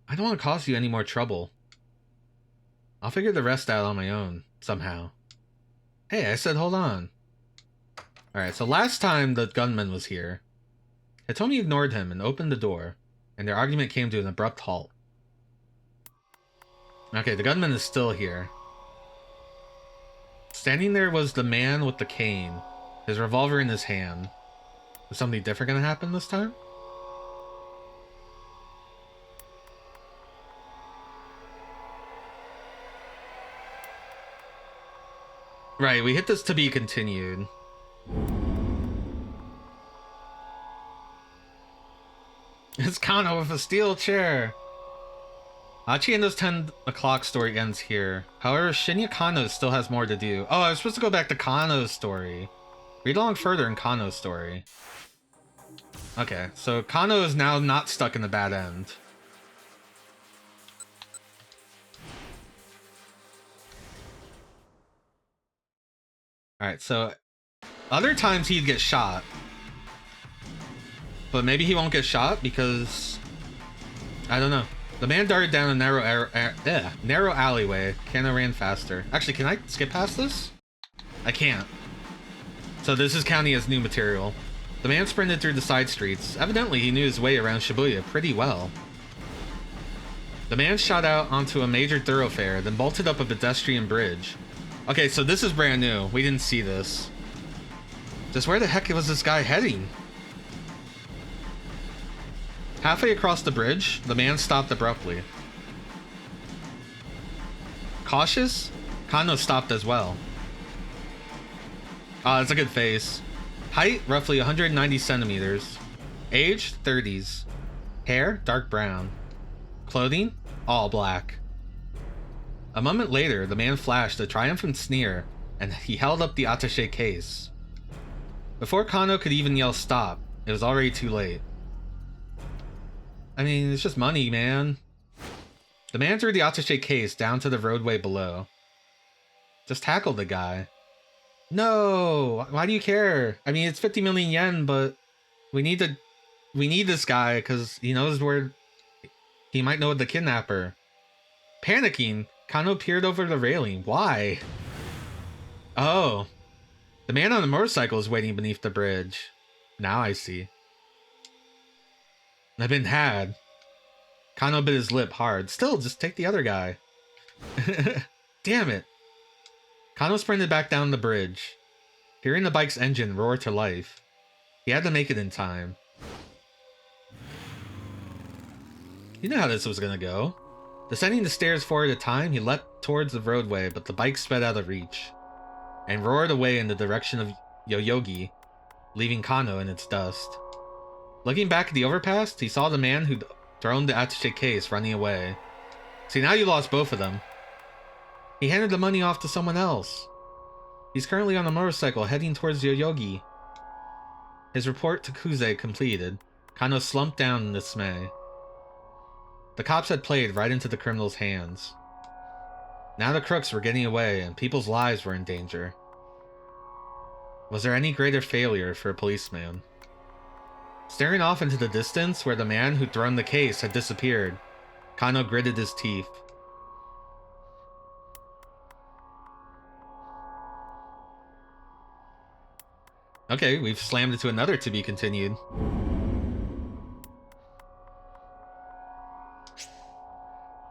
I don't want to cause you any more trouble. I'll figure the rest out on my own, somehow. Hey, I said hold on. Alright, so last time the gunman was here, Hitomi ignored him and opened the door, and their argument came to an abrupt halt. Okay, the gunman is still here. Standing there was the man with the cane, his revolver in his hand. Is something different gonna happen this time? Right, we hit this to be continued. It's Kano with a steel chair. Hachi and his 10 o'clock story ends here. However, Shinya Kano still has more to do. Oh, I was supposed to go back to Kano's story. Read along further in Kano's story. Okay, so Kano is now not stuck in the bad end. Alright, so other times he'd get shot. But maybe he won't get shot because... I don't know. The man darted down a narrow alleyway. Kano ran faster. Actually, can I skip past this? I can't. So this is counting as new material. The man sprinted through the side streets. Evidently, he knew his way around Shibuya pretty well. The man shot out onto a major thoroughfare, then bolted up a pedestrian bridge. Okay, so this is brand new. We didn't see this. Just where the heck was this guy heading? Halfway across the bridge, the man stopped abruptly. Cautious? Kano stopped as well. Ah, that's a good face. Height, roughly 190 centimeters. Age, 30s. Hair, dark brown. Clothing, all black. A moment later, the man flashed a triumphant sneer, and he held up the attaché case. Before Kano could even yell stop, it was already too late. I mean, it's just money, man. The man threw the attaché case down to the roadway below. Just tackle the guy. No! Why do you care? I mean, it's 50 million yen, but we need this guy because he knows where... He might know the kidnapper. Panicking, Kano peered over the railing. Why? Oh. The man on the motorcycle is waiting beneath the bridge. Now I see. I've been had. Kano bit his lip hard. Still, just take the other guy. Damn it. Kano sprinted back down the bridge. Hearing the bike's engine roar to life. He had to make it in time. You know how this was gonna go. Descending the stairs 4 at a time, he leapt towards the roadway, but the bike sped out of reach and roared away in the direction of Yoyogi, leaving Kano in its dust. Looking back at the overpass, he saw the man who'd thrown the attaché case running away. See, now you lost both of them. He handed the money off to someone else. He's currently on a motorcycle heading towards Yoyogi. His report to Kuze completed, Kano slumped down in dismay. The cops had played right into the criminal's hands. Now the crooks were getting away and people's lives were in danger. Was there any greater failure for a policeman? Staring off into the distance where the man who'd thrown the case had disappeared, Kano gritted his teeth. Okay, we've slammed into another to be continued.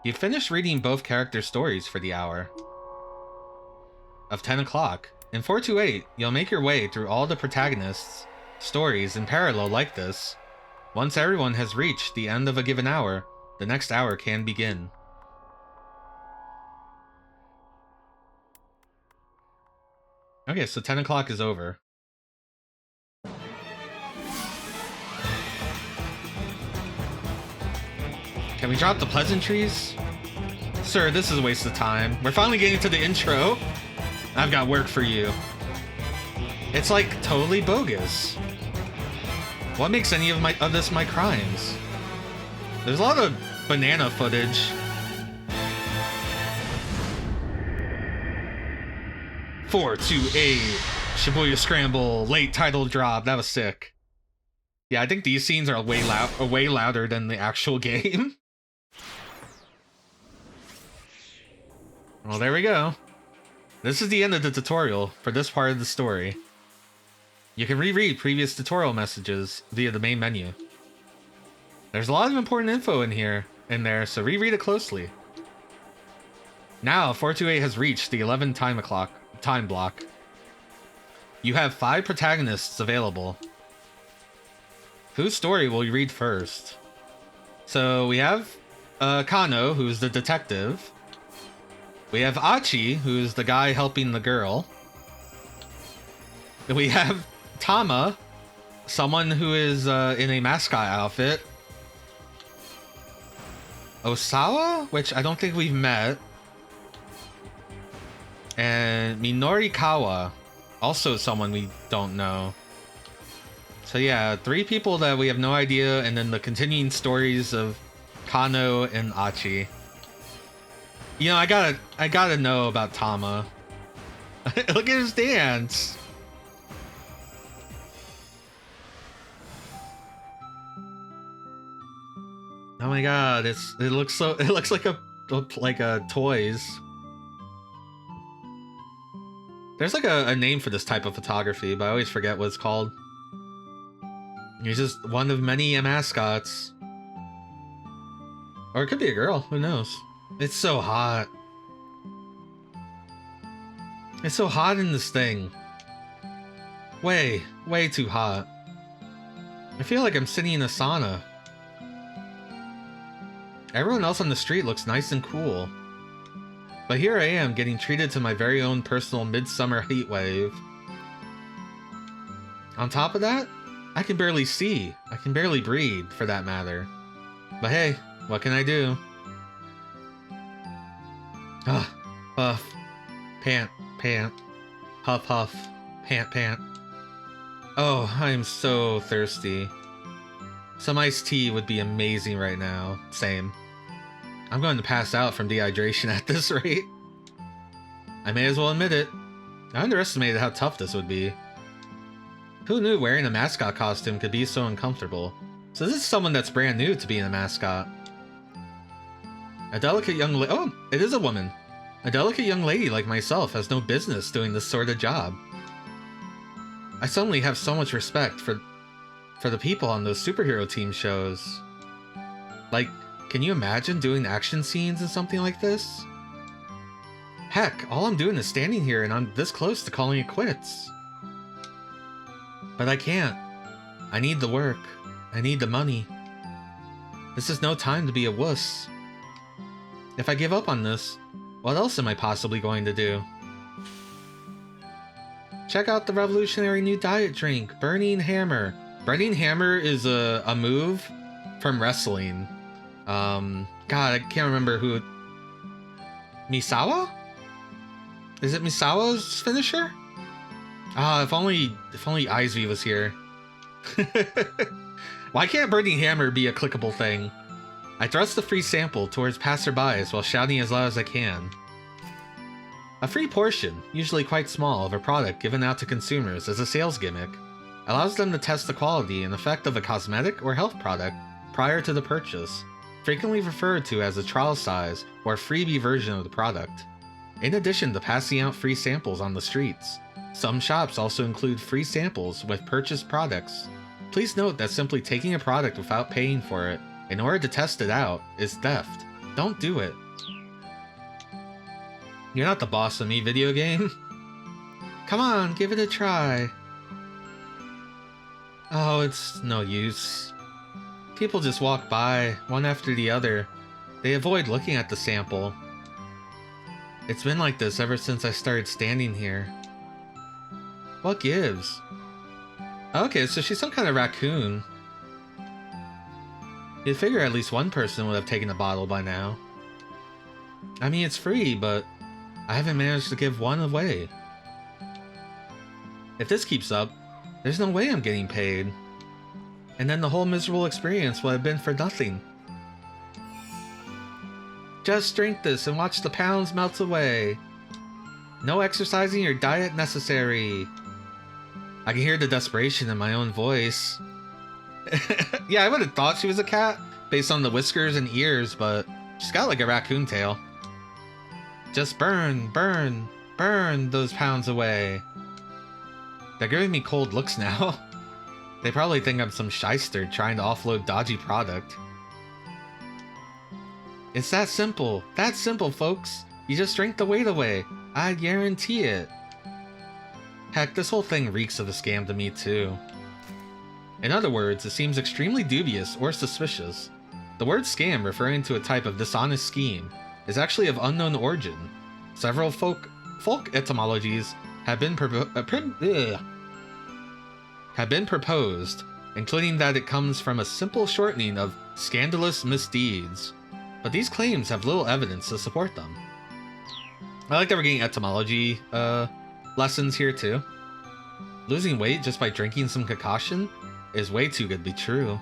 You finished reading both characters' stories for the hour of 10 o'clock. In 428, you'll make your way through all the protagonists' stories in parallel like this. Once everyone has reached the end of a given hour, the next hour can begin. Okay, so 10 o'clock is over. Can we drop the pleasantries? Sir, this is a waste of time. We're finally getting to the intro. I've got work for you. It's like totally bogus. What makes any of this my crimes? There's a lot of banana footage. Four, two, eight. Shibuya Scramble, late title drop. That was sick. Yeah, I think these scenes are way louder than the actual game. Well, there we go. This is the end of the tutorial for this part of the story. You can reread previous tutorial messages via the main menu. There's a lot of important info in there, so reread it closely. Now, 428 has reached the 11 time block. You have 5 protagonists available. Whose story will you read first? So we have Kano, who's the detective. We have Achi, who's the guy helping the girl. We have Tama, someone who is in a mascot outfit. Osawa, which I don't think we've met. And Minorikawa, also someone we don't know. So yeah, 3 people that we have no idea, and then the continuing stories of Kano and Achi. You know, I gotta know about Tama. Look at his dance. Oh my god, it looks like a toys. There's like a name for this type of photography, but I always forget what it's called. He's just one of many mascots. Or it could be a girl, who knows? It's so hot. It's so hot in this thing. Way too hot. I feel like I'm sitting in a sauna. Everyone else on the street looks nice and cool. But here I am getting treated to my very own personal midsummer heat wave. On top of that, I can barely see. I can barely breathe, for that matter. But hey, what can I do? Puff. Pant. Huff, huff. Pant. Oh, I'm so thirsty. Some iced tea would be amazing right now. Same. I'm going to pass out from dehydration at this rate. I may as well admit it. I underestimated how tough this would be. Who knew wearing a mascot costume could be so uncomfortable? So this is someone that's brand new to being a mascot. A delicate young lady. Oh, it is a woman. A delicate young lady like myself has no business doing this sort of job. I suddenly have so much respect for the people on those superhero team shows. Like, can you imagine doing action scenes and something like this? Heck, all I'm doing is standing here and I'm this close to calling it quits. But I can't. I need the work. I need the money. This is no time to be a wuss. If I give up on this, what else am I possibly going to do? Check out the revolutionary new diet drink, Burning Hammer. Burning Hammer is a move from wrestling. God, I can't remember who... Misawa? Is it Misawa's finisher? Ah, if only Izzy was here. Why can't Burning Hammer be a clickable thing? I thrust the free sample towards passerbys while shouting as loud as I can. A free portion, usually quite small, of a product given out to consumers as a sales gimmick, allows them to test the quality and effect of a cosmetic or health product prior to the purchase, frequently referred to as a trial size or freebie version of the product. In addition to passing out free samples on the streets, some shops also include free samples with purchased products. Please note that simply taking a product without paying for it in order to test it out is theft. Don't do it. You're not the boss of me, video game. Come on, give it a try. Oh, it's no use. People just walk by, one after the other. They avoid looking at the sample. It's been like this ever since I started standing here. What gives? Okay, so she's some kind of raccoon. You'd figure at least one person would have taken a bottle by now. I mean, it's free, but I haven't managed to give one away. If this keeps up, there's no way I'm getting paid. And then the whole miserable experience would have been for nothing. Just drink this and watch the pounds melt away. No exercising or diet necessary. I can hear the desperation in my own voice. Yeah, I would have thought she was a cat based on the whiskers and ears, but she's got like a raccoon tail. Just burn those pounds away. They're giving me cold looks now. They probably think I'm some shyster trying to offload dodgy product. It's that simple. That simple, folks. You just drink the weight away. I guarantee it. Heck, this whole thing reeks of a scam to me too. In other words, it seems extremely dubious or suspicious. The word scam, referring to a type of dishonest scheme, is actually of unknown origin. Several folk etymologies have been proposed, including that it comes from a simple shortening of scandalous misdeeds. But these claims have little evidence to support them. I like that we're getting etymology lessons here too. Losing weight just by drinking some concoction is way too good to be true.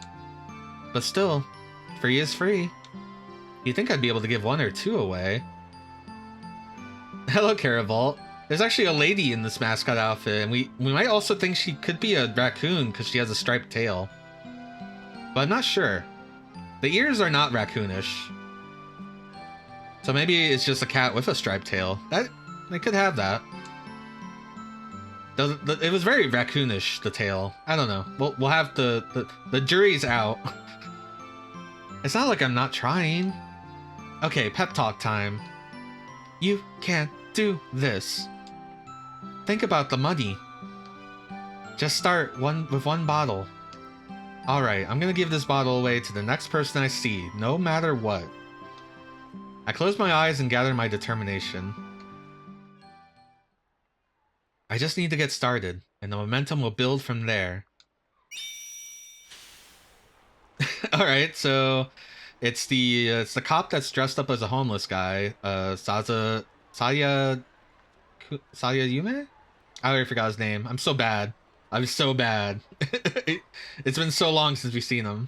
But still, free is free. You'd think I'd be able to give one or two away. Hello, Caravault. There's actually a lady in this mascot outfit, and we might also think she could be a raccoon because she has a striped tail. But I'm not sure. The ears are not raccoonish. So maybe it's just a cat with a striped tail. They could have that. It was very raccoonish, the tail. I don't know. We'll have the jury's out. It's not like I'm not trying. Okay, pep talk time. You can do this. Think about the money. Just start with one bottle. Alright, I'm gonna give this bottle away to the next person I see, no matter what. I close my eyes and gather my determination. I just need to get started, and the momentum will build from there. Alright, so it's the cop that's dressed up as a homeless guy, Saya Yume? I already forgot his name. I'm so bad. I'm so bad. It's been so long since we've seen him.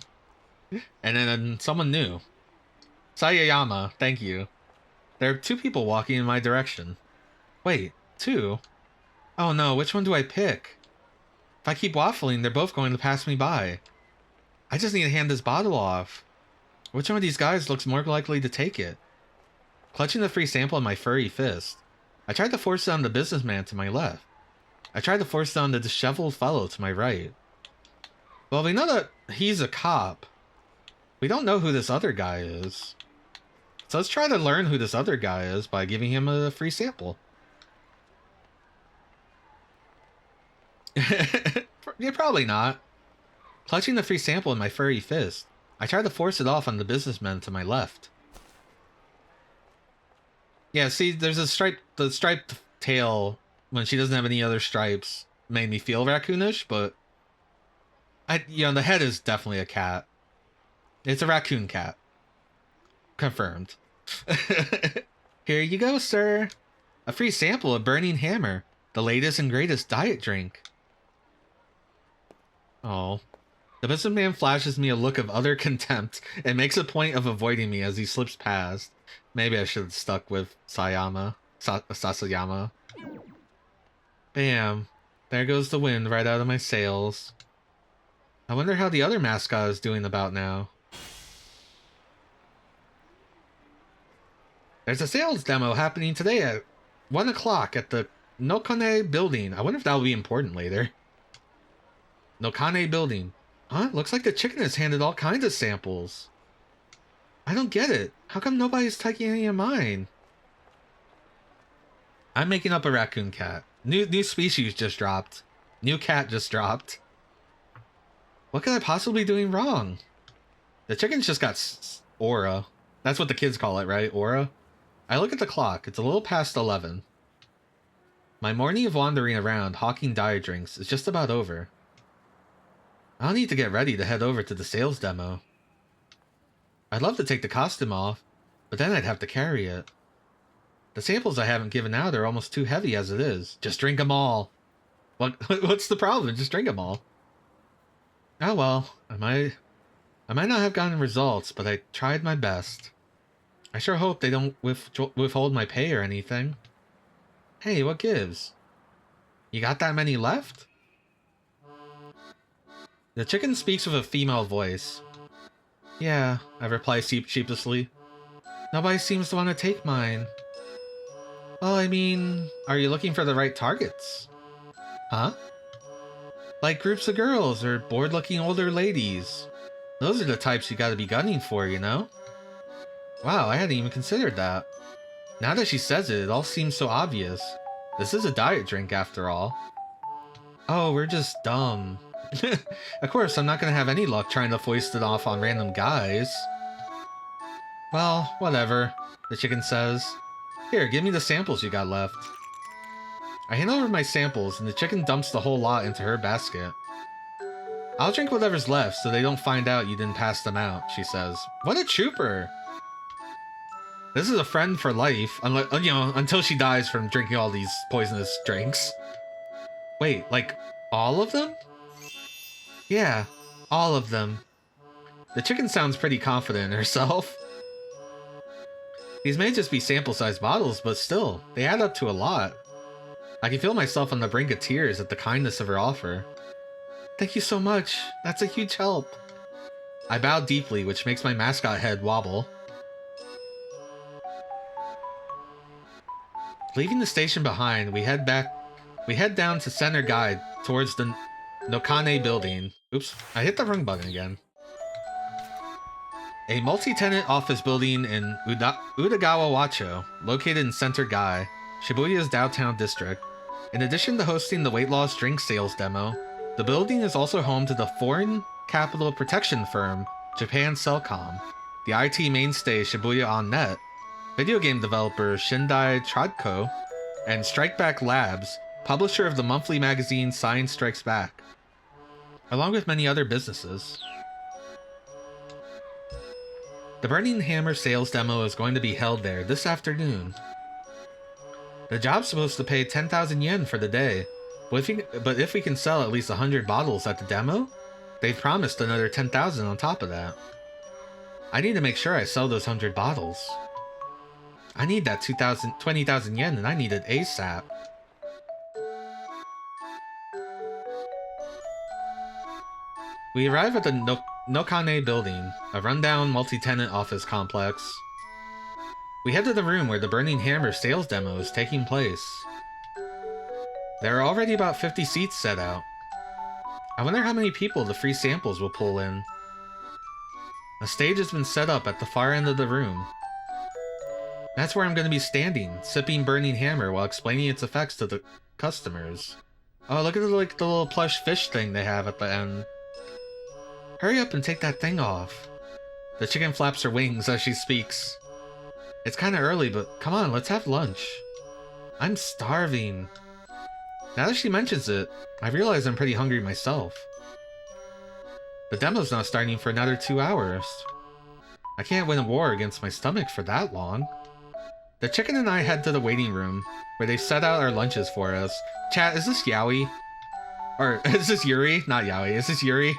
And then someone new. Sayayama, thank you. There are two people walking in my direction. Wait, two? Oh no, which one do I pick? If I keep waffling, they're both going to pass me by. I just need to hand this bottle off. Which one of these guys looks more likely to take it? Clutching the free sample in my furry fist, I tried to force it on the businessman to my left. I tried to force it on the disheveled fellow to my right. Well, we know that he's a cop. We don't know who this other guy is. So let's try to learn who this other guy is by giving him a free sample. Yeah, probably not. Clutching the free sample in my furry fist, I tried to force it off on the businessman to my left. Yeah, see, there's the striped tail when she doesn't have any other stripes made me feel raccoonish, but the head is definitely a cat. It's a raccoon cat. Confirmed. Here you go, sir. A free sample of Burning Hammer, the latest and greatest diet drink. Oh. The businessman flashes me a look of utter contempt and makes a point of avoiding me as he slips past. Maybe I should have stuck with Sasayama. Bam. There goes the wind right out of my sails. I wonder how the other mascot is doing about now. There's a sales demo happening today at 1 o'clock at the Nokane building. I wonder if that'll be important later. Nokane building. Huh? Looks like the chicken has handed all kinds of samples. I don't get it. How come nobody's taking any of mine? I'm making up a raccoon cat. New species just dropped. New cat just dropped. What could I possibly be doing wrong? The chicken's just got aura. That's what the kids call it, right? Aura? I look at the clock. It's a little past 11. My morning of wandering around hawking diet drinks is just about over. I'll need to get ready to head over to the sales demo. I'd love to take the costume off, but then I'd have to carry it. The samples I haven't given out are almost too heavy as it is. Just drink them all. What's the problem? Just drink them all. Oh well, I might not have gotten results, but I tried my best. I sure hope they don't withhold my pay or anything. Hey, what gives? You got that many left? The chicken speaks with a female voice. Yeah, I reply sheepishly. Nobody seems to want to take mine. Well, I mean, are you looking for the right targets? Huh? Like groups of girls or bored-looking older ladies. Those are the types you gotta be gunning for, you know? Wow, I hadn't even considered that. Now that she says it, it all seems so obvious. This is a diet drink after all. Oh, we're just dumb. Of course, I'm not gonna have any luck trying to foist it off on random guys. Well, whatever, the chicken says. Here, give me the samples you got left. I hand over my samples, and the chicken dumps the whole lot into her basket. I'll drink whatever's left so they don't find out you didn't pass them out, she says. What a trooper! This is a friend for life, until she dies from drinking all these poisonous drinks. Wait, like, all of them? Yeah, all of them. The chicken sounds pretty confident in herself. These may just be sample-sized bottles, but still, they add up to a lot. I can feel myself on the brink of tears at the kindness of her offer. Thank you so much. That's a huge help. I bow deeply, which makes my mascot head wobble. Leaving the station behind, we head down to Center Guide towards the Nokane building. Oops, I hit the wrong button again. A multi-tenant office building in Udagawa Wacho, located in Center Gai, Shibuya's downtown district. In addition to hosting the weight loss drink sales demo, the building is also home to the foreign capital protection firm Japan Cellcom, the IT mainstay Shibuya On Net, video game developer Shindai Trodco, and Strikeback Labs, publisher of the monthly magazine Science Strikes Back, along with many other businesses. The Burning Hammer sales demo is going to be held there this afternoon. The job's supposed to pay 10,000 yen for the day, but if we can sell at least 100 bottles at the demo, they've promised another 10,000 on top of that. I need to make sure I sell those 100 bottles. I need that 20,000 yen, and I need it ASAP. We arrive at the Nokane building, a rundown multi-tenant office complex. We head to the room where the Burning Hammer sales demo is taking place. There are already about 50 seats set out. I wonder how many people the free samples will pull in. A stage has been set up at the far end of the room. That's where I'm going to be standing, sipping Burning Hammer while explaining its effects to the customers. Oh, look at the little plush fish thing they have at the end. Hurry up and take that thing off. The chicken flaps her wings as she speaks. It's kinda early, but come on, let's have lunch. I'm starving. Now that she mentions it, I realize I'm pretty hungry myself. The demo's not starting for another 2 hours. I can't win a war against my stomach for that long. The chicken and I head to the waiting room, where they set out our lunches for us. Chat, is this Yaoi? Or, is this Yuri? Not Yaoi, is this Yuri?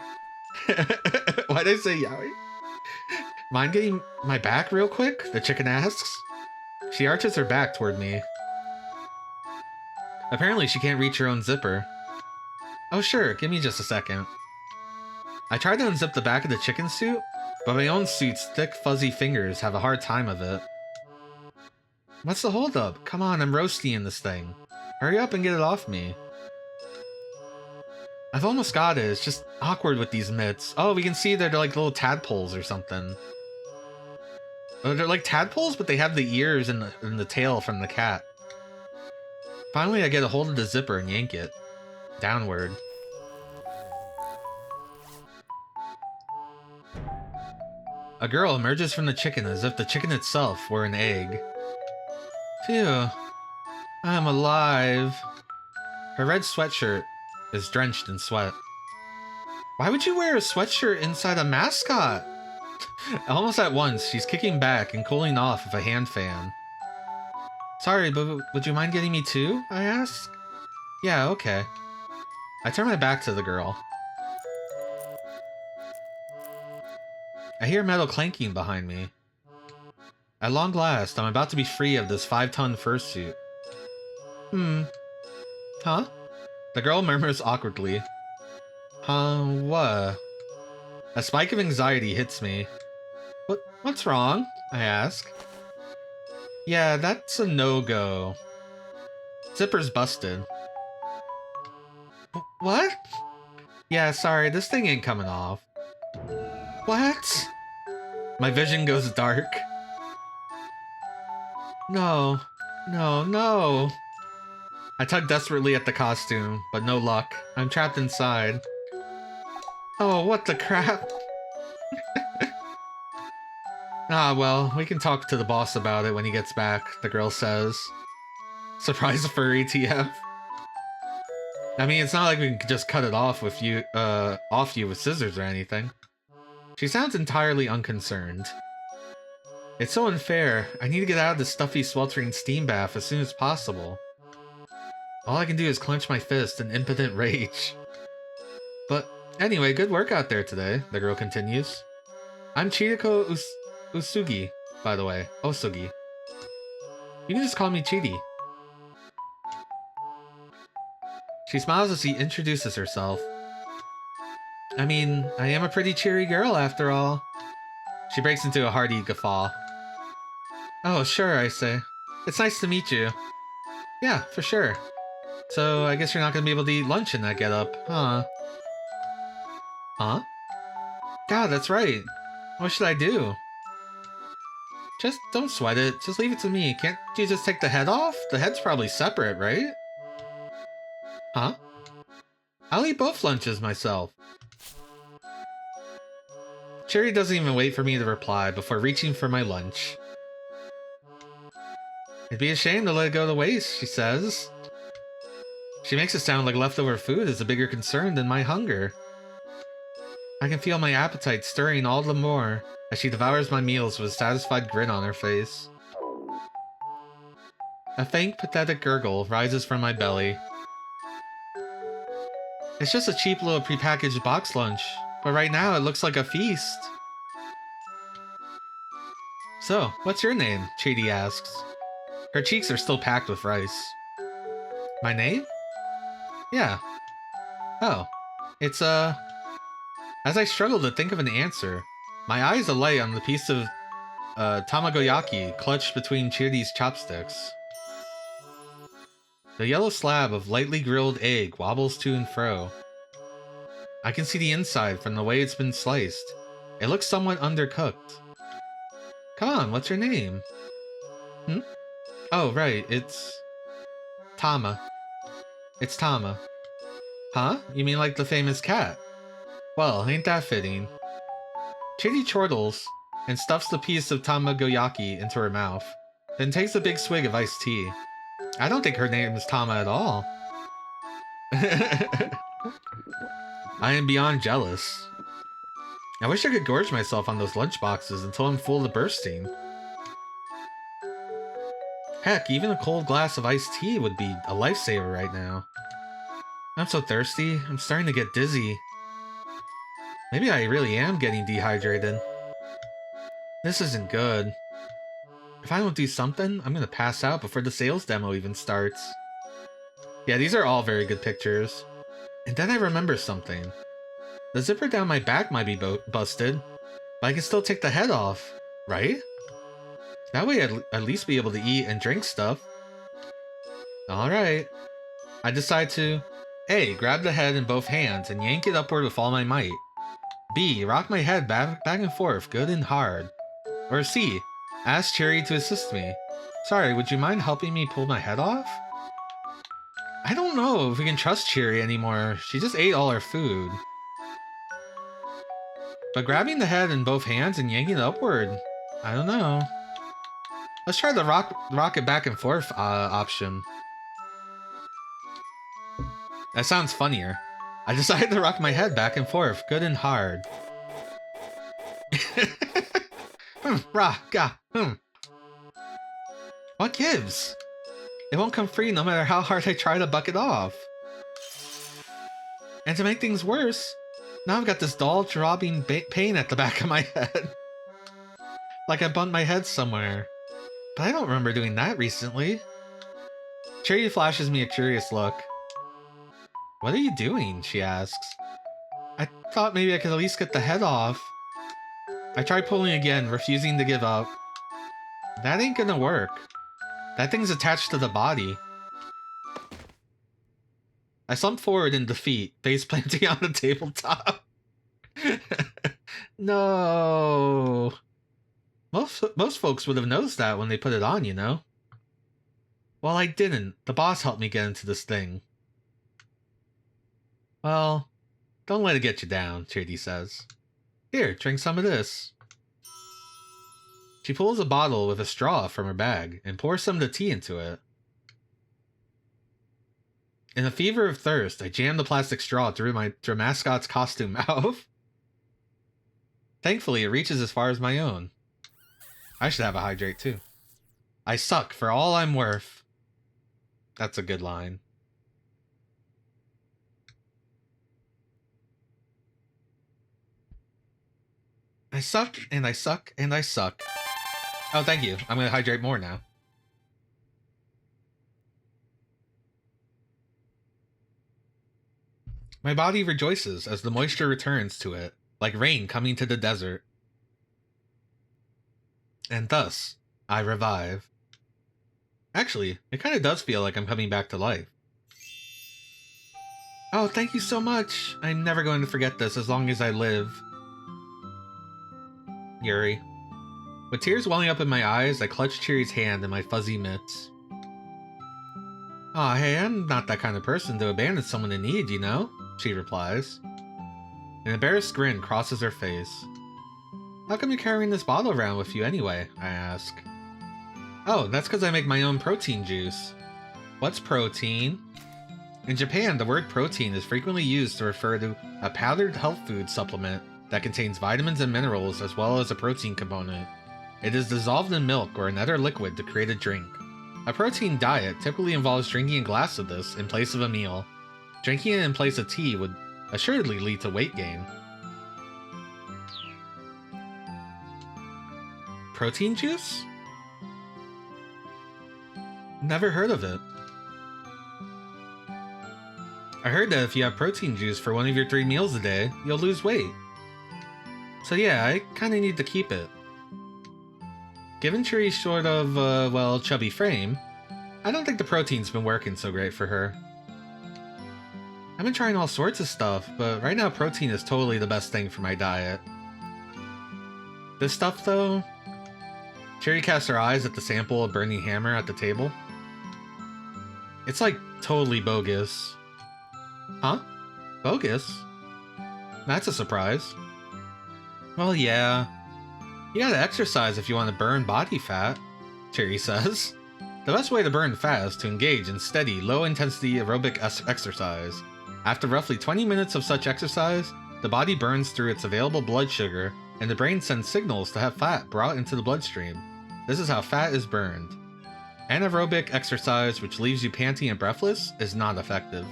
Why did I say Yaoi? Mind getting my back real quick? The chicken asks. She arches her back toward me. Apparently she can't reach her own zipper. Oh sure, give me just a second. I tried to unzip the back of the chicken suit, but my own suit's thick fuzzy fingers have a hard time of it. What's the holdup? Come on, I'm roasty in this thing. Hurry up and get it off me. I've almost got it, it's just awkward with these mitts. Oh, we can see that they're like little tadpoles or something. Oh, they're like tadpoles, but they have the ears and the tail from the cat. Finally, I get a hold of the zipper and yank it. Downward. A girl emerges from the chicken as if the chicken itself were an egg. Phew. I'm alive. Her red sweatshirt is drenched in sweat. Why would you wear a sweatshirt inside a mascot? Almost at once, she's kicking back and cooling off with a hand fan. Sorry, but would you mind getting me two? I ask. Yeah, okay. I turn my back to the girl. I hear metal clanking behind me. At long last, I'm about to be free of this 5-ton fursuit. Huh? The girl murmurs awkwardly. What? A spike of anxiety hits me. What's wrong? I ask. Yeah, that's a no-go. Zipper's busted. What? Yeah, sorry, this thing ain't coming off. What? My vision goes dark. No. I tug desperately at the costume, but no luck. I'm trapped inside. Oh, what the crap? Ah, well, we can talk to the boss about it when he gets back, the girl says. Surprise furry TF. I mean, it's not like we can just cut it off with you with scissors or anything. She sounds entirely unconcerned. It's so unfair. I need to get out of this stuffy, sweltering steam bath as soon as possible. All I can do is clench my fist in impotent rage. But anyway, good work out there today, the girl continues. I'm Chidako Usugi, by the way. Osugi. You can just call me Chidi. She smiles as she introduces herself. I mean, I am a pretty cheery girl after all. She breaks into a hearty guffaw. Oh, sure, I say. It's nice to meet you. Yeah, for sure. So, I guess you're not gonna be able to eat lunch in that getup, huh? Huh? God, that's right. What should I do? Just don't sweat it. Just leave it to me. Can't you just take the head off? The head's probably separate, right? Huh? I'll eat both lunches myself. Cherry doesn't even wait for me to reply before reaching for my lunch. It'd be a shame to let it go to waste, she says. She makes it sound like leftover food is a bigger concern than my hunger. I can feel my appetite stirring all the more as she devours my meals with a satisfied grin on her face. A faint, pathetic gurgle rises from my belly. It's just a cheap little prepackaged box lunch, but right now it looks like a feast. So, what's your name? Chidi asks. Her cheeks are still packed with rice. My name? Yeah. Oh. It's, As I struggle to think of an answer, my eyes alight on the piece of, tamagoyaki clutched between Chiri's chopsticks. The yellow slab of lightly grilled egg wobbles to and fro. I can see the inside from the way it's been sliced. It looks somewhat undercooked. Come on, what's your name? Oh, right, it's... Tama. It's Tama. Huh? You mean like the famous cat? Well, ain't that fitting. Chidi chortles and stuffs the piece of tamagoyaki into her mouth, then takes a big swig of iced tea. I don't think her name is Tama at all. I am beyond jealous. I wish I could gorge myself on those lunchboxes until I'm full to bursting. Heck, even a cold glass of iced tea would be a lifesaver right now. I'm so thirsty, I'm starting to get dizzy. Maybe I really am getting dehydrated. This isn't good. If I don't do something, I'm gonna pass out before the sales demo even starts. Yeah, these are all very good pictures. And then I remember something. The zipper down my back might be busted, but I can still take the head off, right? That way I'd at least be able to eat and drink stuff. Alright. I decide to A. Grab the head in both hands and yank it upward with all my might. B. Rock my head back and forth good and hard. Or C. Ask Cherry to assist me. Sorry, would you mind helping me pull my head off? I don't know if we can trust Cherry anymore. She just ate all our food. But grabbing the head in both hands and yanking it upward, I don't know. Let's try the rock it back and forth option. That sounds funnier. I decided to rock my head back and forth, good and hard. What gives? It won't come free no matter how hard I try to buck it off. And to make things worse, now I've got this dull, throbbing pain at the back of my head. Like I bumped my head somewhere. But I don't remember doing that recently. Cherry flashes me a curious look. What are you doing? She asks. I thought maybe I could at least get the head off. I try pulling again, refusing to give up. That ain't gonna work. That thing's attached to the body. I slump forward in defeat, face planting on the tabletop. No. Most folks would have noticed that when they put it on, you know? Well, I didn't. The boss helped me get into this thing. Well, don't let it get you down, Chidi says. Here, drink some of this. She pulls a bottle with a straw from her bag and pours some of the tea into it. In a fever of thirst, I jam the plastic straw through my mascot's costume mouth. Thankfully, it reaches as far as my own. I should have a hydrate too. I suck for all I'm worth. That's a good line. I suck, and I suck, and I suck. Oh, thank you. I'm gonna hydrate more now. My body rejoices as the moisture returns to it, like rain coming to the desert. And thus, I revive. Actually, it kind of does feel like I'm coming back to life. Oh, thank you so much. I'm never going to forget this as long as I live. Yuri. With tears welling up in my eyes, I clutch Chiri's hand in my fuzzy mitts. Aw, hey, I'm not that kind of person to abandon someone in need, you know? She replies. An embarrassed grin crosses her face. How come you're carrying this bottle around with you anyway? I ask. Oh, that's because I make my own protein juice. What's protein? In Japan, the word protein is frequently used to refer to a powdered health food supplement that contains vitamins and minerals as well as a protein component. It is dissolved in milk or another liquid to create a drink. A protein diet typically involves drinking a glass of this in place of a meal. Drinking it in place of tea would assuredly lead to weight gain. Protein juice? Never heard of it. I heard that if you have protein juice for one of your 3 meals a day, you'll lose weight. So yeah, I kinda need to keep it. Given Chiri's sort of, well, chubby frame, I don't think the protein's been working so great for her. I've been trying all sorts of stuff, but right now protein is totally the best thing for my diet. This stuff, though... Chiri casts her eyes at the sample of burning hammer at the table. It's like totally bogus. Huh? Bogus? That's a surprise. Well, yeah. You gotta exercise if you want to burn body fat, Chiri says. The best way to burn fat is to engage in steady, low-intensity aerobic exercise. After roughly 20 minutes of such exercise, the body burns through its available blood sugar, and the brain sends signals to have fat brought into the bloodstream. This is how fat is burned. Anaerobic exercise, which leaves you panting and breathless, is not effective.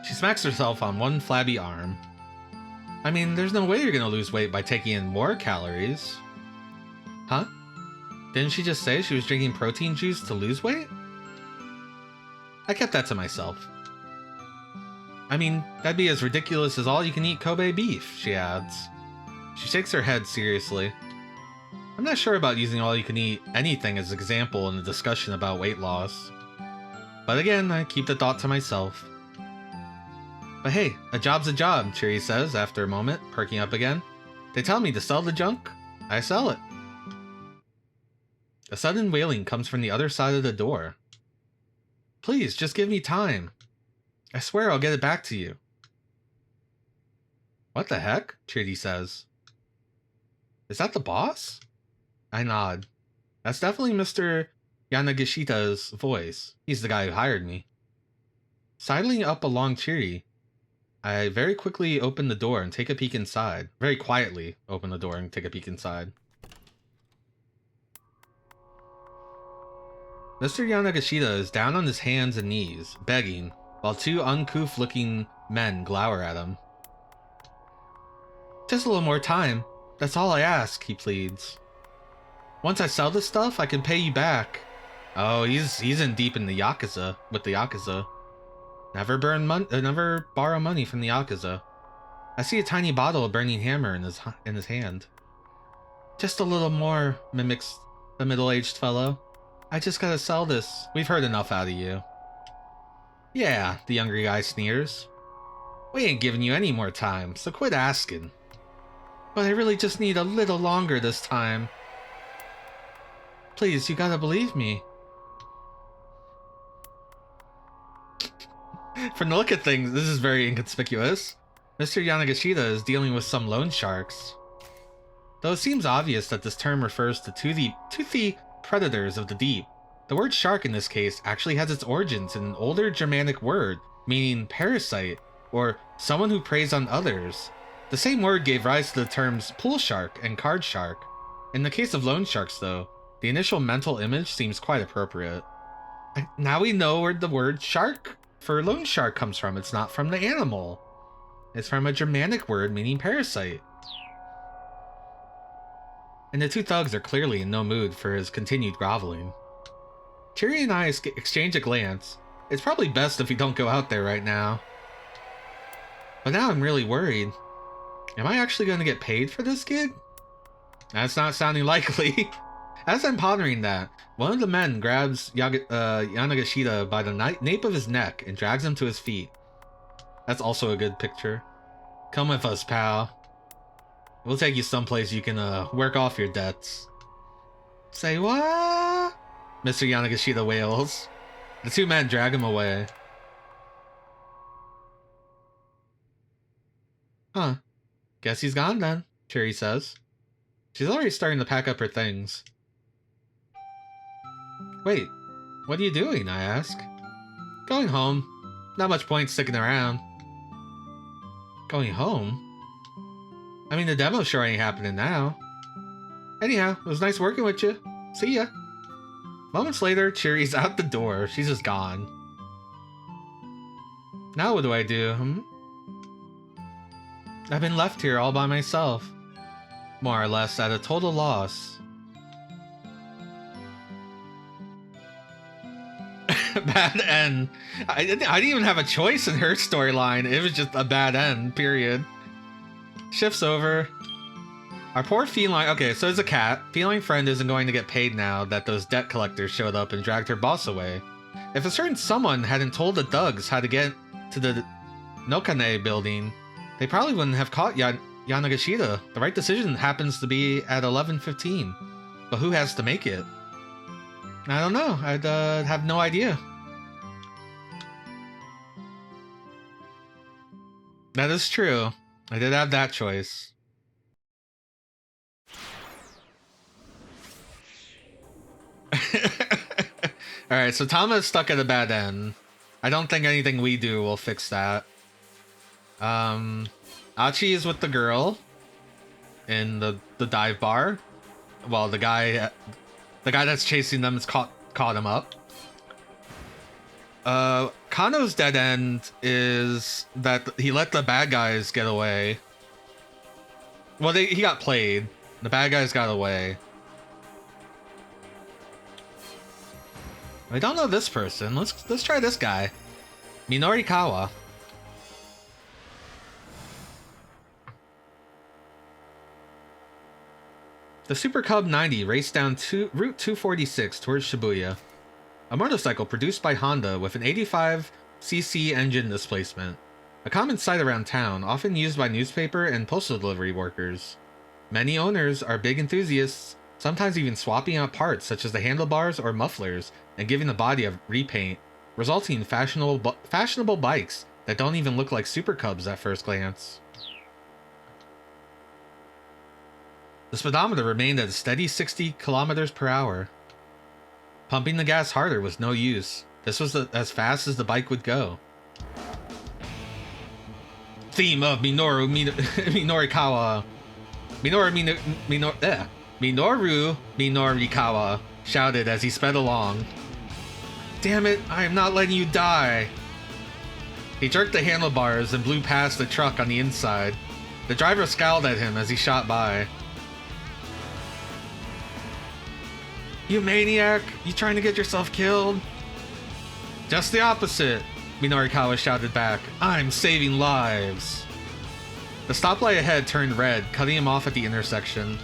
She smacks herself on one flabby arm. I mean, there's no way you're gonna lose weight by taking in more calories. Huh? Didn't she just say she was drinking protein juice to lose weight? I kept that to myself. I mean, that'd be as ridiculous as all-you-can-eat Kobe beef, she adds. She shakes her head seriously. I'm not sure about using all-you-can-eat anything as an example in a discussion about weight loss. But again, I keep the thought to myself. But hey, a job's a job, Chiri says after a moment, perking up again. They tell me to sell the junk, I sell it. A sudden wailing comes from the other side of the door. Please, just give me time. I swear I'll get it back to you. What the heck? Chiri says. Is that the boss? I nod. That's definitely Mr. Yanagishita's voice. He's the guy who hired me. Sidling up along Chiri, I very quickly open the door and take a peek inside. Very quietly open the door and take a peek inside. Mr. Yanagishita is down on his hands and knees, begging, while 2 uncouth-looking men glower at him. Just a little more time. That's all I ask, he pleads. Once I sell this stuff, I can pay you back. Oh, he's in deep in the Yakuza, with the Yakuza. Never borrow money from the Yakuza. I see a tiny bottle of burning hammer in his hand. Just a little more, mimics the middle-aged fellow. I just gotta sell this. We've heard enough out of you. Yeah, the younger guy sneers. We ain't giving you any more time, so quit asking. But I really just need a little longer this time. Please, you gotta believe me. From the look of things, this is very inconspicuous. Mr. Yanagishita is dealing with some loan sharks. Though it seems obvious that this term refers to toothy predators of the deep, the word shark in this case actually has its origins in an older Germanic word meaning parasite, or someone who preys on others. The same word gave rise to the terms pool shark and card shark. In the case of loan sharks, though, the initial mental image seems quite appropriate. Now we know where the word shark for loan shark comes from. It's not from the animal. It's from a Germanic word meaning parasite. And the 2 thugs are clearly in no mood for his continued groveling. Chiri and I exchange a glance. It's probably best if we don't go out there right now. But now I'm really worried. Am I actually going to get paid for this gig? That's not sounding likely. As I'm pondering that, one of the men grabs Yanagishita by the nape of his neck and drags him to his feet. That's also a good picture. Come with us, pal. We'll take you someplace you can work off your debts. Say what? Mr. Yanagashita wails. The two men drag him away. Huh. Guess he's gone then, Cherry says. She's already starting to pack up her things. Wait, what are you doing? I ask. Going home. Not much point sticking around. Going home? I mean, the demo sure ain't happening now. Anyhow, it was nice working with you. See ya. Moments later, Cherry's out the door. She's just gone. Now what do I do, I've been left here all by myself. More or less at a total loss. Bad end. I didn't even have a choice in her storyline. It was just a bad end, period. Shift's over. Our poor feline... Okay, so as a cat, feline friend isn't going to get paid now that those debt collectors showed up and dragged her boss away. If a certain someone hadn't told the thugs how to get to the Nokane building, they probably wouldn't have caught Yanagashita. The right decision happens to be at 11:15. But who has to make it? I don't know. I'd have no idea. That is true. I did have that choice. Alright, so Tama is stuck at a bad end. I don't think anything we do will fix that. Achi is with the girl in the dive bar. Well, the guy that's chasing them has caught him up. Kano's dead end is that he let the bad guys get away. Well, he got played. The bad guys got away. I don't know this person. Let's try this guy. Minorikawa. The Super Cub 90 raced down Route 246 towards Shibuya. A motorcycle produced by Honda with an 85cc engine displacement. A common sight around town, often used by newspaper and postal delivery workers. Many owners are big enthusiasts, sometimes even swapping out parts such as the handlebars or mufflers and giving the body a repaint, resulting in fashionable bikes that don't even look like Super Cubs at first glance. The speedometer remained at a steady 60 kilometers per hour. Pumping the gas harder was no use. This was as fast as the bike would go. Theme of Minorikawa. Minoru Minorikawa shouted as he sped along. Damn it, I am not letting you die. He jerked the handlebars and blew past the truck on the inside. The driver scowled at him as he shot by. You maniac! You trying to get yourself killed? Just the opposite, Minorikawa shouted back. I'm saving lives. The stoplight ahead turned red, cutting him off at the intersection.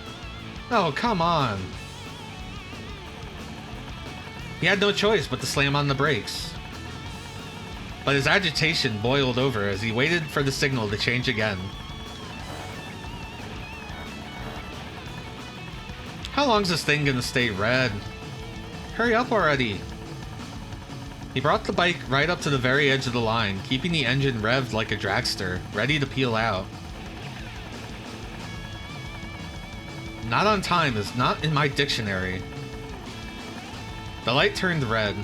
Oh, come on. He had no choice but to slam on the brakes. But his agitation boiled over as he waited for the signal to change again. How long's this thing gonna stay red? Hurry up already. He brought the bike right up to the very edge of the line, keeping the engine revved like a dragster, ready to peel out. Not on time is not in my dictionary. The light turned red.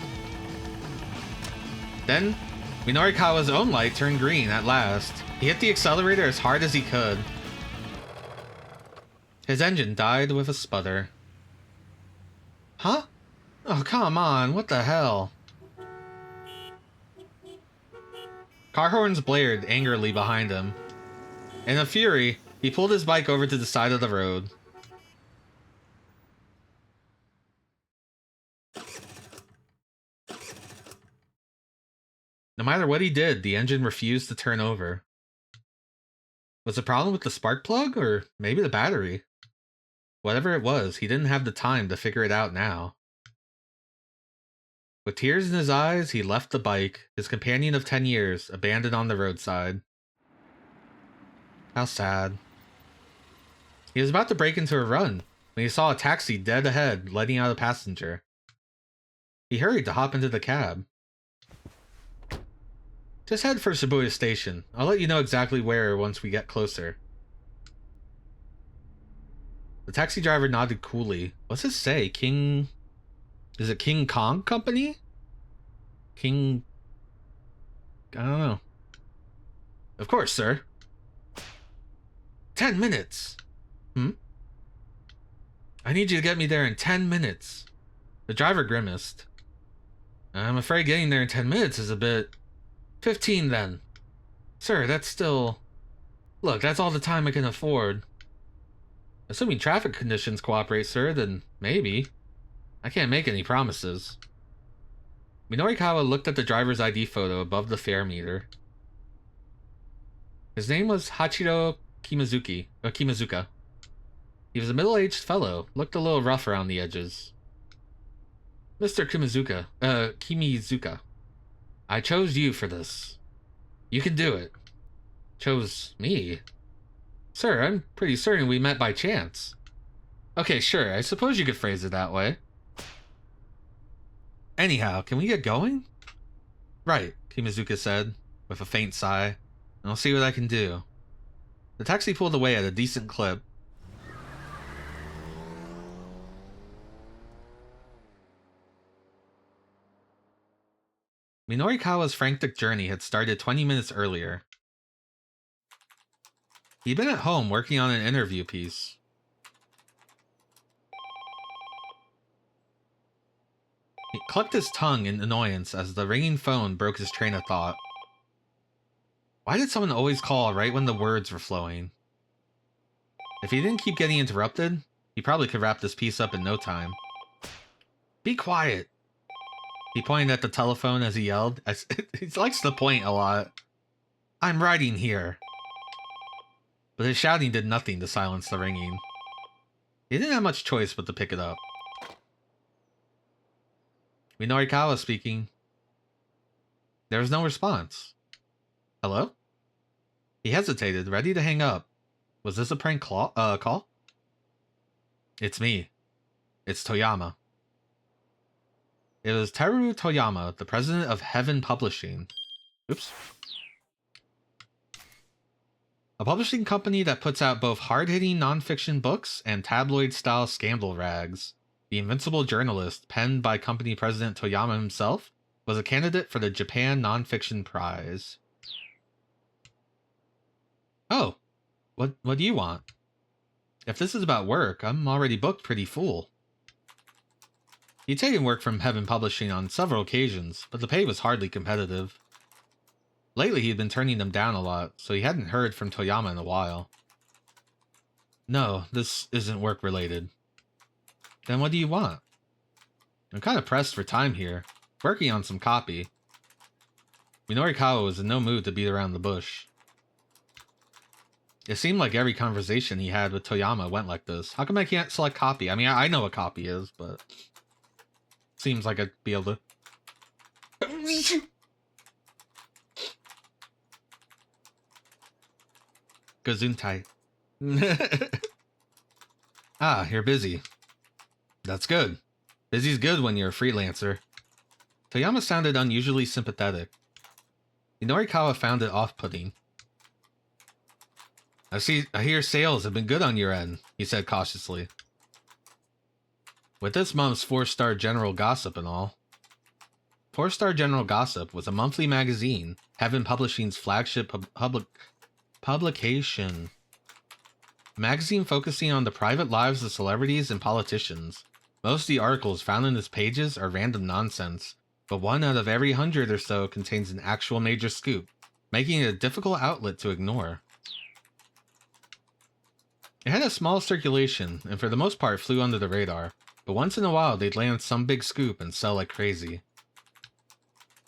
Then, Minorikawa's own light turned green at last. He hit the accelerator as hard as he could. His engine died with a sputter. Huh? Oh, come on, what the hell? Car horns blared angrily behind him. In a fury, he pulled his bike over to the side of the road. No matter what he did, the engine refused to turn over. Was the problem with the spark plug, or maybe the battery? Whatever it was, he didn't have the time to figure it out now. With tears in his eyes, he left the bike, his companion of 10 years, abandoned on the roadside. How sad. He was about to break into a run when he saw a taxi dead ahead, letting out a passenger. He hurried to hop into the cab. Just head for Shibuya Station. I'll let you know exactly where once we get closer. The taxi driver nodded coolly. What's it say? King... Is it King Kong Company? King... I don't know. Of course, sir. 10 minutes! I need you to get me there in 10 minutes. The driver grimaced. I'm afraid getting there in 10 minutes is a bit... 15 then. Sir, that's still... Look, that's all the time I can afford. Assuming traffic conditions cooperate, sir, then maybe. I can't make any promises. Minorikawa looked at the driver's ID photo above the fare meter. His name was Hachiro Kimazuka. He was a middle-aged fellow, looked a little rough around the edges. Mr. Kimizuka. I chose you for this. You can do it. Chose me? Sir, I'm pretty certain we met by chance. Okay, sure, I suppose you could phrase it that way. Anyhow, can we get going? Right, Kimazuka said, with a faint sigh. I'll see what I can do. The taxi pulled away at a decent clip. Minorikawa's frantic journey had started 20 minutes earlier. He'd been at home working on an interview piece. He clucked his tongue in annoyance as the ringing phone broke his train of thought. Why did someone always call right when the words were flowing? If he didn't keep getting interrupted, he probably could wrap this piece up in no time. Be quiet! He pointed at the telephone as he yelled. He likes to point a lot. I'm writing here. But his shouting did nothing to silence the ringing. He didn't have much choice but to pick it up. Minorikawa speaking. There was no response. Hello? He hesitated, ready to hang up. Was this a prank call? It's me. It's Toyama. It was Teru Toyama, the president of Heaven Publishing. Oops. A publishing company that puts out both hard-hitting non-fiction books and tabloid-style scandal rags. The invincible journalist, penned by company president Toyama himself, was a candidate for the Japan Non-Fiction Prize. Oh, what do you want? If this is about work, I'm already booked pretty full. He'd taken work from Heaven Publishing on several occasions, but the pay was hardly competitive. Lately he'd been turning them down a lot, so he hadn't heard from Toyama in a while. No, this isn't work-related. Then what do you want? I'm kind of pressed for time here, working on some copy. Minorikawa was in no mood to beat around the bush. It seemed like every conversation he had with Toyama went like this. How come I can't select copy? I mean, I know what copy is, but... Seems like I'd be able to... Gesundheit. Ah, you're busy. That's good. Busy's good when you're a freelancer. Toyama sounded unusually sympathetic. Minorikawa found it off-putting. I hear sales have been good on your end, he said cautiously. With this month's 4-Star General Gossip and all. 4-Star General Gossip was a monthly magazine, Heaven Publishing's flagship publication. A magazine focusing on the private lives of celebrities and politicians. Most of the articles found in its pages are random nonsense, but 1 out of every 100 or so contains an actual major scoop, making it a difficult outlet to ignore. It had a small circulation, and for the most part flew under the radar, but once in a while they'd land some big scoop and sell like crazy.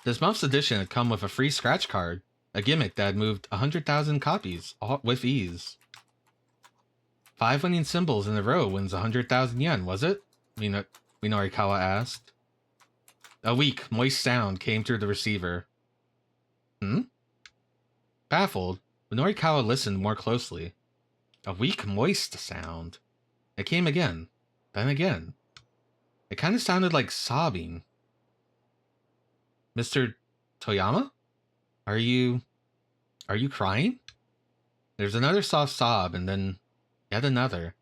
This month's edition had come with a free scratch card, a gimmick that had moved 100,000 copies, all with ease. 5 winning symbols in a row wins 100,000 yen, was it? Minorikawa asked. A weak, moist sound came through the receiver. Baffled, Minorikawa listened more closely. A weak, moist sound. It came again. Then again. It kind of sounded like sobbing. Mr. Toyama? Are you crying? There's another soft sob, and then yet another.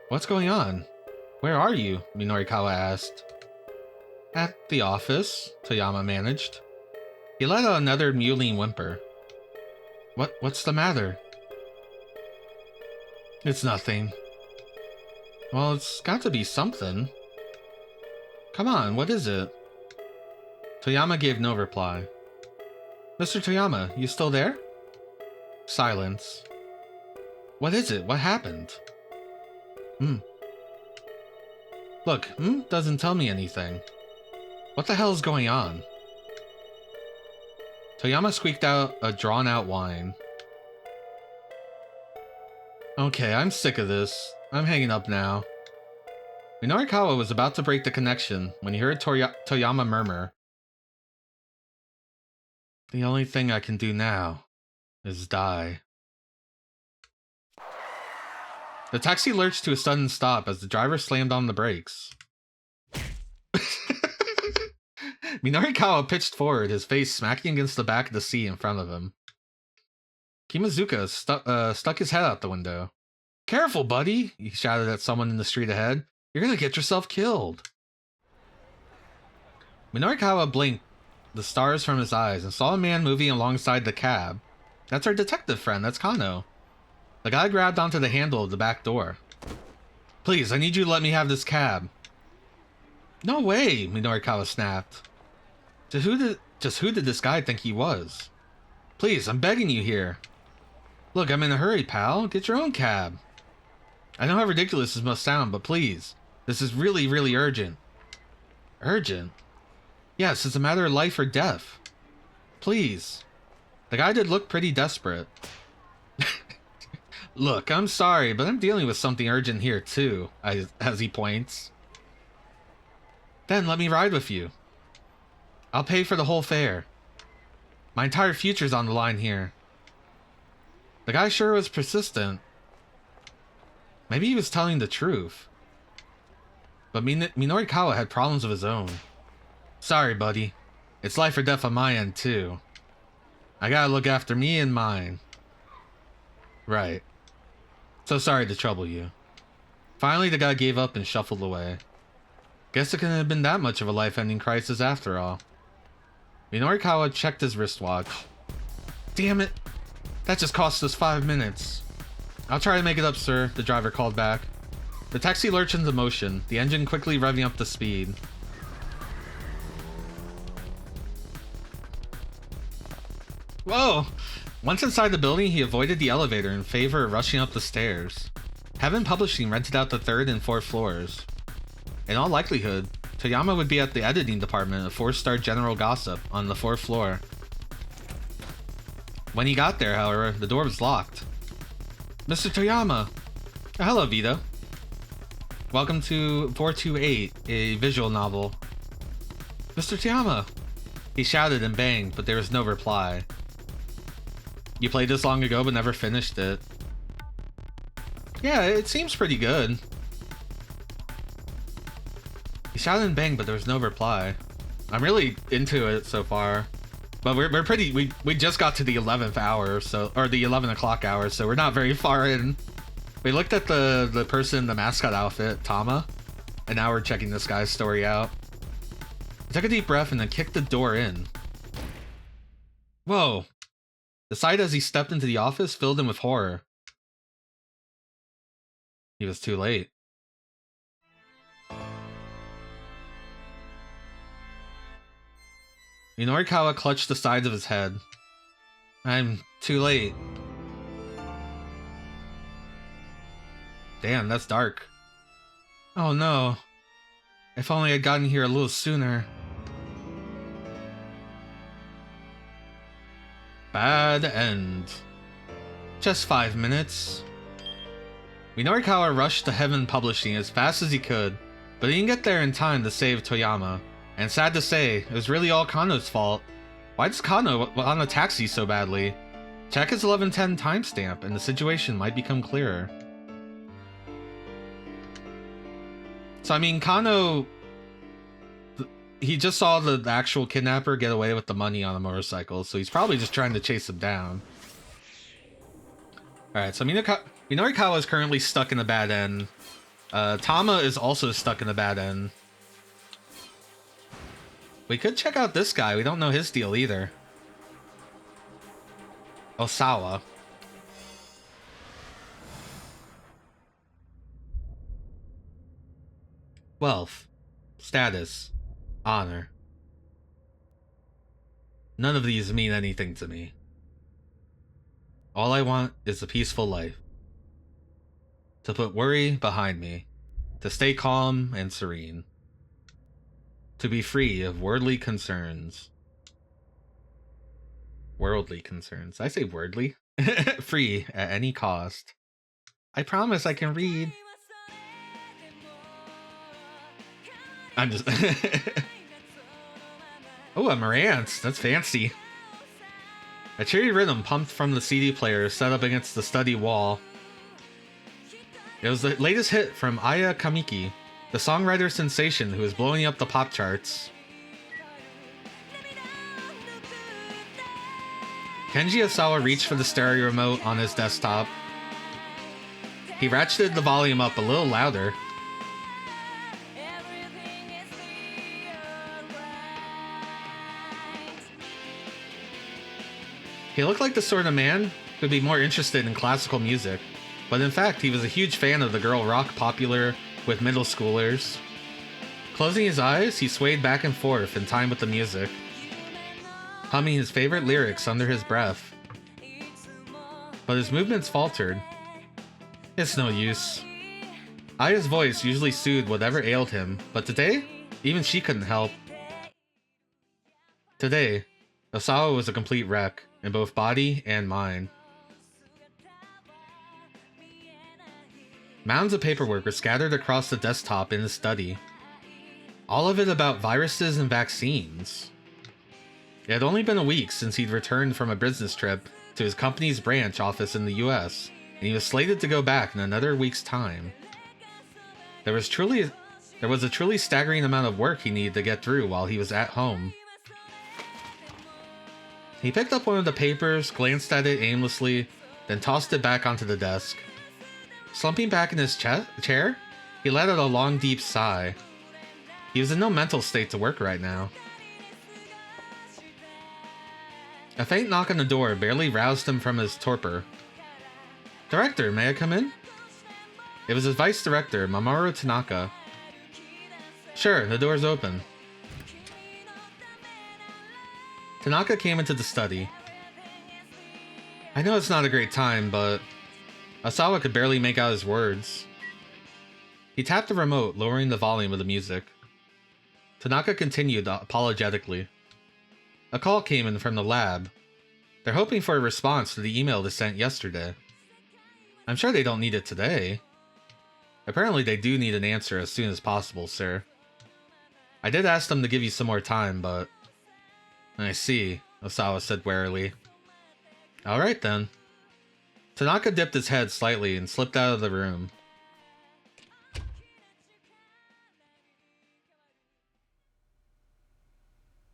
What's going on? Where are you? Minorikawa asked. At the office, Toyama managed. He let out another mewling whimper. What's the matter? It's nothing. Well, it's got to be something. Come on, what is it? Toyama gave no reply. Mr. Toyama, you still there? Silence. What is it? What happened? Look, doesn't tell me anything. What the hell is going on? Toyama squeaked out a drawn-out whine. Okay, I'm sick of this. I'm hanging up now. Minorikawa was about to break the connection when he heard Toyama murmur. The only thing I can do now is die. The taxi lurched to a sudden stop as the driver slammed on the brakes. Minorikawa pitched forward, his face smacking against the back of the seat in front of him. Kimazuka stuck his head out the window. Careful, buddy, he shouted at someone in the street ahead. You're gonna get yourself killed. Minorikawa blinked the stars from his eyes and saw a man moving alongside the cab. That's our detective friend, that's Kano. The guy grabbed onto the handle of the back door. Please, I need you to let me have this cab. No way, Minorikawa snapped. Just who did this guy think he was? Please, I'm begging you here. Look, I'm in a hurry, pal. Get your own cab. I know how ridiculous this must sound, but please. This is really, really urgent. Urgent? Yes, it's a matter of life or death. Please. The guy did look pretty desperate. Look, I'm sorry, but I'm dealing with something urgent here too, as he points. Then let me ride with you. I'll pay for the whole fare. My entire future's on the line here. The guy sure was persistent. Maybe he was telling the truth. But Minorikawa had problems of his own. Sorry, buddy. It's life or death on my end, too. I gotta look after me and mine. Right. So sorry to trouble you. Finally, the guy gave up and shuffled away. Guess it couldn't have been that much of a life-ending crisis after all. Minorikawa checked his wristwatch. Damn it! That just cost us 5 minutes. I'll try to make it up, sir, the driver called back. The taxi lurched into motion, the engine quickly revving up the speed. Whoa! Once inside the building, he avoided the elevator in favor of rushing up the stairs. Heaven Publishing rented out the 3rd and 4th floors. In all likelihood, Toyama would be at the editing department of 4-star General Gossip on the 4th floor. When he got there, however, the door was locked. Mr. Toyama! Hello, Vito. Welcome to 428, a visual novel. Mr. Toyama! He shouted and banged, but there was no reply. You played this long ago but never finished it. Yeah, it seems pretty good. He shouted and banged, but there was no reply. I'm really into it so far. But we're pretty, we just got to the 11th hour, so, or the 11 o'clock hour, so we're not very far in. We looked at the person in the mascot outfit, Tama, and now we're checking this guy's story out. He took a deep breath and then kicked the door in. Whoa. The sight as he stepped into the office filled him with horror. He was too late. Minorikawa clutched the sides of his head. I'm too late. Damn, that's dark. Oh no. If only I'd gotten here a little sooner. Bad end. Just 5 minutes. Minorikawa rushed to Heaven Publishing as fast as he could, but he didn't get there in time to save Toyama. And sad to say, it was really all Kano's fault. Why does Kano want a taxi so badly? Check his 1110 timestamp and the situation might become clearer. So, I mean, Kano... He just saw the actual kidnapper get away with the money on a motorcycle, so he's probably just trying to chase him down. Alright, so Minorikawa is currently stuck in a bad end. Tama is also stuck in a bad end. We could check out this guy. We don't know his deal either. Osawa. Wealth. Status. Honor. None of these mean anything to me. All I want is a peaceful life. To put worry behind me. To stay calm and serene. To be free of worldly concerns. Worldly concerns. I say wordly. Free at any cost. I promise I can read. I'm just... Oh, a Marantz. That's fancy. A cheery rhythm pumped from the CD player set up against the study wall. It was the latest hit from Aya Kamiki, the songwriter sensation who is blowing up the pop charts. Kenji Osawa reached for the stereo remote on his desktop. He ratcheted the volume up a little louder. He looked like the sort of man who'd be more interested in classical music, but in fact he was a huge fan of the girl rock popular with middle schoolers. Closing his eyes, he swayed back and forth in time with the music, humming his favorite lyrics under his breath. But his movements faltered. It's no use. Aya's voice usually soothed whatever ailed him, but today, even she couldn't help. Today, Osawa was a complete wreck, in both body and mind. Mounds of paperwork were scattered across the desktop in his study. All of it about viruses and vaccines. It had only been a week since he'd returned from a business trip to his company's branch office in the US, and he was slated to go back in another week's time. There was a truly staggering amount of work he needed to get through while he was at home. He picked up one of the papers, glanced at it aimlessly, then tossed it back onto the desk. Slumping back in his chair, he let out a long, deep sigh. He was in no mental state to work right now. A faint knock on the door barely roused him from his torpor. "Director, may I come in?" It was his vice director, Mamoru Tanaka. "Sure, the door's open." Tanaka came into the study. "I know it's not a great time, but..." Osawa could barely make out his words. He tapped the remote, lowering the volume of the music. Tanaka continued apologetically. A call came in from the lab. They're hoping for a response to the email they sent yesterday. I'm sure they don't need it today. Apparently they do need an answer as soon as possible, sir. I did ask them to give you some more time, but... I see, Osawa said warily. Alright then. Tanaka dipped his head slightly and slipped out of the room.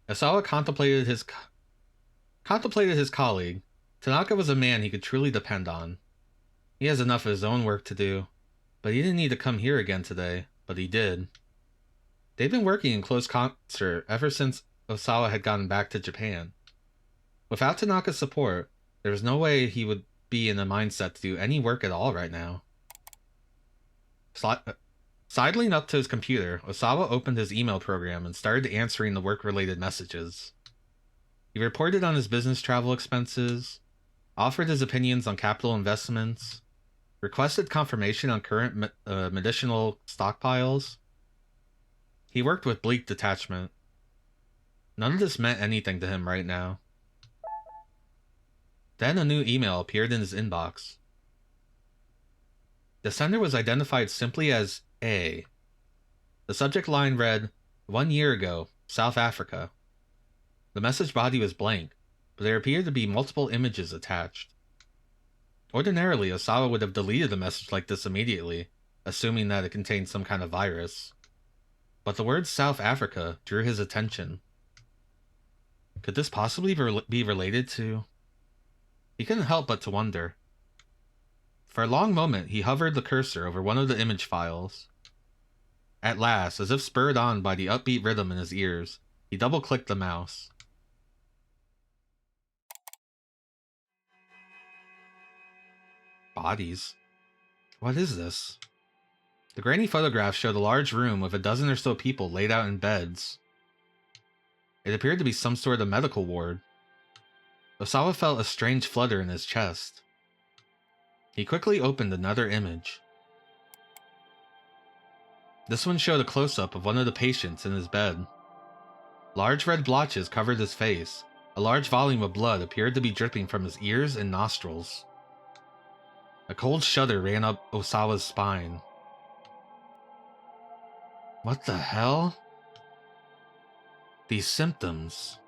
Osawa contemplated his colleague. Tanaka was a man he could truly depend on. He has enough of his own work to do, but he didn't need to come here again today, but he did. They'd been working in close concert ever since Osawa had gotten back to Japan. Without Tanaka's support, there was no way he would be in the mindset to do any work at all right now. Sidling up to his computer, Osawa opened his email program and started answering the work-related messages. He reported on his business travel expenses, offered his opinions on capital investments, requested confirmation on current medicinal stockpiles. He worked with Bleak Detachment. None of this meant anything to him right now. Then a new email appeared in his inbox. The sender was identified simply as A. The subject line read, 1 year ago, South Africa. The message body was blank, but there appeared to be multiple images attached. Ordinarily, Osawa would have deleted a message like this immediately, assuming that it contained some kind of virus. But the word South Africa drew his attention. Could this possibly be related to... He couldn't help but to wonder. For a long moment, he hovered the cursor over one of the image files. At last, as if spurred on by the upbeat rhythm in his ears, he double-clicked the mouse. Bodies? What is this? The grainy photograph showed a large room with a dozen or so people laid out in beds. It appeared to be some sort of medical ward. Osawa felt a strange flutter in his chest. He quickly opened another image. This one showed a close-up of one of the patients in his bed. Large red blotches covered his face. A large volume of blood appeared to be dripping from his ears and nostrils. A cold shudder ran up Osawa's spine. What the hell? These symptoms.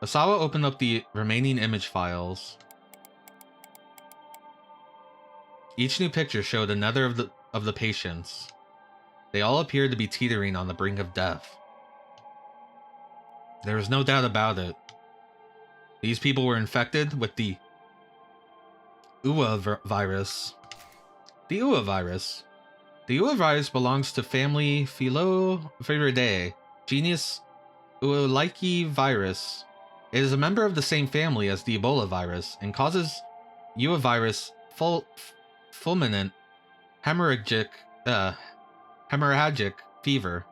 Osawa opened up the remaining image files. Each new picture showed another of the patients. They all appeared to be teetering on the brink of death. There was no doubt about it. These people were infected with the UA virus. The UA virus. The UA virus belongs to family Philoviridae, genus Uoliki virus. It is a member of the same family as the Ebola virus and causes UA virus fulminant hemorrhagic fever.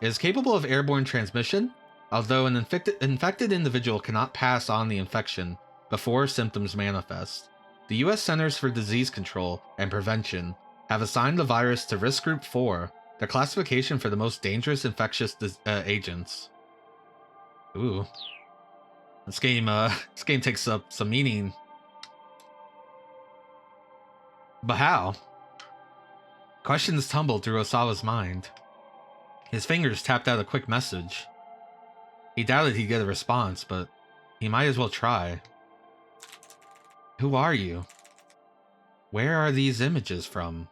It is capable of airborne transmission, although an infected individual cannot pass on the infection before symptoms manifest. The U.S. Centers for Disease Control and Prevention have assigned the virus to Risk Group 4, the classification for the most dangerous infectious agents. Ooh. This game takes up some meaning. But how? Questions tumbled through Osawa's mind. His fingers tapped out a quick message. He doubted he'd get a response, but he might as well try. Who are you? Where are these images from?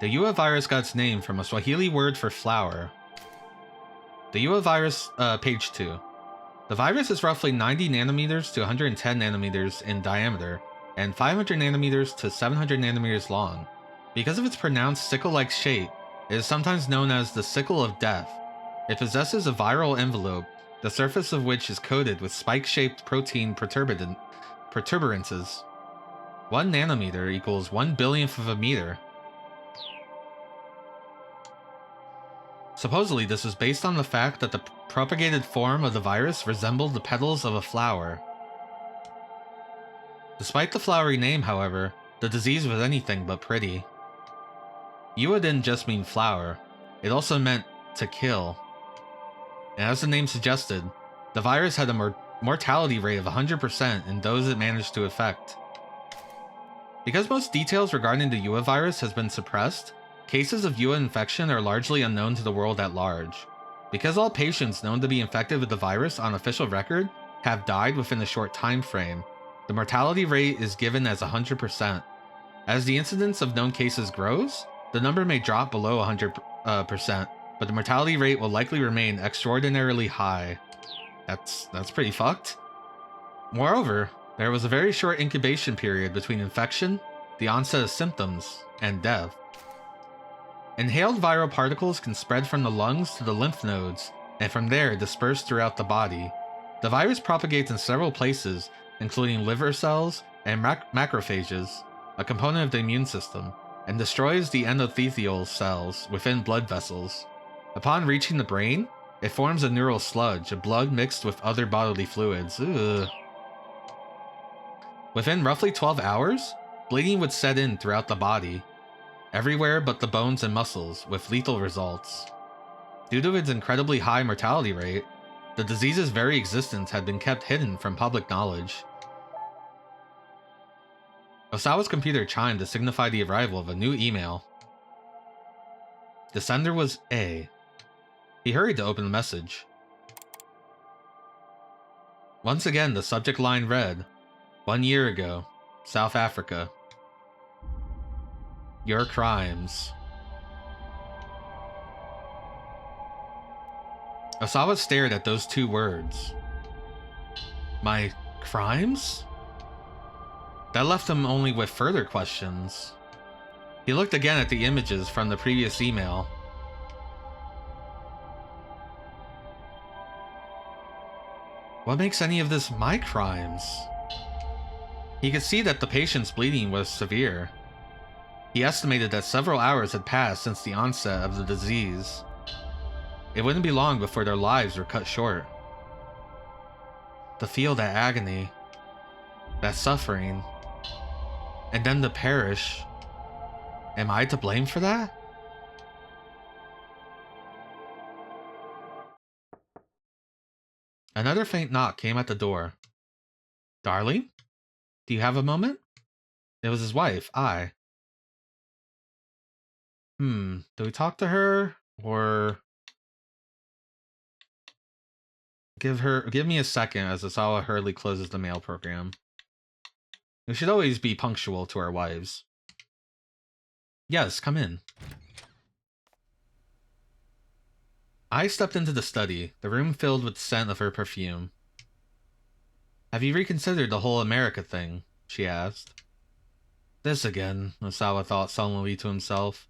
The UA virus got its name from a Swahili word for flower. The UA virus, page 2. The virus is roughly 90 nanometers to 110 nanometers in diameter and 500 nanometers to 700 nanometers long. Because of its pronounced sickle-like shape, it is sometimes known as the sickle of death. It possesses a viral envelope, the surface of which is coated with spike-shaped protein protuberances. 1 nanometer equals 1 billionth of a meter. Supposedly, this was based on the fact that the propagated form of the virus resembled the petals of a flower. Despite the flowery name, however, the disease was anything but pretty. UA didn't just mean flower, it also meant to kill. And as the name suggested, the virus had a mortality rate of 100% in those it managed to affect. Because most details regarding the UA virus has been suppressed, cases of UA infection are largely unknown to the world at large. Because all patients known to be infected with the virus on official record have died within a short time frame, the mortality rate is given as 100%. As the incidence of known cases grows, the number may drop below 100%, but the mortality rate will likely remain extraordinarily high. That's pretty fucked. Moreover, there was a very short incubation period between infection, the onset of symptoms, and death. Inhaled viral particles can spread from the lungs to the lymph nodes, and from there disperse throughout the body. The virus propagates in several places, including liver cells and macrophages, a component of the immune system, and destroys the endothelial cells within blood vessels. Upon reaching the brain, it forms a neural sludge, a blood mixed with other bodily fluids. Ugh. Within roughly 12 hours, bleeding would set in throughout the body, everywhere but the bones and muscles, with lethal results. Due to its incredibly high mortality rate, the disease's very existence had been kept hidden from public knowledge. Osawa's computer chimed to signify the arrival of a new email. The sender was A. He hurried to open the message. Once again, the subject line read, 1 year ago, South Africa. Your crimes. Osawa stared at those two words. My crimes? That left him only with further questions. He looked again at the images from the previous email. What makes any of this my crimes? He could see that the patient's bleeding was severe. He estimated that several hours had passed since the onset of the disease. It wouldn't be long before their lives were cut short. To feel that agony, that suffering, and then to perish. Am I to blame for that? Another faint knock came at the door. Darling? Do you have a moment? It was his wife, Ai. Do we talk to her? Or... Give me a second as Osawa hurriedly closes the mail program. We should always be punctual to our wives. Yes, come in. I stepped into the study, the room filled with the scent of her perfume. Have you reconsidered the whole America thing? She asked. This again, Osawa thought sullenly to himself.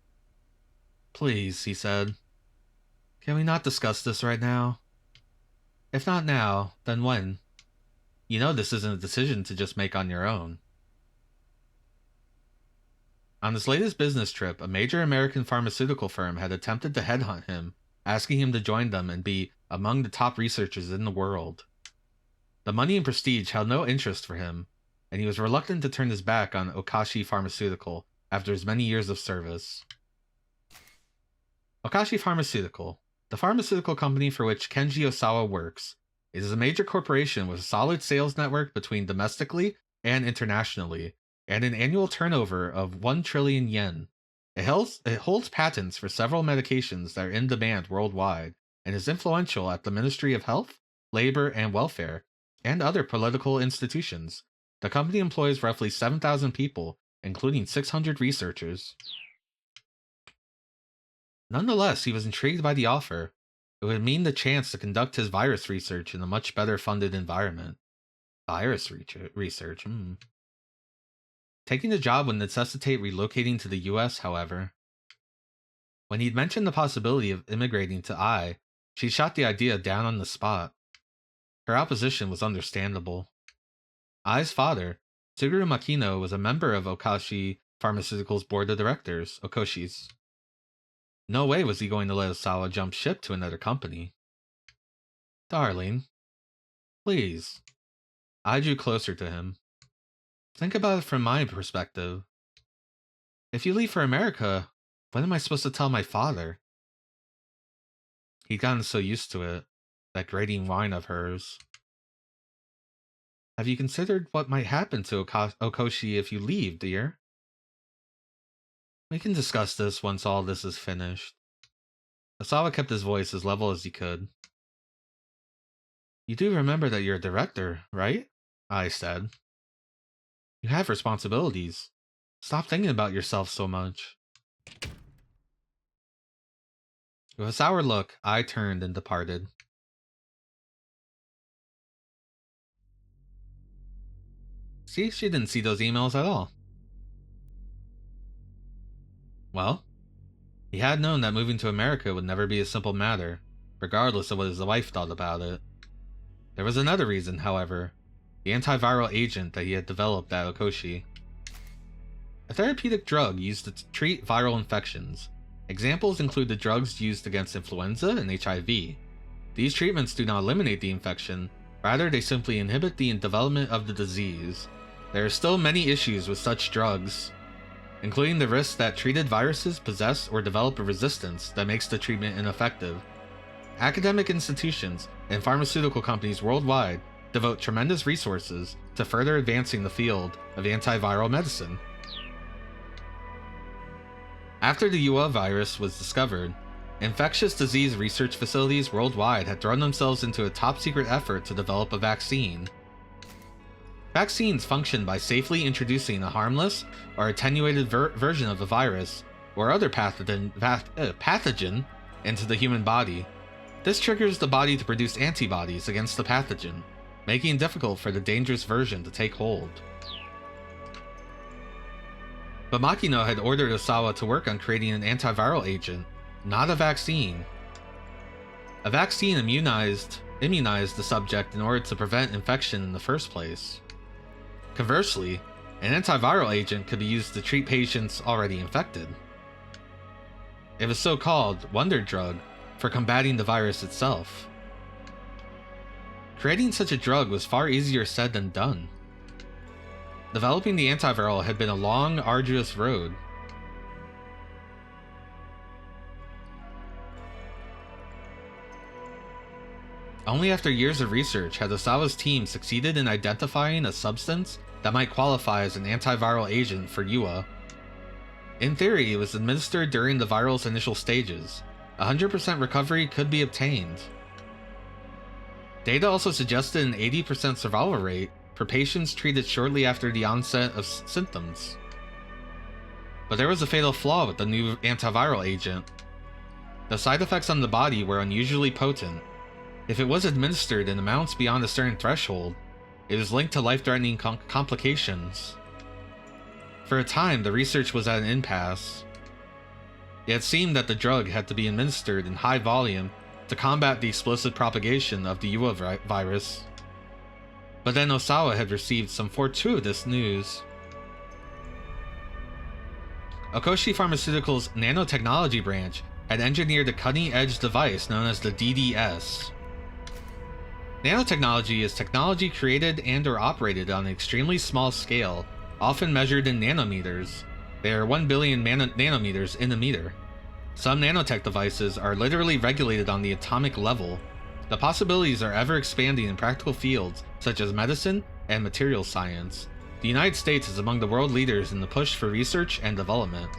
Please, he said. Can we not discuss this right now? If not now, then when? You know this isn't a decision to just make on your own. On his latest business trip, a major American pharmaceutical firm had attempted to headhunt him, asking him to join them and be among the top researchers in the world. The money and prestige held no interest for him, and he was reluctant to turn his back on Okashi Pharmaceutical after his many years of service. Okashi Pharmaceutical, the pharmaceutical company for which Kenji Osawa works, is a major corporation with a solid sales network between domestically and internationally, and an annual turnover of 1 trillion yen. It holds patents for several medications that are in demand worldwide, and is influential at the Ministry of Health, Labor, and Welfare, and other political institutions. The company employs roughly 7,000 people, including 600 researchers. Nonetheless, he was intrigued by the offer. It would mean the chance to conduct his virus research in a much better funded environment. Virus research, Taking the job would necessitate relocating to the US, however. When he'd mentioned the possibility of immigrating to Ai, she shot the idea down on the spot. Her opposition was understandable. Ai's father, Suguru Makino, was a member of Okashi Pharmaceutical's board of directors, Okoshi's. No way was he going to let Osawa jump ship to another company. Darling, please. I drew closer to him. Think about it from my perspective. If you leave for America, when am I supposed to tell my father? He'd gotten so used to it, that grating whine of hers. Have you considered what might happen to Okoshi if you leave, dear? We can discuss this once all this is finished. Osawa kept his voice as level as he could. You do remember that you're a director, right? I said. You have responsibilities. Stop thinking about yourself so much. With a sour look, I turned and departed. See, she didn't see those emails at all. Well, he had known that moving to America would never be a simple matter, regardless of what his wife thought about it. There was another reason, however, the antiviral agent that he had developed at Okoshi. A therapeutic drug used to treat viral infections. Examples include the drugs used against influenza and HIV. These treatments do not eliminate the infection, rather they simply inhibit the development of the disease. There are still many issues with such drugs, including the risk that treated viruses possess or develop a resistance that makes the treatment ineffective. Academic institutions and pharmaceutical companies worldwide devote tremendous resources to further advancing the field of antiviral medicine. After the UA virus was discovered, infectious disease research facilities worldwide had thrown themselves into a top-secret effort to develop a vaccine. Vaccines function by safely introducing a harmless or attenuated version of a virus or other pathogen into the human body. This triggers the body to produce antibodies against the pathogen, making it difficult for the dangerous version to take hold. But Makino had ordered Osawa to work on creating an antiviral agent, not a vaccine. A vaccine immunized the subject in order to prevent infection in the first place. Conversely, an antiviral agent could be used to treat patients already infected. It was so-called wonder drug for combating the virus itself. Creating such a drug was far easier said than done. Developing the antiviral had been a long, arduous road. Only after years of research had Osawa's team succeeded in identifying a substance that might qualify as an antiviral agent for UA. In theory, it was administered during the viral's initial stages. 100% recovery could be obtained. Data also suggested an 80% survival rate for patients treated shortly after the onset of symptoms. But there was a fatal flaw with the new antiviral agent. The side effects on the body were unusually potent. If it was administered in amounts beyond a certain threshold, it was linked to life-threatening complications. For a time, the research was at an impasse. It seemed that the drug had to be administered in high volume to combat the explosive propagation of the UA virus. But then Osawa had received some fortuitous news. Okoshi Pharmaceuticals' nanotechnology branch had engineered a cutting-edge device known as the DDS. Nanotechnology is technology created and or operated on an extremely small scale, often measured in nanometers. There are 1 billion nanometers in a meter. Some nanotech devices are literally regulated on the atomic level. The possibilities are ever expanding in practical fields such as medicine and material science. The United States is among the world leaders in the push for research and development.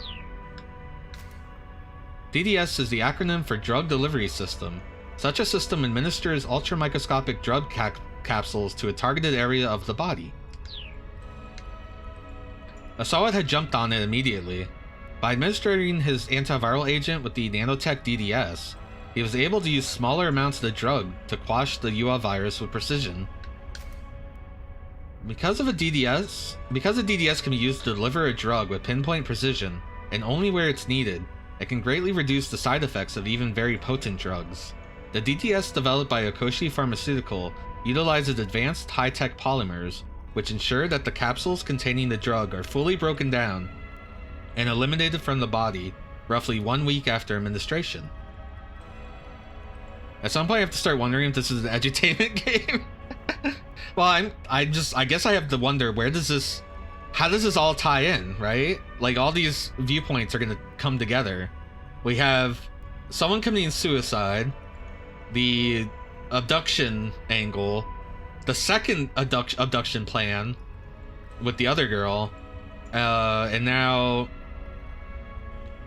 DDS is the acronym for Drug Delivery System. Such a system administers ultramicroscopic drug capsules to a targeted area of the body. Osawa had jumped on it immediately. By administering his antiviral agent with the nanotech DDS, he was able to use smaller amounts of the drug to quash the UA virus with precision. Because a DDS can be used to deliver a drug with pinpoint precision, and only where it's needed, it can greatly reduce the side effects of even very potent drugs. The DDS developed by Okoshi Pharmaceutical utilizes advanced high-tech polymers, which ensure that the capsules containing the drug are fully broken down and eliminated from the body roughly 1 week after administration. At some point I have to start wondering if this is an edutainment game. Well, I guess I have to wonder, how does this all tie in, right? Like, all these viewpoints are gonna come together. We have someone committing suicide, the abduction angle, the second abduction plan with the other girl, and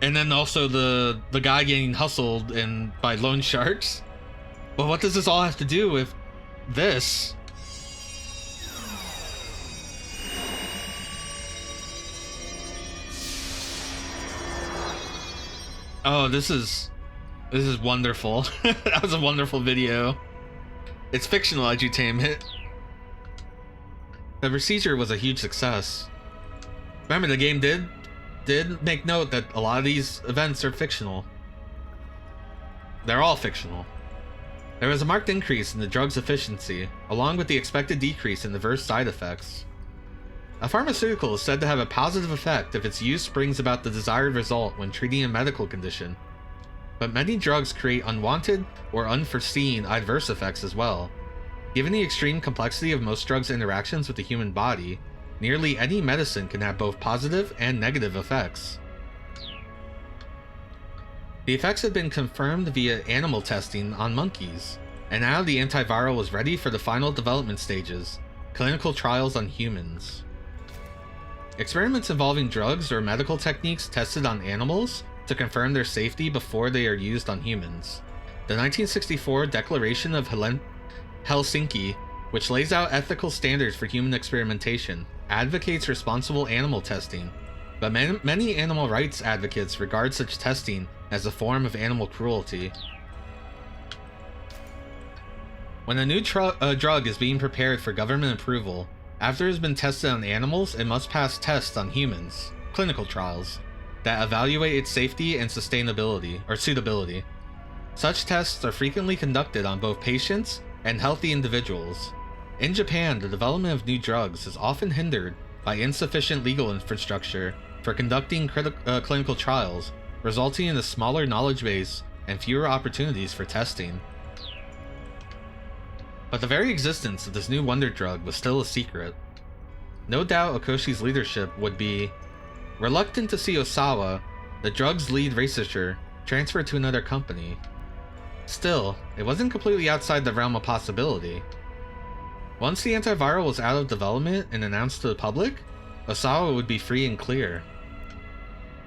then also the guy getting hustled by loan sharks. But what does this all have to do with this? Oh, this is wonderful. That was a wonderful video. It's fictional edutainment. The procedure was a huge success. Remember, the game did make note that a lot of these events are fictional. They're all fictional. There was a marked increase in the drug's efficiency, along with the expected decrease in adverse side effects. A pharmaceutical is said to have a positive effect if its use brings about the desired result when treating a medical condition. But many drugs create unwanted or unforeseen adverse effects as well. Given the extreme complexity of most drugs' interactions with the human body, nearly any medicine can have both positive and negative effects. The effects have been confirmed via animal testing on monkeys. And now the antiviral was ready for the final development stages, clinical trials on humans. Experiments involving drugs or medical techniques tested on animals to confirm their safety before they are used on humans. The 1964 Declaration of Helsinki, which lays out ethical standards for human experimentation, advocates responsible animal testing, but many animal rights advocates regard such testing as a form of animal cruelty. When a new drug is being prepared for government approval, after it has been tested on animals, it must pass tests on humans, clinical trials, that evaluate its safety and suitability. Such tests are frequently conducted on both patients and healthy individuals. In Japan, the development of new drugs is often hindered by insufficient legal infrastructure for conducting clinical trials, resulting in a smaller knowledge base and fewer opportunities for testing. But the very existence of this new wonder drug was still a secret. No doubt Okoshi's leadership would be reluctant to see Osawa, the drug's lead researcher, transferred to another company. Still, it wasn't completely outside the realm of possibility. Once the antiviral was out of development and announced to the public, Osawa would be free and clear.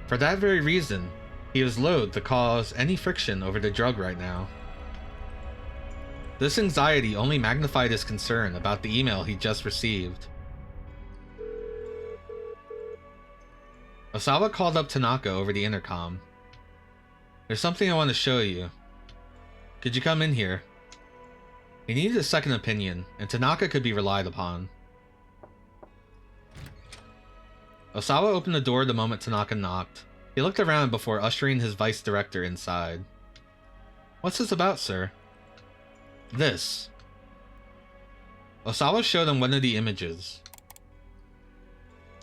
For that very reason, he was loath to cause any friction over the drug right now. This anxiety only magnified his concern about the email he just received. Osawa called up Tanaka over the intercom. "There's something I want to show you. Could you come in here?" He needed a second opinion, and Tanaka could be relied upon. Osawa opened the door the moment Tanaka knocked. He looked around before ushering his vice director inside. "What's this about, sir?" "This." Osawa showed him one of the images.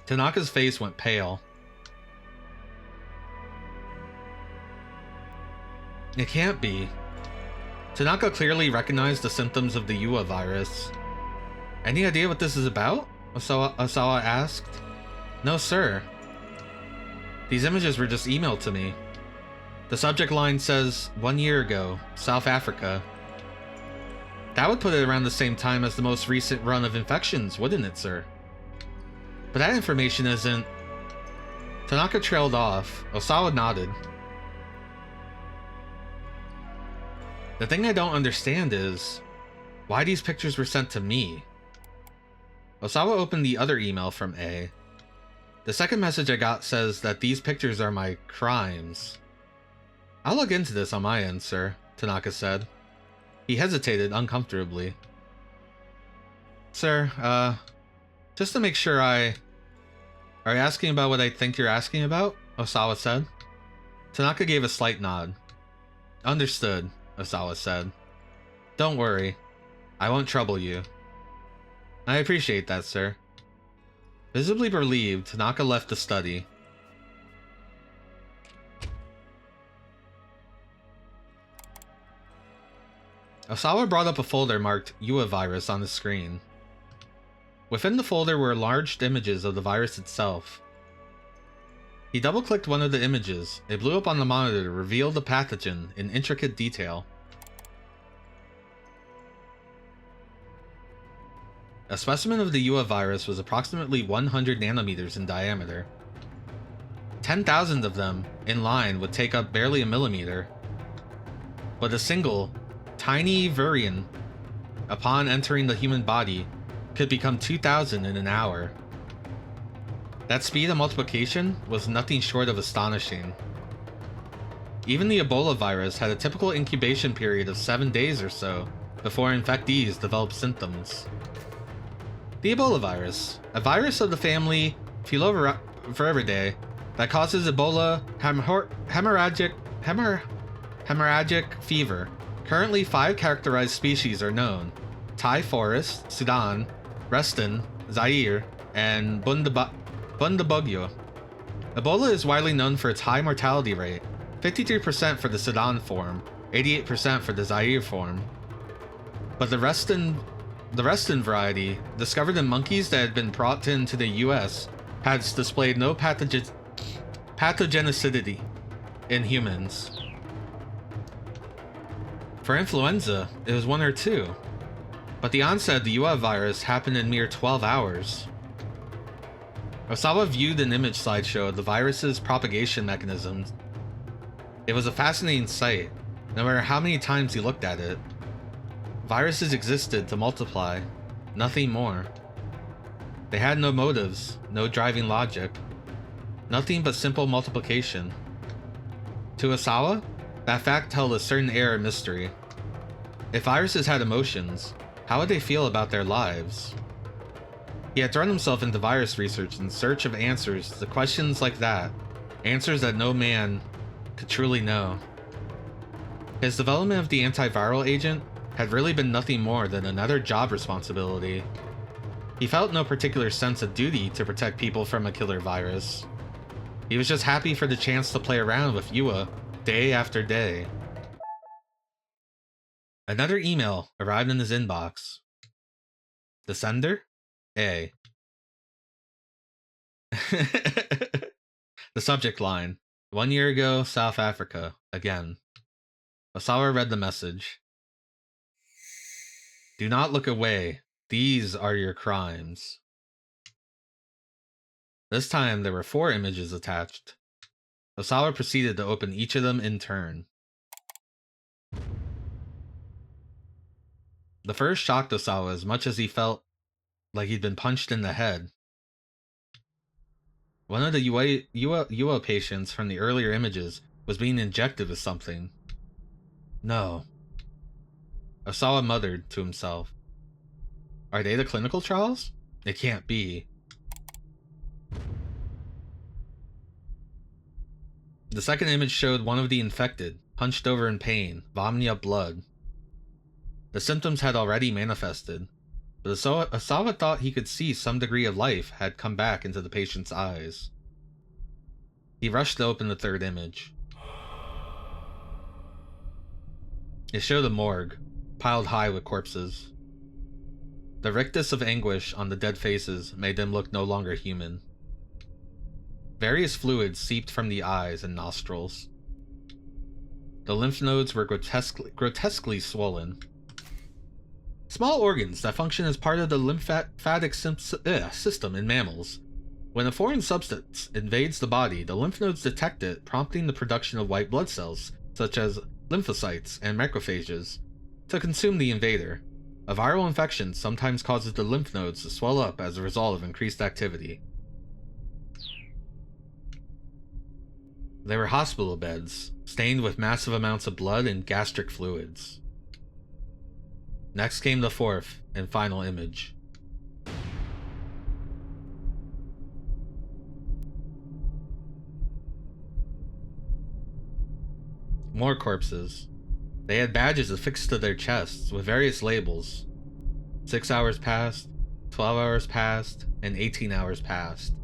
Tanaka's face went pale. "It can't be." Tanaka clearly recognized the symptoms of the Ua virus. "Any idea what this is about?" Osawa asked. "No, sir. These images were just emailed to me. The subject line says, 1 year ago, South Africa." That would put it around the same time as the most recent run of infections, wouldn't it, sir? But that information isn't... Tanaka trailed off. Osawa nodded. "The thing I don't understand is why these pictures were sent to me." Osawa opened the other email from A. "The second message I got says that these pictures are my crimes." "I'll look into this on my end, sir," Tanaka said. He hesitated uncomfortably. "Sir, just to make sure Are you asking about what I think you're asking about?" Osawa said. Tanaka gave a slight nod. "Understood," Osawa said. "Don't worry. I won't trouble you." "I appreciate that, sir." Visibly relieved, Tanaka left the study. Osawa brought up a folder marked Ua virus on the screen. Within the folder were enlarged images of the virus itself. He double-clicked one of the images. It blew up on the monitor to reveal the pathogen in intricate detail. A specimen of the Ua virus was approximately 100 nanometers in diameter. 10,000 of them, in line, would take up barely a millimeter. But a single, tiny virion, upon entering the human body, could become 2,000 in an hour. That speed of multiplication was nothing short of astonishing. Even the Ebola virus had a typical incubation period of 7 days or so before infectees developed symptoms. The Ebola virus, a virus of the family Filoviridae that causes Ebola hemorrhagic fever. Currently 5 characterized species are known: Thai Forest, Sudan, Reston, Zaire, and Bundabugyo. Ebola is widely known for its high mortality rate, 53% for the Sudan form, 88% for the Zaire form. But the Reston variety, discovered in monkeys that had been brought into the US, has displayed no pathogenicity in humans. For influenza, it was 1 or 2. But the onset of the UA virus happened in mere 12 hours. Osawa viewed an image slideshow of the virus's propagation mechanisms. It was a fascinating sight, no matter how many times he looked at it. Viruses existed to multiply, nothing more. They had no motives, no driving logic, nothing but simple multiplication. To Osawa, that fact held a certain air of mystery. If viruses had emotions, how would they feel about their lives? He had thrown himself into virus research in search of answers to questions like that, answers that no man could truly know. His development of the antiviral agent had really been nothing more than another job responsibility. He felt no particular sense of duty to protect people from a killer virus. He was just happy for the chance to play around with Yua day after day. Another email arrived in his inbox. The sender? A. The subject line: 1 year ago, South Africa, again. Osawa read the message. Do not look away. These are your crimes. This time there were 4 images attached. Osawa proceeded to open each of them in turn. The first shocked Osawa as much as he felt like he'd been punched in the head. One of the UA patients from the earlier images was being injected with something. No. Osawa muttered to himself. Are they the clinical trials? It can't be. The second image showed one of the infected, hunched over in pain, vomiting up blood. The symptoms had already manifested, but Osawa thought he could see some degree of life had come back into the patient's eyes. He rushed to open the third image. It showed a morgue, piled high with corpses. The rictus of anguish on the dead faces made them look no longer human. Various fluids seeped from the eyes and nostrils. The lymph nodes were grotesquely swollen. Small organs that function as part of the lymphatic system in mammals. When a foreign substance invades the body, the lymph nodes detect it, prompting the production of white blood cells, such as lymphocytes and macrophages, to consume the invader. A viral infection sometimes causes the lymph nodes to swell up as a result of increased activity. They were hospital beds, stained with massive amounts of blood and gastric fluids. Next came the fourth and final image. More corpses. They had badges affixed to their chests with various labels. 6 hours passed, 12 hours passed, and 18 hours passed.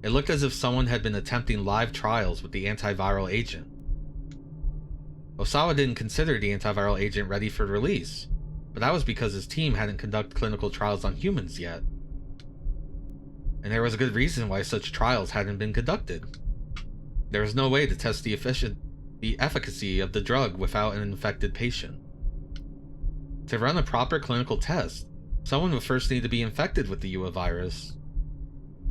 It looked as if someone had been attempting live trials with the antiviral agent. Osawa didn't consider the antiviral agent ready for release, but that was because his team hadn't conducted clinical trials on humans yet. And there was a good reason why such trials hadn't been conducted. There was no way to test the efficacy of the drug without an infected patient. To run a proper clinical test, someone would first need to be infected with the UA virus.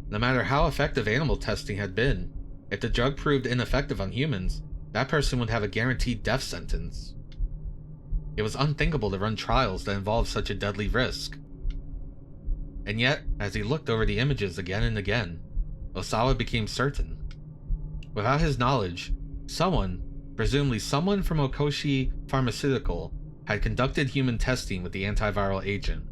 No matter how effective animal testing had been, if the drug proved ineffective on humans, that person would have a guaranteed death sentence. It was unthinkable to run trials that involved such a deadly risk. And yet, as he looked over the images again and again, Osawa became certain. Without his knowledge, someone, presumably someone from Okoshi Pharmaceutical, had conducted human testing with the antiviral agent.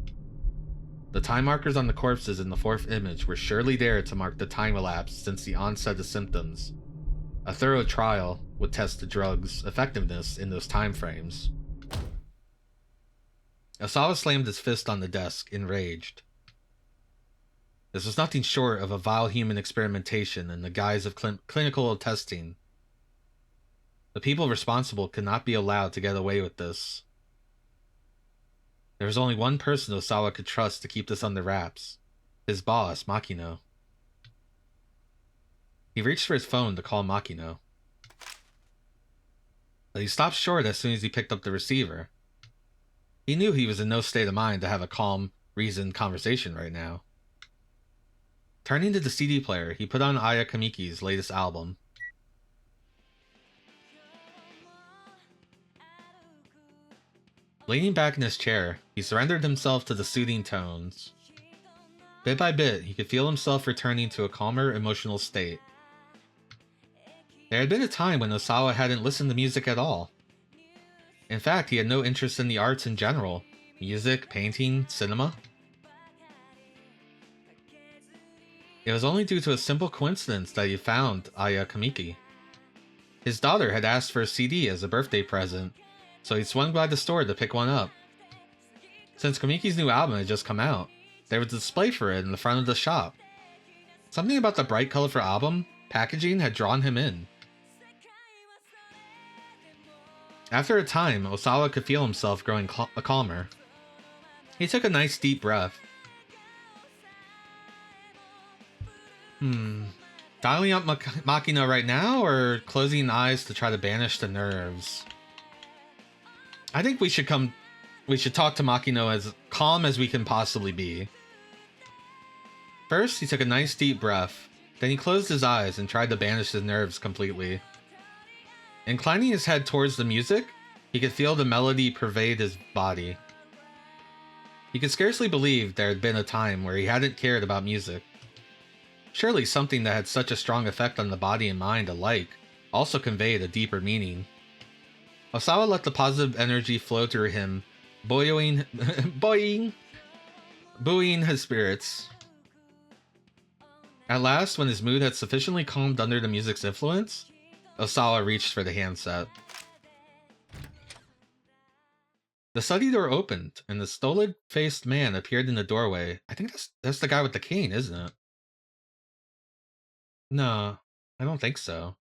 The time markers on the corpses in the fourth image were surely there to mark the time elapsed since the onset of symptoms. A thorough trial would test the drug's effectiveness in those time frames. Osawa slammed his fist on the desk, enraged. This was nothing short of a vile human experimentation in the guise of clinical testing. The people responsible could not be allowed to get away with this. There was only one person Osawa could trust to keep this under wraps: his boss, Makino. He reached for his phone to call Makino. but he stopped short as soon as he picked up the receiver. He knew he was in no state of mind to have a calm, reasoned conversation right now. Turning to the CD player, he put on Aya Kamiki's latest album. Leaning back in his chair, he surrendered himself to the soothing tones. Bit by bit, he could feel himself returning to a calmer emotional state. There had been a time when Osawa hadn't listened to music at all. In fact, he had no interest in the arts in general. Music, painting, cinema. It was only due to a simple coincidence that he found Aya Kamiki. His daughter had asked for a CD as a birthday present, so he swung by the store to pick one up. Since Kamiki's new album had just come out, there was a display for it in the front of the shop. Something about the bright, colorful album packaging had drawn him in. After a time, Osawa could feel himself growing calmer. He took a nice deep breath. Dialing up Makino right now, or closing eyes to try to banish the nerves? I think we should talk to Makino as calm as we can possibly be. First, he took a nice deep breath. Then he closed his eyes and tried to banish his nerves completely. Inclining his head towards the music, he could feel the melody pervade his body. He could scarcely believe there had been a time where he hadn't cared about music. Surely something that had such a strong effect on the body and mind alike also conveyed a deeper meaning. Osawa let the positive energy flow through him, buoying his spirits. At last, when his mood had sufficiently calmed under the music's influence, Osawa reached for the handset. The study door opened, and the stolid-faced man appeared in the doorway. I think that's the guy with the cane, isn't it? No, I don't think so.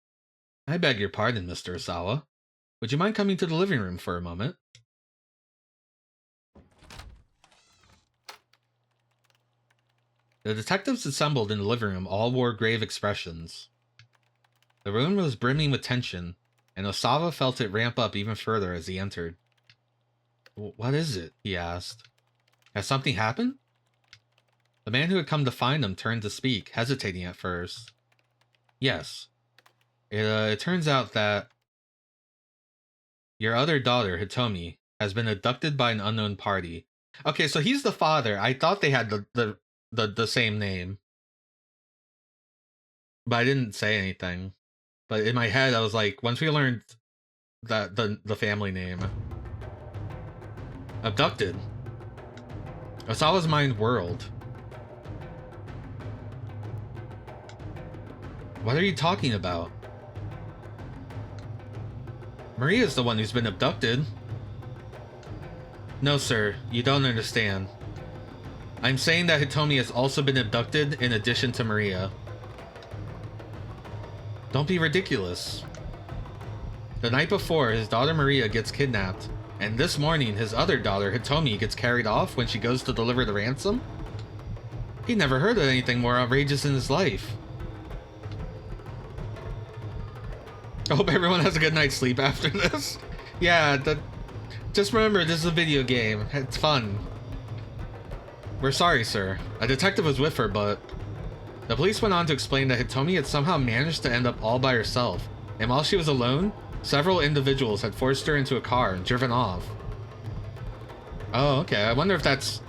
I beg your pardon, Mr. Osawa. Would you mind coming to the living room for a moment? The detectives assembled in the living room all wore grave expressions. The room was brimming with tension, and Osawa felt it ramp up even further as he entered. What is it? He asked. Has something happened? The man who had come to find him turned to speak, hesitating at first. Yes. It turns out that your other daughter, Hitomi, has been abducted by an unknown party. Okay, so he's the father. I thought they had the same name, but I didn't say anything. But in my head, I was like, once we learned that the family name, abducted. Osawa's mind whirled. What are you talking about? Maria's the one who's been abducted. No, sir, you don't understand. I'm saying that Hitomi has also been abducted in addition to Maria. Don't be ridiculous. The night before, his daughter Maria gets kidnapped, and this morning, his other daughter Hitomi gets carried off when she goes to deliver the ransom? He never heard of anything more outrageous in his life. I hope everyone has a good night's sleep after this. Yeah, just remember, this is a video game. It's fun. We're sorry, sir. A detective was with her, but... The police went on to explain that Hitomi had somehow managed to end up all by herself, and while she was alone, several individuals had forced her into a car and driven off. Oh, okay. I wonder if that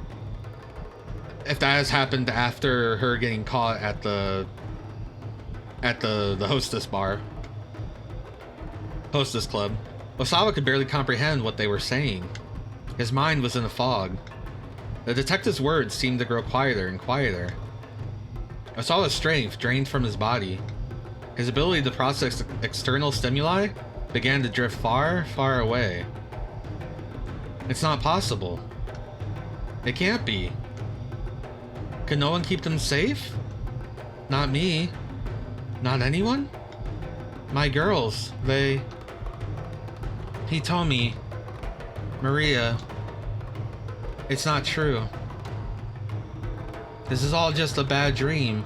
has happened after her getting caught at the hostess bar. Hostess club. Osawa could barely comprehend what they were saying. His mind was in a fog. The detective's words seemed to grow quieter and quieter. Osawa's strength drained from his body. His ability to process external stimuli began to drift far, far away. It's not possible. It can't be. Could no one keep them safe? Not me. Not anyone? My girls, Hitomi, Maria. It's not true. This is all just a bad dream.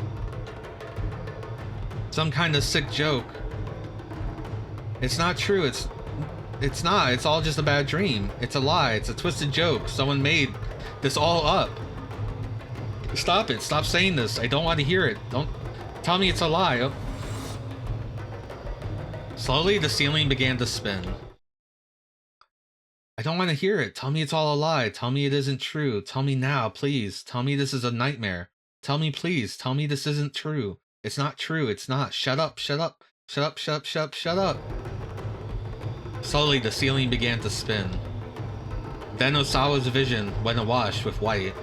Some kind of sick joke. It's not true. It's not. It's all just a bad dream. It's a lie. It's a twisted joke. Someone made this all up. Stop it. Stop saying this. I don't want to hear it. Don't tell me it's a lie. Oh. Slowly, the ceiling began to spin. I don't want to hear it. Tell me it's all a lie. Tell me it isn't true. Tell me now, please. Tell me this is a nightmare. Tell me, please. Tell me this isn't true. It's not true. It's not. Shut up. Shut up. Shut up. Shut up. Shut up. Shut up. Slowly, the ceiling began to spin. Then Osawa's vision went awash with white.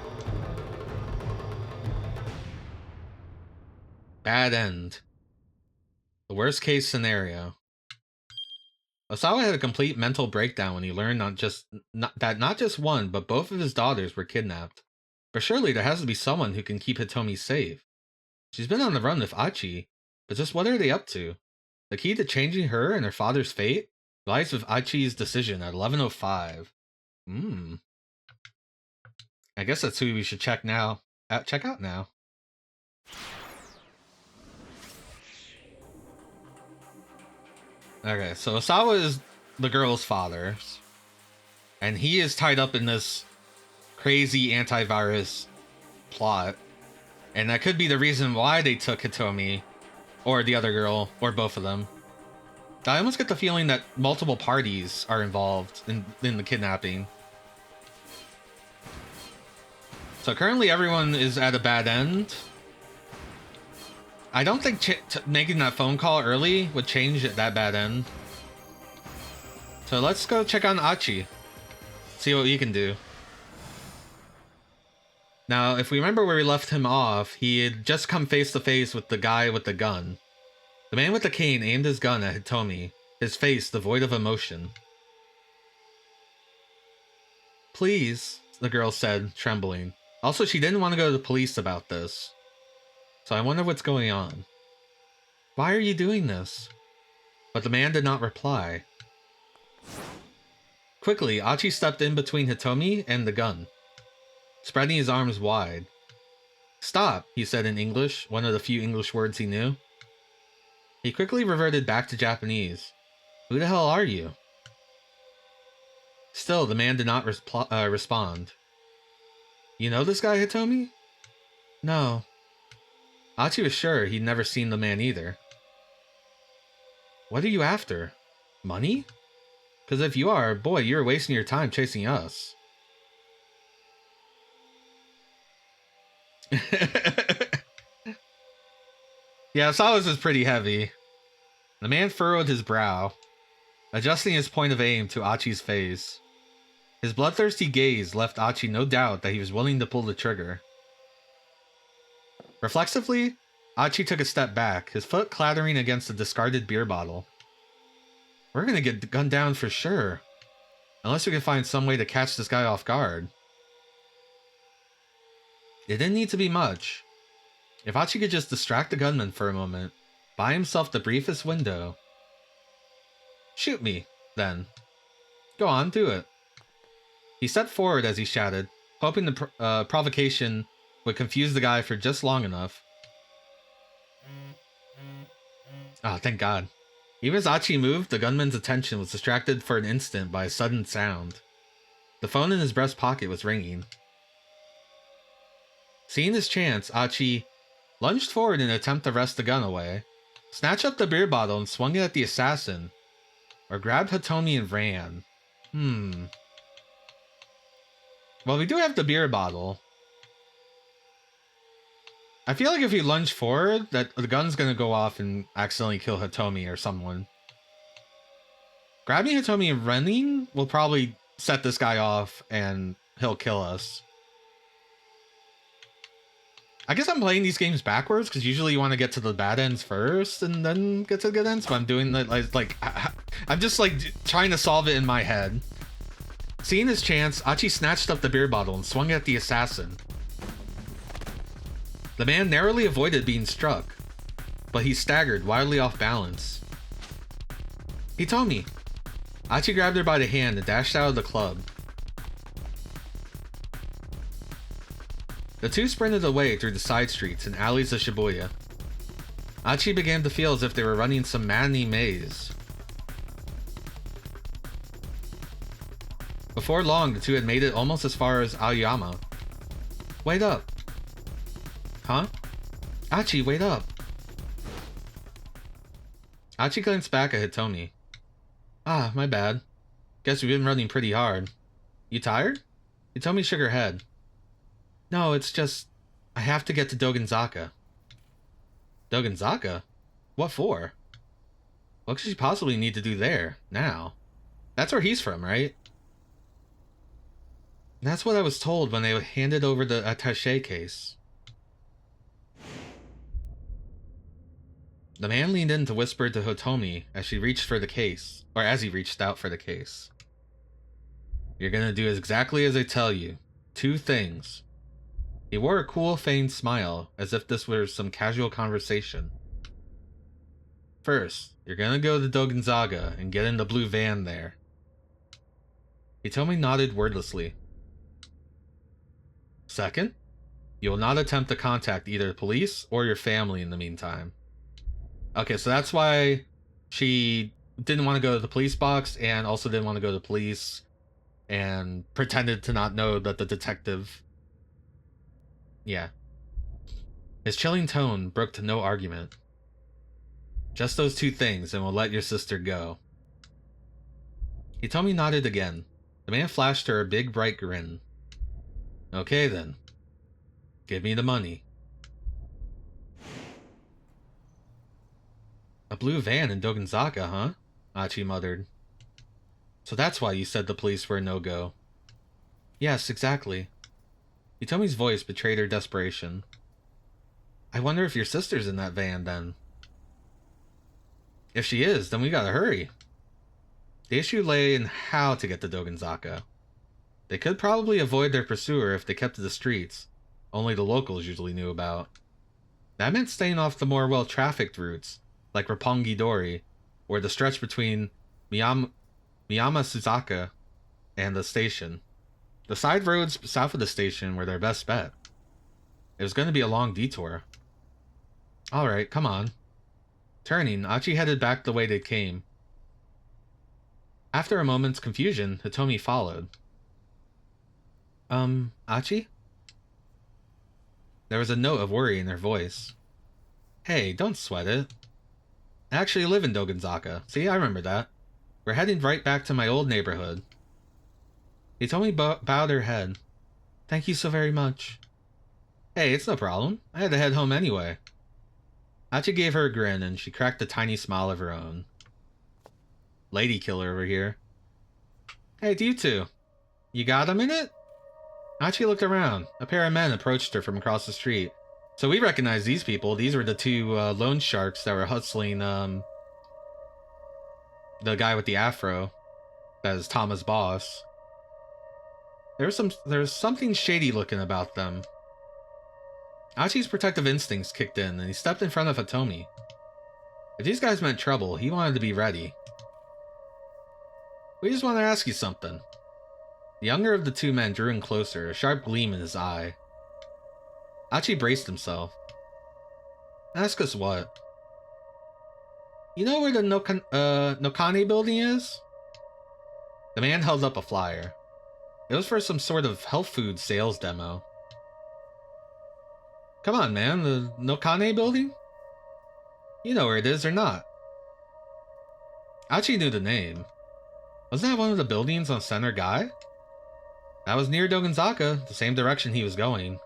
Bad end. The worst case scenario. Osawa had a complete mental breakdown when he learned that not just one, but both of his daughters were kidnapped. But surely there has to be someone who can keep Hitomi safe. She's been on the run with Achi, but just what are they up to? The key to changing her and her father's fate lies with Achi's decision at 11:05. I guess that's who we should check out now. Okay, so Osawa is the girl's father, and he is tied up in this crazy antivirus plot, and that could be the reason why they took Hitomi, or the other girl, or both of them. I almost get the feeling that multiple parties are involved in the kidnapping. So currently everyone is at a bad end. I don't think making that phone call early would change that bad end. So let's go check on Achi. See what he can do. Now, if we remember where we left him off, he had just come face to face with the guy with the gun. The man with the cane aimed his gun at Hitomi, his face devoid of emotion. Please, the girl said, trembling. Also, she didn't want to go to the police about this. So I wonder what's going on. Why are you doing this? But the man did not reply. Quickly, Achi stepped in between Hitomi and the gun, spreading his arms wide. Stop, he said in English, one of the few English words he knew. He quickly reverted back to Japanese. Who the hell are you? Still, the man did not respond. You know this guy, Hitomi? No. Achi was sure he'd never seen the man either. What are you after? Money? Because if you are, boy, you're wasting your time chasing us. Yeah, Osawa's is pretty heavy. The man furrowed his brow, adjusting his point of aim to Achi's face. His bloodthirsty gaze left Achi no doubt that he was willing to pull the trigger. Reflexively, Achi took a step back, his foot clattering against a discarded beer bottle. We're gonna get gunned down for sure. Unless we can find some way to catch this guy off guard. It didn't need to be much. If Achi could just distract the gunman for a moment, buy himself the briefest window. Shoot me, then. Go on, do it. He stepped forward as he shouted, hoping the provocation would confuse the guy for just long enough. Oh, thank God. Even as Achi moved, the gunman's attention was distracted for an instant by a sudden sound. The phone in his breast pocket was ringing. Seeing his chance, Achi lunged forward in an attempt to wrest the gun away, snatched up the beer bottle and swung it at the assassin, or grabbed Hitomi and ran. Well, we do have the beer bottle. I feel like if we lunge forward, that the gun's gonna go off and accidentally kill Hitomi or someone. Grabbing Hitomi and running will probably set this guy off and he'll kill us. I guess I'm playing these games backwards because usually you want to get to the bad ends first and then get to the good ends, but I'm doing that like I'm just like trying to solve it in my head. Seeing his chance, Achi snatched up the beer bottle and swung it at the assassin. The man narrowly avoided being struck, but he staggered, wildly off balance. Hitomi! Achi grabbed her by the hand and dashed out of the club. The two sprinted away through the side streets and alleys of Shibuya. Achi began to feel as if they were running some maddening maze. Before long, the two had made it almost as far as Aoyama. Wait up. Huh? Achi, wait up. Achi glanced back at Hitomi. Ah, my bad. Guess we've been running pretty hard. You tired? Hitomi shook her head. No, it's just... I have to get to Dogenzaka. Dogenzaka? What for? What could she possibly need to do there, now? That's where he's from, right? That's what I was told when they handed over the attaché case. The man leaned in to whisper to Hitomi as she reached for the case, or as he reached out for the case. You're gonna do exactly as I tell you. 2 things. He wore a cool, feigned smile, as if this were some casual conversation. First, you're gonna go to Dogenzaka and get in the blue van there. Hitomi nodded wordlessly. Second, you will not attempt to contact either the police or your family in the meantime. Okay, so that's why she didn't want to go to the police box and also didn't want to go to the police and pretended to not know that the detective... Yeah. His chilling tone broke to no argument. Just those 2 things and we'll let your sister go. Hitomi nodded again. The man flashed her a big bright grin. Okay then. Give me the money. A blue van in Dogenzaka, huh? Achi muttered. So that's why you said the police were a no-go. Yes, exactly. Hitomi's voice betrayed her desperation. I wonder if your sister's in that van, then. If she is, then we gotta hurry. The issue lay in how to get to Dogenzaka. They could probably avoid their pursuer if they kept to the streets, only the locals usually knew about. That meant staying off the more well-trafficked routes, like Roppongi Dori, or the stretch between Miyama Suzaka and the station. The side roads south of the station were their best bet. It was going to be a long detour. Alright, come on. Turning, Achi headed back the way they came. After a moment's confusion, Hitomi followed. Achi? There was a note of worry in her voice. Hey, don't sweat it. I actually live in Dogenzaka. See, I remember that. We're heading right back to my old neighborhood. Hitomi bowed her head. Thank you so very much. Hey, it's no problem. I had to head home anyway. Achi gave her a grin, and she cracked a tiny smile of her own. Lady killer over here. Hey, you two. You got a minute? Achi looked around. A pair of men approached her from across the street. So we recognize these people. These were the 2 loan sharks that were hustling the guy with the afro. That is Tama's boss. There's something shady looking about them. Achi's protective instincts kicked in, and he stepped in front of Hitomi. If these guys meant trouble, he wanted to be ready. We just want to ask you something. The younger of the 2 men drew in closer, a sharp gleam in his eye. Achi braced himself. Ask us what? You know where the Nokane building is? The man held up a flyer. It was for some sort of health food sales demo. Come on, man, the Nokane building? You know where it is or not? Achi knew the name. Wasn't that one of the buildings on Center Guy? That was near Dogenzaka, the same direction he was going.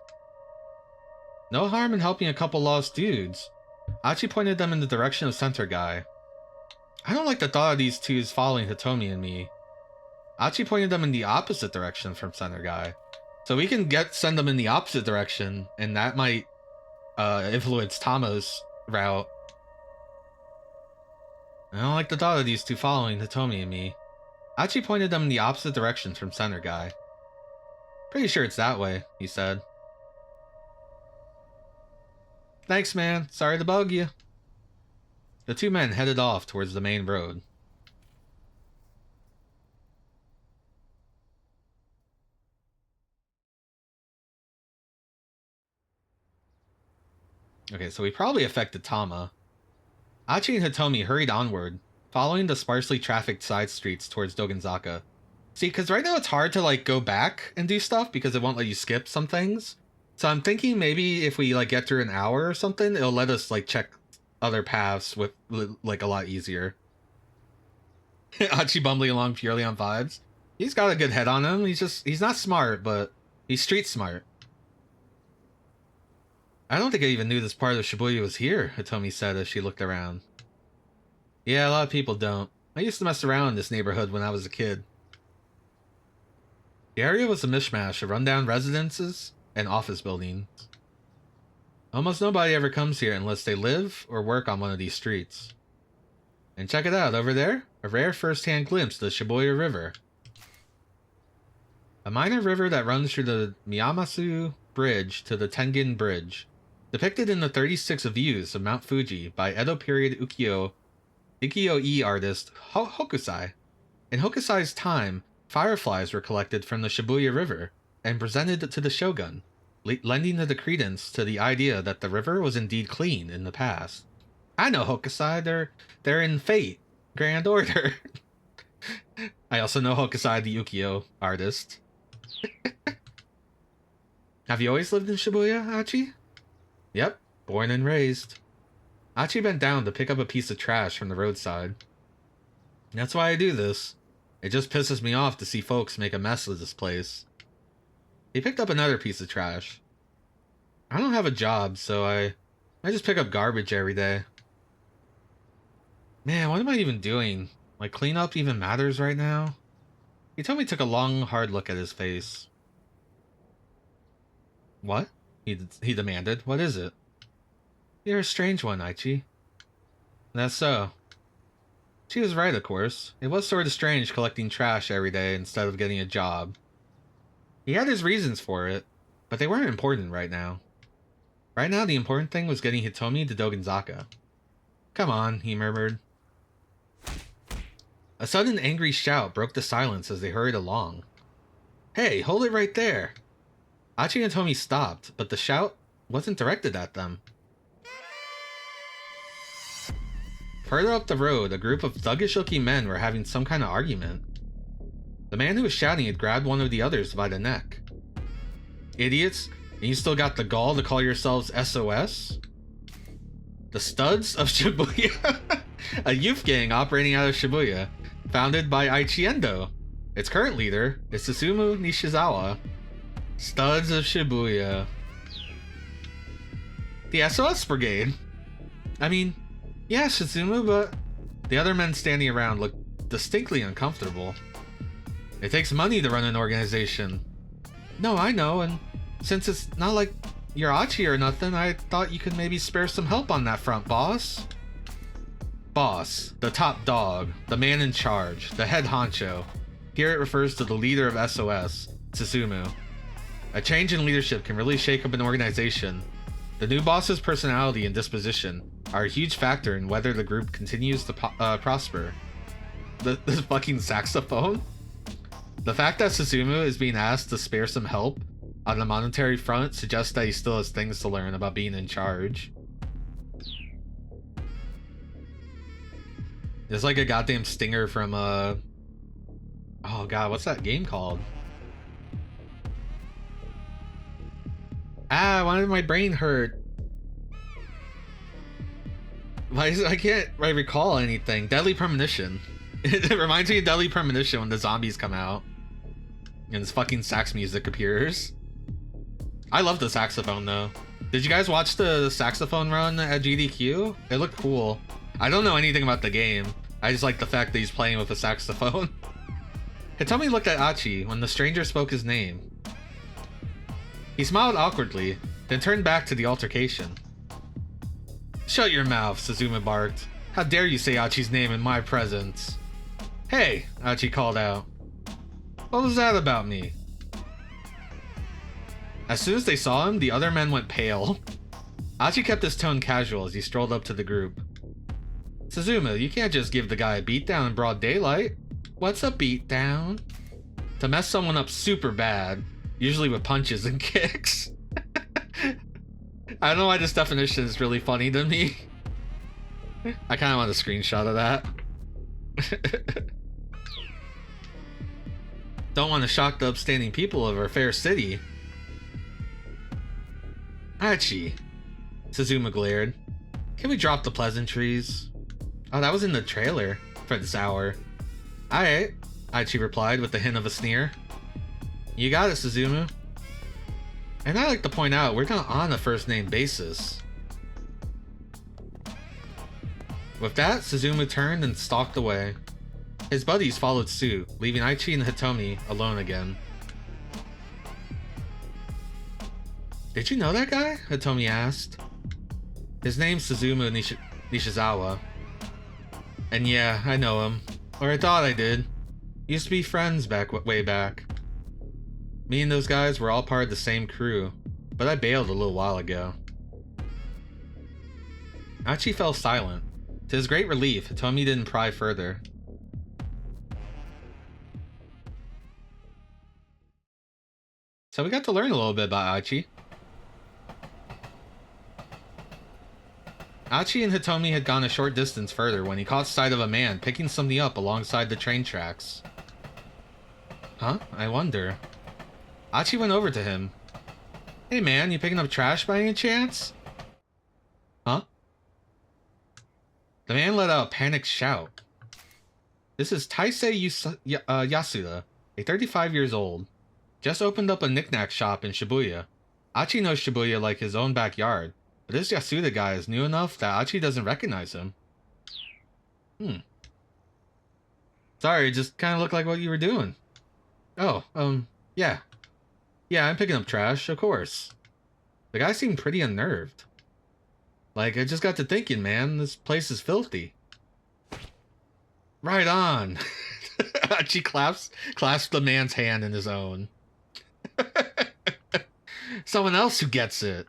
No harm in helping a couple lost dudes. Achi pointed them in the direction of Center Guy. I don't like the thought of these 2s following Hitomi and me. Achi pointed them in the opposite direction from Center Guy. So we can send them in the opposite direction, and that might influence Tama's route. I don't like the thought of these 2 following Hitomi and me. Achi pointed them in the opposite direction from Center Guy. Pretty sure it's that way, he said. Thanks, man. Sorry to bug you. The 2 men headed off towards the main road. Okay, so we probably affected Tama. Achi and Hitomi hurried onward, following the sparsely trafficked side streets towards Dogenzaka. See, because right now it's hard to like go back and do stuff because it won't let you skip some things. So I'm thinking maybe if we like get through an hour or something, it'll let us like check other paths with like a lot easier. Achi bumbling along purely on vibes. He's got a good head on him. He's not smart, but he's street smart. I don't think I even knew this part of Shibuya was here, Hitomi said as she looked around. Yeah, a lot of people don't. I used to mess around in this neighborhood when I was a kid. The area was a mishmash of rundown residences and office buildings. Almost nobody ever comes here unless they live or work on one of these streets. And check it out, over there, a rare first-hand glimpse of the Shibuya River. A minor river that runs through the Miyamasu Bridge to the Tengen Bridge, depicted in the 36 views of Mount Fuji by Edo period ukiyo-e artist Hokusai. In Hokusai's time, fireflies were collected from the Shibuya River and presented to the shogun, lending the credence to the idea that the river was indeed clean in the past. I know Hokusai, they're in Fate, Grand Order. I also know Hokusai the ukiyo artist. Have you always lived in Shibuya, Achi? Yep, born and raised. Achi bent down to pick up a piece of trash from the roadside. That's why I do this. It just pisses me off to see folks make a mess of this place. He picked up another piece of trash. I don't have a job, so I just pick up garbage every day. Man, what am I even doing? Like, cleanup even matters right now? He told me he took a long, hard look at his face. What? He demanded. What is it? You're a strange one, Aichi. That's so. She was right, of course. It was sort of strange collecting trash every day instead of getting a job. He had his reasons for it, but they weren't important right now. Right now, the important thing was getting Hitomi to Dogenzaka. Come on, he murmured. A sudden angry shout broke the silence as they hurried along. Hey, hold it right there! Achi and Hitomi stopped, but the shout wasn't directed at them. Further up the road, a group of thuggish-looking men were having some kind of argument. The man who was shouting had grabbed one of the others by the neck. Idiots, and you still got the gall to call yourselves SOS? The Studs of Shibuya? A youth gang operating out of Shibuya, founded by Aichi Endo. Its current leader is Susumu Nishizawa. Studs of Shibuya. The SOS Brigade. I mean, yeah, Shizumu, but the other men standing around looked distinctly uncomfortable. It takes money to run an organization. No, I know, and since it's not like you're Achi or nothing, I thought you could maybe spare some help on that front, boss. Boss, the top dog, the man in charge, the head honcho. Here it refers to the leader of SOS, Susumu. A change in leadership can really shake up an organization. The new boss's personality and disposition are a huge factor in whether the group continues to prosper. The fucking saxophone? The fact that Susumu is being asked to spare some help on the monetary front suggests that he still has things to learn about being in charge. It's like a goddamn stinger from oh god, what's that game called? Ah, why did my brain hurt? I can't recall anything. Deadly Premonition. It reminds me of Deadly Premonition when the zombies come out and this fucking sax music appears. I love the saxophone though. Did you guys watch the saxophone run at GDQ? It looked cool. I don't know anything about the game. I just like the fact that he's playing with a saxophone. Hitomi looked at Achi when the stranger spoke his name. He smiled awkwardly, then turned back to the altercation. Shut your mouth, Suzume barked. How dare you say Achi's name in my presence? Hey, Achi called out. What was that about me? As soon as they saw him, the other men went pale. Achi kept his tone casual as he strolled up to the group. Suzume, you can't just give the guy a beatdown in broad daylight. What's a beatdown? To mess someone up super bad, usually with punches and kicks. I don't know why this definition is really funny to me. I kind of want a screenshot of that. Don't want to shock the upstanding people of our fair city. Hachi. Suzuma glared. Can we drop the pleasantries? Oh, that was in the trailer for this hour. Alright, Hachi replied with the hint of a sneer. You got it, Suzuma. And I like to point out, we're not on a first name basis. With that, Suzuma turned and stalked away. His buddies followed suit, leaving Aichi and Hitomi alone again. Did you know that guy? Hitomi asked. His name's Suzuma Nishizawa. And yeah, I know him. Or I thought I did. Used to be friends way back. Me and those guys were all part of the same crew, but I bailed a little while ago. Aichi fell silent. To his great relief, Hitomi didn't pry further. So we got to learn a little bit about Aichi. Aichi and Hitomi had gone a short distance further when he caught sight of a man picking something up alongside the train tracks. Huh? I wonder. Aichi went over to him. Hey man, you picking up trash by any chance? Huh? The man let out a panicked shout. This is Taisei Yasuda, a 35 years old. Just opened up a knick-knack shop in Shibuya. Aichi knows Shibuya like his own backyard, but this Yasuda guy is new enough that Aichi doesn't recognize him. Sorry, it just kind of looked like what you were doing. Oh, yeah. Yeah, I'm picking up trash, of course. The guy seemed pretty unnerved. Like, I just got to thinking, man, this place is filthy. Right on. She clasps the man's hand in his own. Someone else who gets it.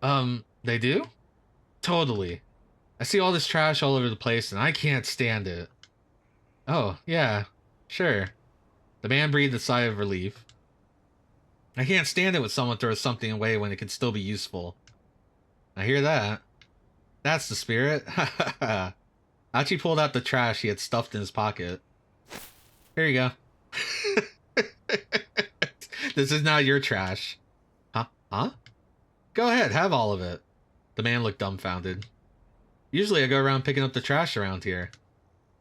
They do? Totally. I see all this trash all over the place and I can't stand it. Oh, yeah, sure. The man breathed a sigh of relief. I can't stand it when someone throws something away when it can still be useful. I hear that. That's the spirit. Aichi pulled out the trash he had stuffed in his pocket. Here you go. This is not your trash. Huh? Go ahead, have all of it. The man looked dumbfounded. Usually I go around picking up the trash around here.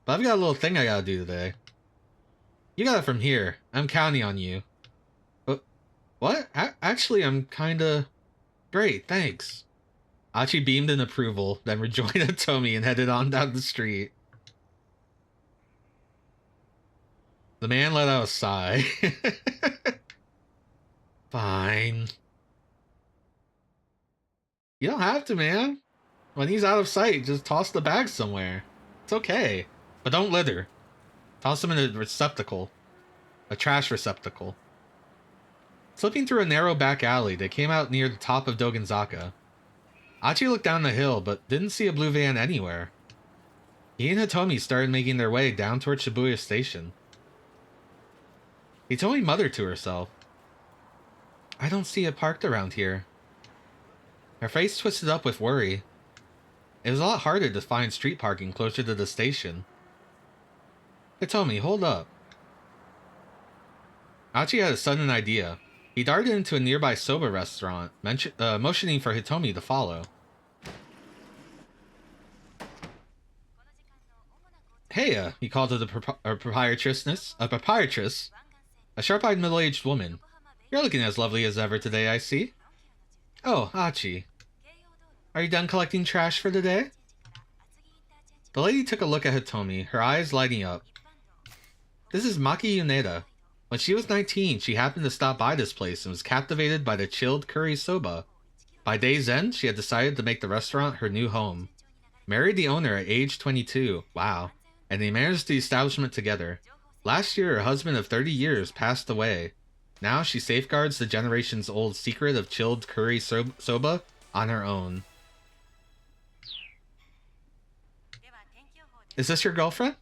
But I've got a little thing I gotta do today. You got it from here. I'm counting on you. What? Actually, I'm kinda... Great, thanks. Aichi beamed in approval, then rejoined Hitomi and headed on down the street. The man let out a sigh. Fine. You don't have to, man. When he's out of sight, just toss the bag somewhere. It's okay. But don't litter. Toss them in a receptacle. A trash receptacle. Slipping through a narrow back alley, they came out near the top of Dogenzaka. Aichi looked down the hill, but didn't see a blue van anywhere. He and Hitomi started making their way down toward Shibuya Station. Hitomi muttered to herself. I don't see it parked around here. Her face twisted up with worry. It was a lot harder to find street parking closer to the station. Hitomi, hold up. Aichi had a sudden idea. He darted into a nearby soba restaurant, motioning for Hitomi to follow. Hey, he called to the proprietress, a sharp-eyed middle-aged woman. You're looking as lovely as ever today, I see. Oh, Aichi. Are you done collecting trash for the day? The lady took a look at Hitomi, her eyes lighting up. This is Maki Yuneda. When she was 19, she happened to stop by this place and was captivated by the chilled curry soba. By day's end, she had decided to make the restaurant her new home. Married the owner at age 22, wow, and they managed the establishment together. Last year, her husband of 30 years passed away. Now she safeguards the generations-old secret of chilled curry soba on her own. Is this your girlfriend?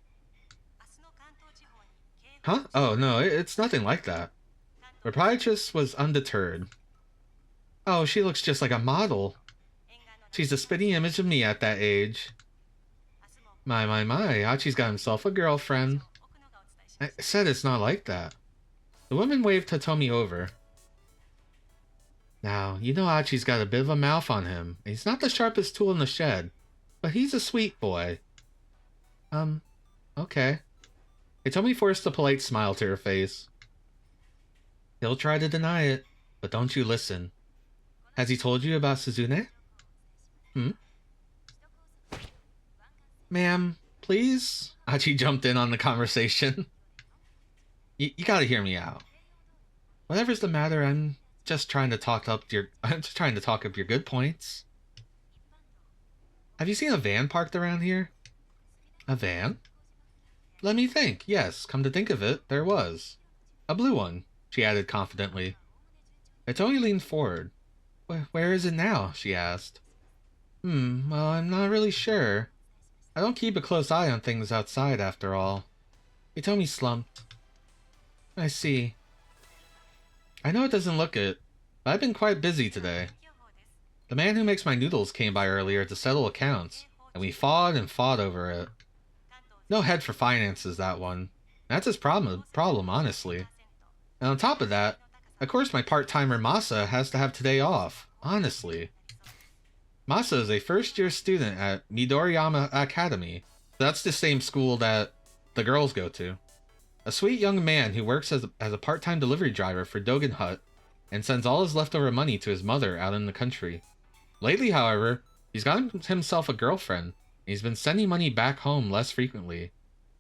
Huh? Oh, no, it's nothing like that. Proprietress was undeterred. Oh, she looks just like a model. She's a spitting image of me at that age. My, Aichi's got himself a girlfriend. I said it's not like that. The woman waved Hitomi over. Now, you know Achi's got a bit of a mouth on him, and he's not the sharpest tool in the shed, but he's a sweet boy. Okay. Hitomi forced a polite smile to her face. He'll try to deny it, but don't you listen. Has he told you about Suzune? Ma'am, please? Achi jumped in on the conversation. You gotta hear me out. Whatever's the matter, I'm just trying to talk up your good points. Have you seen a van parked around here? A van? Let me think. Yes, come to think of it, there was. A blue one, she added confidently. Hitomi leaned forward. Where is it now? She asked. Well, I'm not really sure. I don't keep a close eye on things outside, after all. Hitomi slumped. I see. I know it doesn't look it, but I've been quite busy today. The man who makes my noodles came by earlier to settle accounts, and we fought and fought over it. No head for finances, that one. That's his problem, honestly. And on top of that, of course my part-timer Masa has to have today off, honestly. Masa is a first-year student at Midoriyama Academy. That's the same school that the girls go to. A sweet young man who works as a part-time delivery driver for Dogen Hut and sends all his leftover money to his mother out in the country. Lately, however, he's got himself a girlfriend, and he's been sending money back home less frequently.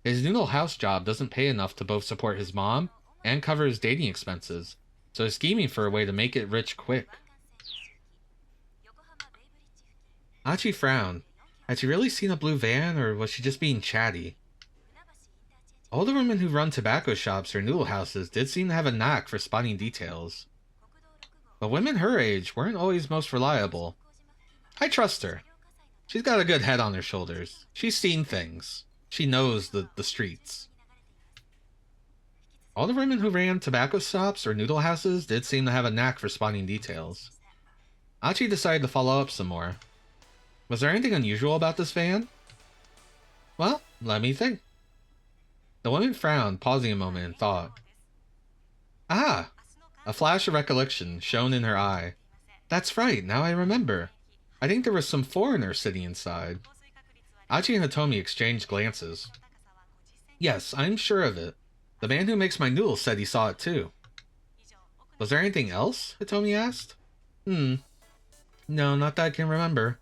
His noodle house job doesn't pay enough to both support his mom and cover his dating expenses, so he's scheming for a way to make it rich quick. Achi frowned. Had she really seen a blue van, or was she just being chatty? All the women who run tobacco shops or noodle houses did seem to have a knack for spotting details. But women her age weren't always most reliable. I trust her. She's got a good head on her shoulders. She's seen things. She knows the streets. All the women who ran tobacco shops or noodle houses did seem to have a knack for spotting details. Achi decided to follow up some more. Was there anything unusual about this van? Well, let me think. The woman frowned, pausing a moment in thought. Ah! A flash of recollection shone in her eye. That's right, now I remember. I think there was some foreigner sitting inside. Achi and Hitomi exchanged glances. Yes, I'm sure of it. The man who makes my noodles said he saw it too. Was there anything else? Hitomi asked. No, not that I can remember.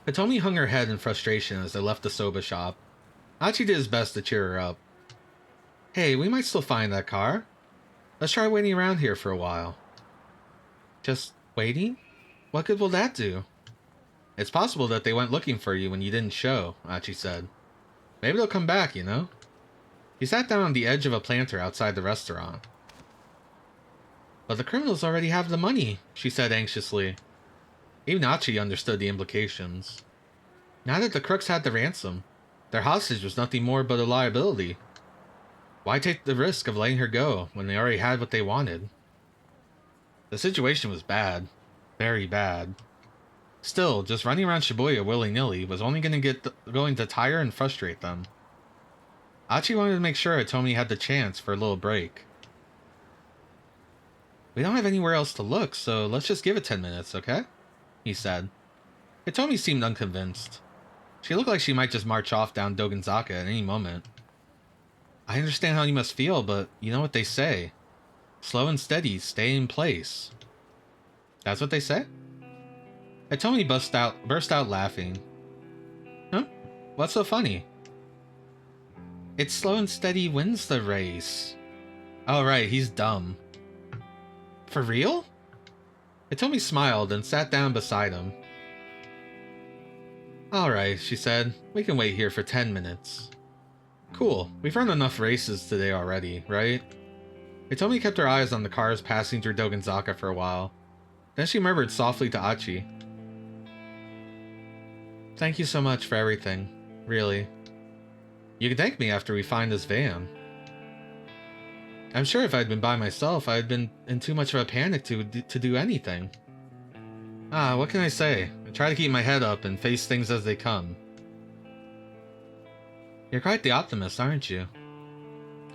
Hitomi hung her head in frustration as they left the soba shop. Achi did his best to cheer her up. Hey, we might still find that car. Let's try waiting around here for a while. Just waiting? What good will that do? It's possible that they went looking for you when you didn't show, Achi said. Maybe they'll come back, you know? He sat down on the edge of a planter outside the restaurant. But the criminals already have the money, she said anxiously. Even Achi understood the implications. Now that the crooks had the ransom, their hostage was nothing more but a liability. Why take the risk of letting her go when they already had what they wanted? The situation was bad. Very bad. Still, just running around Shibuya willy-nilly was only going to tire and frustrate them. Achi wanted to make sure Hitomi had the chance for a little break. We don't have anywhere else to look, so let's just give it 10 minutes, okay? He said. Hitomi seemed unconvinced. She looked like she might just march off down Dogenzaka at any moment. I understand how you must feel, but you know what they say. Slow and steady, stay in place. That's what they say? Hitomi burst out laughing. Huh? What's so funny? It's slow and steady wins the race. Oh right, he's dumb. For real? Hitomi smiled and sat down beside him. Alright, she said. We can wait here for 10 minutes. Cool, we've run enough races today already, right? Hitomi kept her eyes on the cars passing through Dogenzaka for a while. Then she murmured softly to Achi. Thank you so much for everything. Really. You can thank me after we find this van. I'm sure if I'd been by myself, I'd been in too much of a panic to do anything. What can I say? I try to keep my head up and face things as they come. You're quite the optimist, aren't you?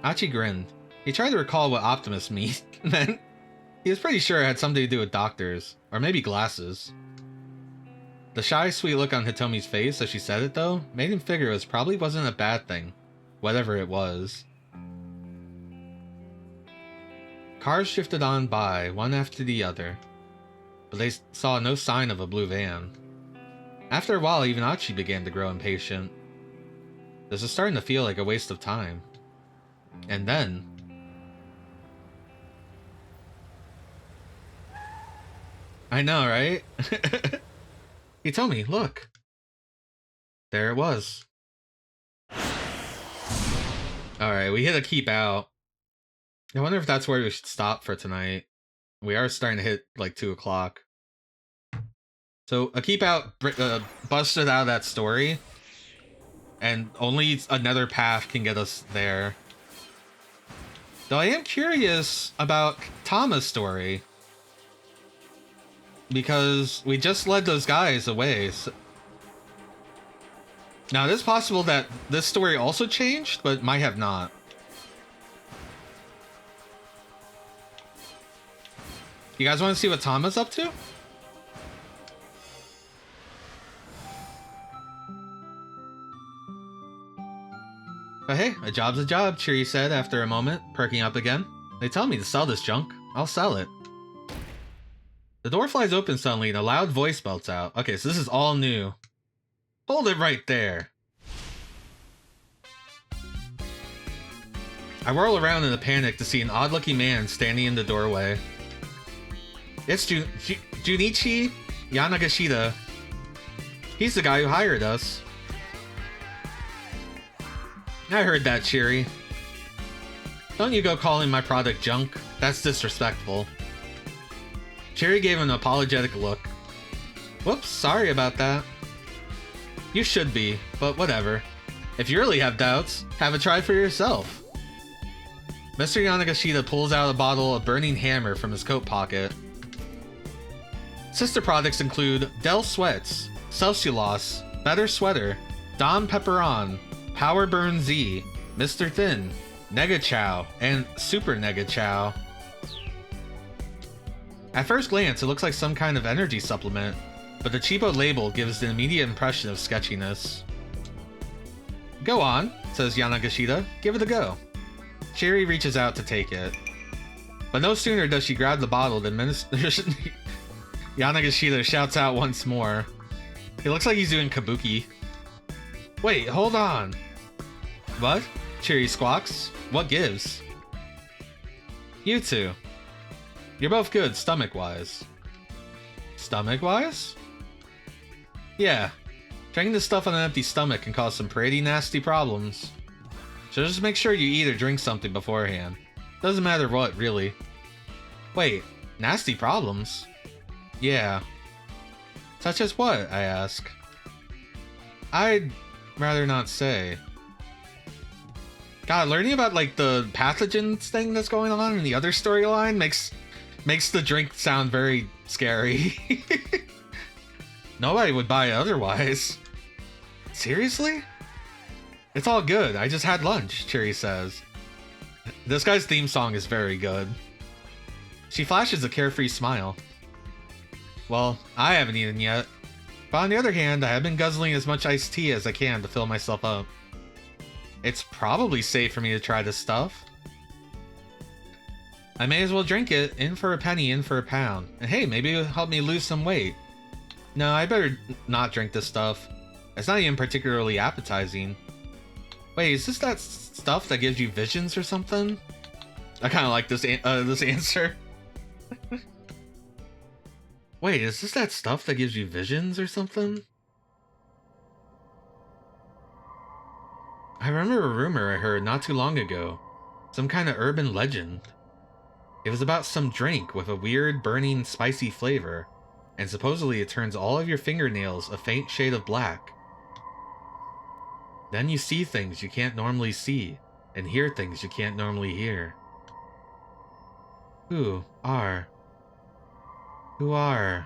Achi grinned. He tried to recall what optimist meant. He was pretty sure it had something to do with doctors, or maybe glasses. The shy, sweet look on Hitomi's face as she said it, though, made him figure it probably wasn't a bad thing, whatever it was. Cars shifted on by, one after the other, but they saw no sign of a blue van. After a while, even Achi began to grow impatient. This was starting to feel like a waste of time. And then... I know, right? Hitomi, look. There it was. Alright, we hit a keep out. I wonder if that's where we should stop for tonight. We are starting to hit like 2 o'clock. So a keep out busted out of that story. And only another path can get us there. Though I am curious about Tama's story. Because we just led those guys away. So... Now, it is possible that this story also changed, but might have not. You guys want to see what Tama's up to? But hey, a job's a job, Chiri said after a moment, perking up again. They tell me to sell this junk. I'll sell it. The door flies open suddenly and a loud voice belts out. Okay, so this is all new. Hold it right there. I whirl around in a panic to see an odd-looking man standing in the doorway. It's Junichi Yanagashita. He's the guy who hired us. I heard that, Chiri. Don't you go calling my product junk. That's disrespectful. Chiri gave him an apologetic look. Whoops, sorry about that. You should be, but whatever. If you really have doubts, have a try for yourself. Mr. Yanagashita pulls out a bottle of burning hammer from his coat pocket. Sister products include Del Sweats, Celsius, Better Sweater, Dom Pepperon, Power Burn Z, Mr. Thin, Nega Chow, and Super Nega Chow. At first glance, it looks like some kind of energy supplement, but the cheapo label gives an immediate impression of sketchiness. Go on, says Yanagashita. Give it a go. Chiri reaches out to take it. But no sooner does she grab the bottle than Yanagashita shouts out once more. He looks like he's doing kabuki. Wait, hold on. What? Chiri squawks. What gives? You two. You're both good, stomach-wise. Stomach-wise? Yeah. Drinking this stuff on an empty stomach can cause some pretty nasty problems. So just make sure you eat or drink something beforehand. Doesn't matter what, really. Wait, nasty problems? Yeah. Such as what, I ask? I'd rather not say. God, learning about like the pathogens thing that's going on in the other storyline makes the drink sound very scary. Nobody would buy it otherwise. Seriously? It's all good. I just had lunch, Chiri says. This guy's theme song is very good. She flashes a carefree smile. Well, I haven't eaten yet. But on the other hand, I have been guzzling as much iced tea as I can to fill myself up. It's probably safe for me to try this stuff. I may as well drink it, in for a penny, in for a pound. And hey, maybe it'll help me lose some weight. No, I better not drink this stuff. It's not even particularly appetizing. Wait, is this that stuff that gives you visions or something? I kind of like this answer. Wait, is this that stuff that gives you visions or something? I remember a rumor I heard not too long ago. Some kind of urban legend. It was about some drink with a weird, burning, spicy flavor, and supposedly it turns all of your fingernails a faint shade of black. Then you see things you can't normally see, and hear things you can't normally hear. Who are you?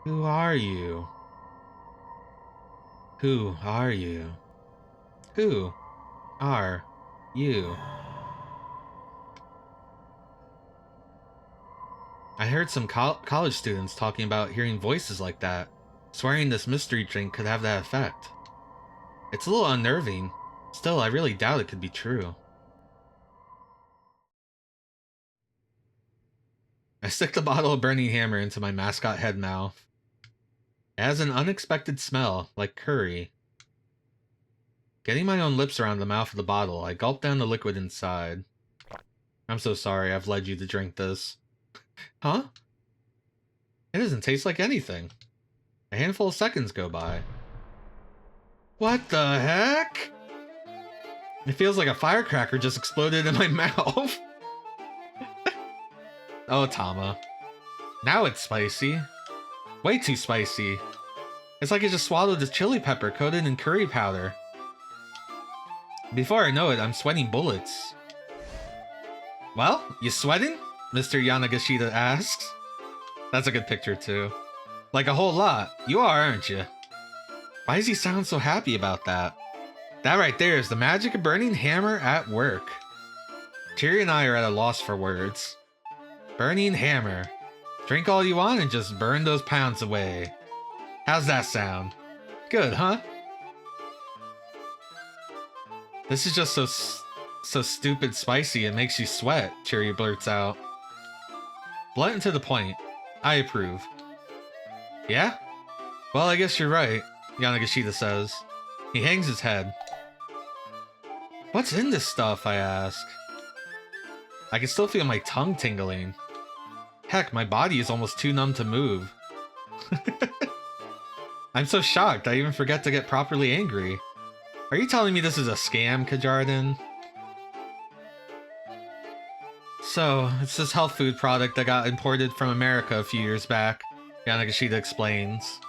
Who are you? Who are you? Who are you? I heard some college students talking about hearing voices like that, swearing this mystery drink could have that effect. It's a little unnerving. Still, I really doubt it could be true. I stick the bottle of burning hammer into my mascot head mouth. It has an unexpected smell, like curry. Getting my own lips around the mouth of the bottle, I gulp down the liquid inside. I'm so sorry I've led you to drink this. Huh? It doesn't taste like anything. A handful of seconds go by. What the heck? It feels like a firecracker just exploded in my mouth. Oh, Tama. Now it's spicy. Way too spicy. It's like I just swallowed a chili pepper coated in curry powder. Before I know it, I'm sweating bullets. Well, you sweating? Mr. Yanagashita asks. That's a good picture too. Like a whole lot. You are, aren't you? Why does he sound so happy about that? That right there is the magic of burning hammer at work. Chiri and I are at a loss for words. Burning hammer. Drink all you want and just burn those pounds away. How's that sound? Good, huh? This is just so stupid spicy it makes you sweat, Chiri blurts out. Blunt and to the point. I approve. Yeah? Well, I guess you're right, Yanagashita says. He hangs his head. What's in this stuff, I ask. I can still feel my tongue tingling. Heck, my body is almost too numb to move. I'm so shocked I even forget to get properly angry. Are you telling me this is a scam, Kajardin? So, it's this health food product that got imported from America a few years back, Yanagashita explains.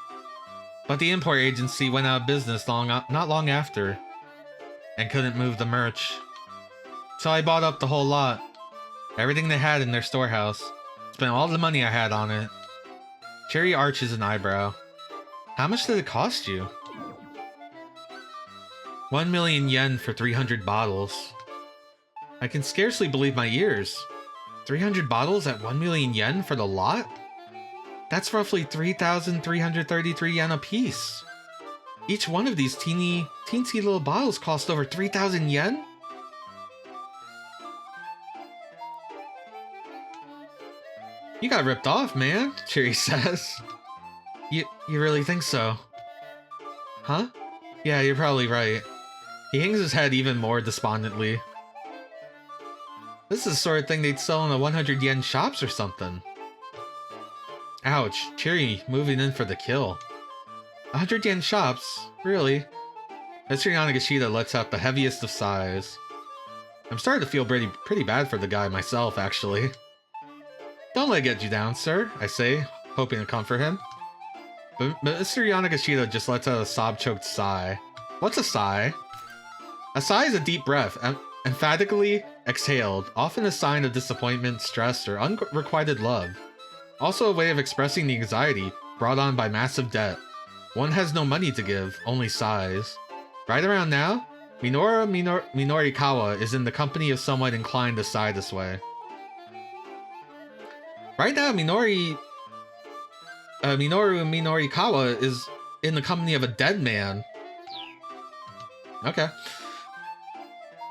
But the import agency went out of business not long after, and couldn't move the merch. So I bought up the whole lot. Everything they had in their storehouse. Spent all the money I had on it. Cherry arches an eyebrow. How much did it cost you? 1 million yen for 300 bottles. I can scarcely believe my ears. 300 bottles at 1 million yen for the lot? That's roughly 3,333 yen a piece. Each one of these teensy little bottles cost over 3,000 yen? You got ripped off, man, Chiri says. You really think so? Huh? Yeah, you're probably right. He hangs his head even more despondently. This is the sort of thing they'd sell in the 100 yen shops or something. Ouch, Chiri moving in for the kill. 100 yen shops? Really? Mr. Yanagashita lets out the heaviest of sighs. I'm starting to feel pretty bad for the guy myself, actually. Don't let it get you down, sir, I say, hoping to comfort him. But Mr. Yanagashita just lets out a sob-choked sigh. What's a sigh? A sigh is a deep breath, emphatically exhaled, often a sign of disappointment, stress, or unrequited love. Also a way of expressing the anxiety brought on by massive debt. One has no money to give, only sighs. Right around now, Minoru Minorikawa is in the company of someone inclined to sigh this way. Right now, Minoru Minorikawa is in the company of a dead man. Okay.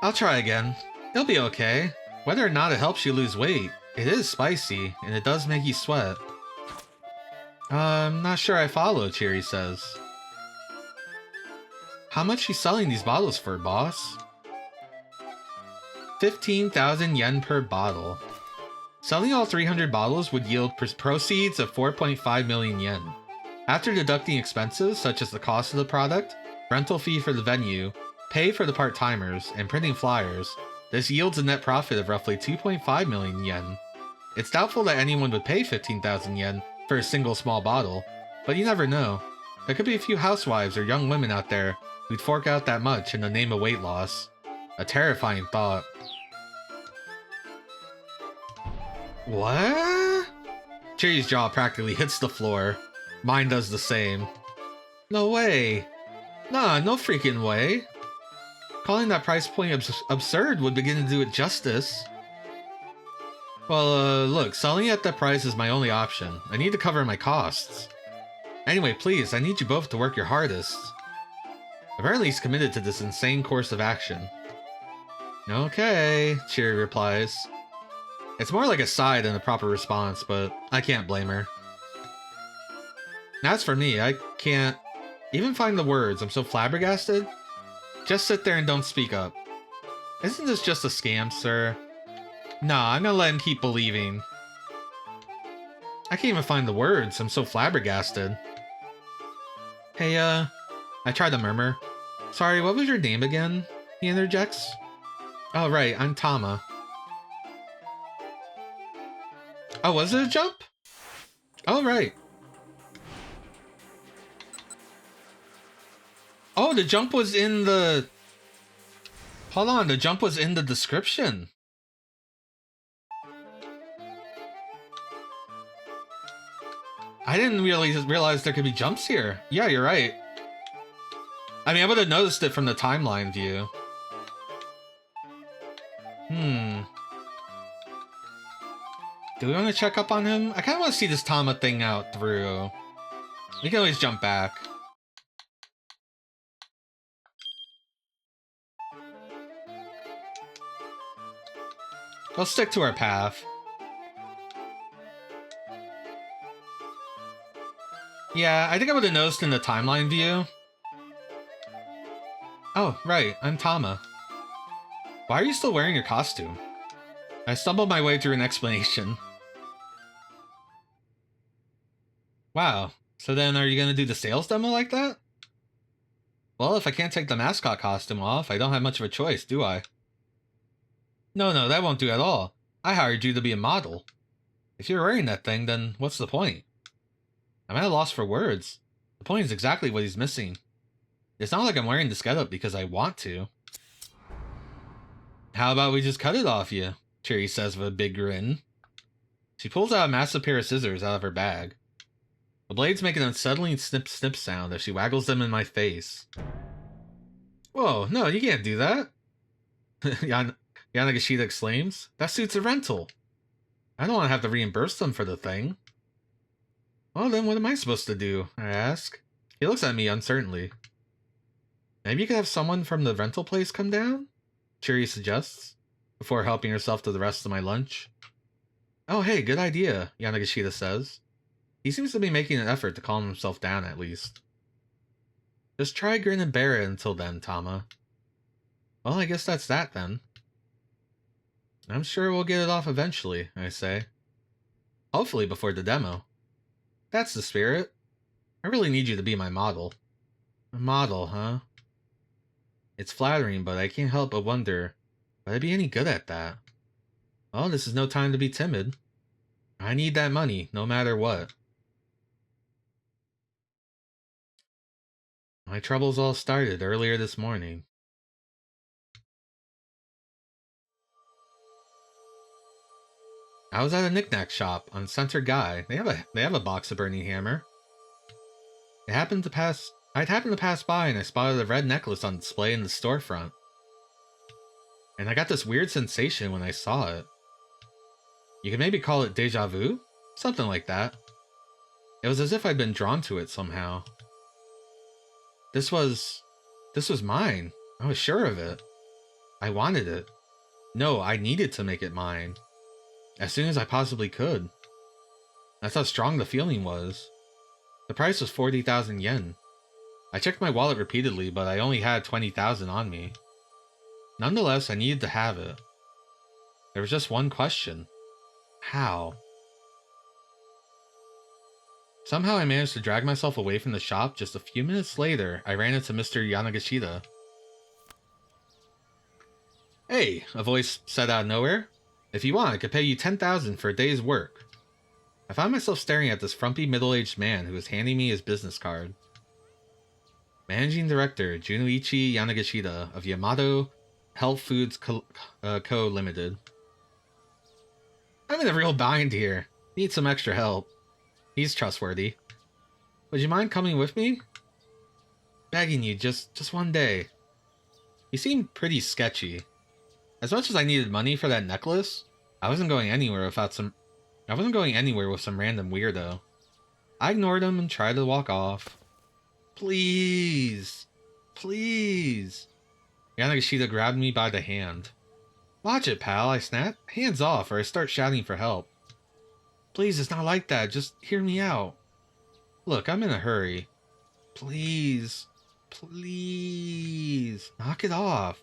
I'll try again. It'll be okay. Whether or not it helps you lose weight, it is spicy, and it does make you sweat. I'm not sure I follow, Chiri says. How much are you selling these bottles for, boss? 15,000 yen per bottle. Selling all 300 bottles would yield proceeds of 4.5 million yen. After deducting expenses such as the cost of the product, rental fee for the venue, pay for the part-timers, and printing flyers, this yields a net profit of roughly 2.5 million yen. It's doubtful that anyone would pay 15,000 yen for a single small bottle, but you never know. There could be a few housewives or young women out there who'd fork out that much in the name of weight loss. A terrifying thought. What? Chiri's jaw practically hits the floor. Mine does the same. No way. Nah, no freaking way. Calling that price point absurd would begin to do it justice. Well, look, selling at that price is my only option. I need to cover my costs. Anyway, please, I need you both to work your hardest. Apparently he's committed to this insane course of action. Okay, Cheery replies. It's more like a sigh than a proper response, but I can't blame her. As for me, I can't even find the words. I'm so flabbergasted. Just sit there and don't speak up. Isn't this just a scam, sir? Nah, I'm gonna let him keep believing. I can't even find the words. I'm so flabbergasted. Hey, I tried to murmur. Sorry, what was your name again? He interjects. Oh, right, I'm Tama. Oh, was it a jump? Oh, right. Oh, the jump was in the... Hold on, the jump was in the description. I didn't really realize there could be jumps here. Yeah, you're right. I mean, I would have noticed it from the timeline view. Do we want to check up on him? I kind of want to see this Tama thing out through. We can always jump back. Let's stick to our path. Yeah, I think I would have noticed in the timeline view. Oh, right, I'm Tama. Why are you still wearing your costume? I stumbled my way through an explanation. Wow, so then are you gonna do the sales demo like that? Well, if I can't take the mascot costume off, I don't have much of a choice, do I? No, that won't do at all. I hired you to be a model. If you're wearing that thing, then what's the point? I'm at a loss for words. The point is exactly what he's missing. It's not like I'm wearing this getup because I want to. How about we just cut it off you? Cherry says with a big grin. She pulls out a massive pair of scissors out of her bag. The blades make an unsettling snip-snip sound as she waggles them in my face. Whoa, no, you can't do that. Yanagashita exclaims. That suit's a rental. I don't want to have to reimburse them for the thing. Well, then what am I supposed to do? I ask. He looks at me uncertainly. Maybe you could have someone from the rental place come down? Cherry suggests, before helping herself to the rest of my lunch. Oh, hey, good idea, Yanagashita says. He seems to be making an effort to calm himself down, at least. Just try grin and bear it until then, Tama. Well, I guess that's that, then. I'm sure we'll get it off eventually, I say. Hopefully before the demo. That's the spirit. I really need you to be my model. A model, huh? It's flattering, but I can't help but wonder, would I be any good at that? Well, this is no time to be timid. I need that money, no matter what. My troubles all started earlier this morning. I was at a knick-knack shop on Center Guy. They have a box of Burning Hammer. I'd happened to pass by and I spotted a red necklace on display in the storefront. And I got this weird sensation when I saw it. You could maybe call it deja vu? Something like that. It was as if I'd been drawn to it somehow. This was mine. I was sure of it. I wanted it. No, I needed to make it mine. As soon as I possibly could. That's how strong the feeling was. The price was 40,000 yen. I checked my wallet repeatedly, but I only had 20,000 on me. Nonetheless, I needed to have it. There was just one question. How? Somehow I managed to drag myself away from the shop. Just a few minutes later, I ran into Mr. Yanagashita. Hey, a voice said out of nowhere. If you want, I could pay you 10,000 for a day's work. I found myself staring at this frumpy middle-aged man who was handing me his business card. Managing Director Junichi Yanagashita of Yamato Health Foods Co. Limited. I'm in a real bind here. Need some extra help. He's trustworthy. Would you mind coming with me? Begging you, just one day. He seemed pretty sketchy. As much as I needed money for that necklace, I wasn't going anywhere with some random weirdo. I ignored him and tried to walk off. Please. Please. Yanagashita grabbed me by the hand. Watch it, pal, I snapped. Hands off, or I start shouting for help. Please, it's not like that. Just hear me out. Look, I'm in a hurry. Please. Please. Knock it off.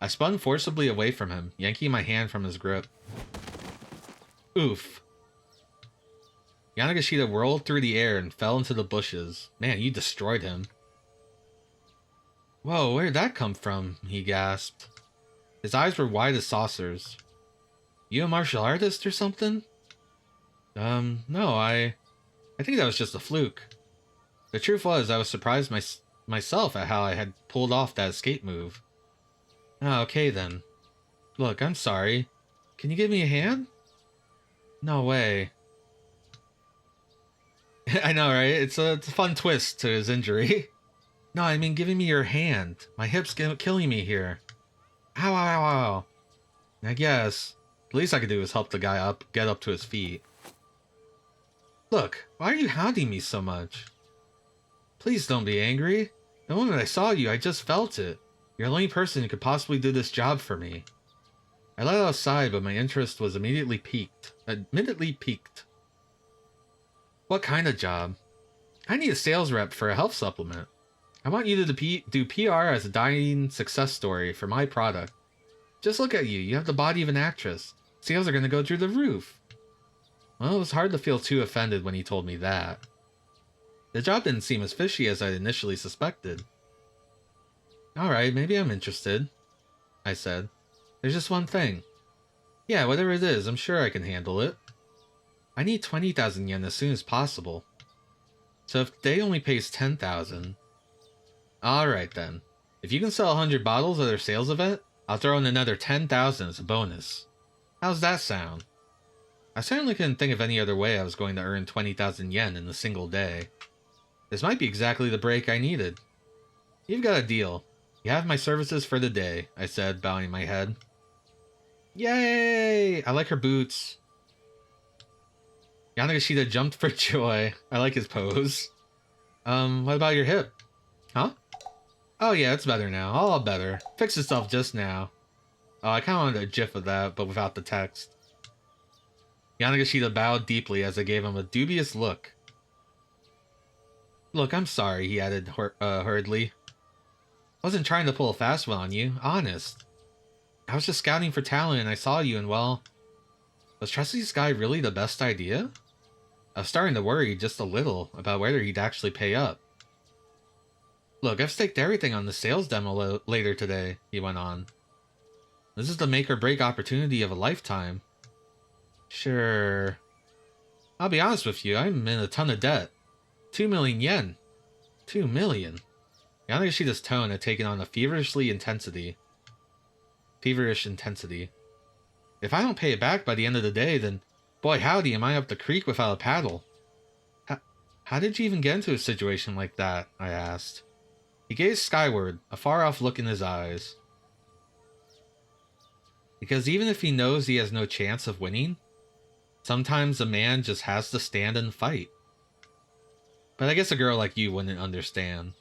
I spun forcibly away from him, yanking my hand from his grip. Oof. Yanagashita whirled through the air and fell into the bushes. Man, you destroyed him. Whoa, where'd that come from? He gasped. His eyes were wide as saucers. You a martial artist or something? No, I think that was just a fluke. The truth was, I was surprised myself at how I had pulled off that escape move. Oh, okay then. Look, I'm sorry. Can you give me a hand? No way. I know, right? It's a fun twist to his injury. No, I mean giving me your hand. My hip's killing me here. Ow, ow, ow, ow. I guess. The least I could do is help the guy get up to his feet. Look, why are you hounding me so much? Please don't be angry. The moment I saw you, I just felt it. You're the only person who could possibly do this job for me. I let out a sigh, but my interest was admittedly piqued. What kind of job? I need a sales rep for a health supplement. I want you to do PR as a dying success story for my product. Just look at you. You have the body of an actress. Sales are going to go through the roof. Well, it was hard to feel too offended when he told me that. The job didn't seem as fishy as I'd initially suspected. Alright, maybe I'm interested, I said. There's just one thing. Yeah, whatever it is, I'm sure I can handle it. I need 20,000 yen as soon as possible. So if the day only pays 10,000... Alright then. If you can sell 100 bottles at their sales event, I'll throw in another 10,000 as a bonus. How's that sound? I certainly couldn't think of any other way I was going to earn 20,000 yen in a single day. This might be exactly the break I needed. You've got a deal. You have my services for the day, I said, bowing my head. Yay! I like her boots. Yanagashita jumped for joy. I like his pose. What about your hip? Huh? Oh yeah, it's better now. All better. Fixed itself just now. Oh, I kinda wanted a gif of that, but without the text. Yanagashita bowed deeply as I gave him a dubious look. Look, I'm sorry, he added hurriedly. Wasn't trying to pull a fast one on you, honest. I was just scouting for talent and I saw you and well... Was trusting this guy really the best idea? I was starting to worry just a little about whether he'd actually pay up. Look, I've staked everything on the sales demo later today, he went on. This is the make or break opportunity of a lifetime. Sure. I'll be honest with you, I'm in a ton of debt. 2 million yen. 2 million. Yanagashita's tone had taken on a feverish intensity. If I don't pay it back by the end of the day, then boy howdy am I up the creek without a paddle. How did you even get into a situation like that? I asked. He gazed skyward, a far-off look in his eyes. Because even if he knows he has no chance of winning, sometimes a man just has to stand and fight. But I guess a girl like you wouldn't understand.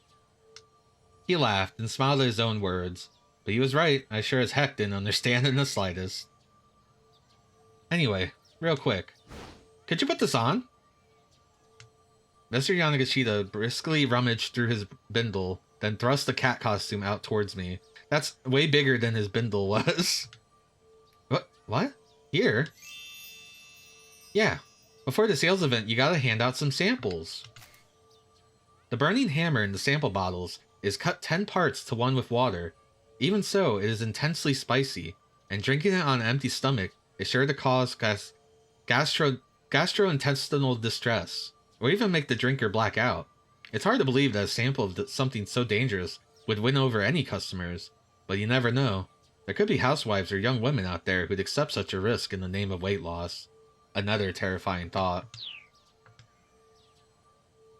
He laughed and smiled at his own words, but he was right, I sure as heck didn't understand in the slightest. Anyway, real quick, could you put this on? Mr. Yanagashita briskly rummaged through his bindle, then thrust the cat costume out towards me. That's way bigger than his bindle was. What? Here? Yeah, before the sales event you gotta hand out some samples. The burning hammer in the sample bottles is cut 10 parts to 1 with water. Even so, it is intensely spicy, and drinking it on an empty stomach is sure to cause gastrointestinal distress, or even make the drinker black out. It's hard to believe that a sample of something so dangerous would win over any customers, but you never know. There could be housewives or young women out there who'd accept such a risk in the name of weight loss. Another terrifying thought.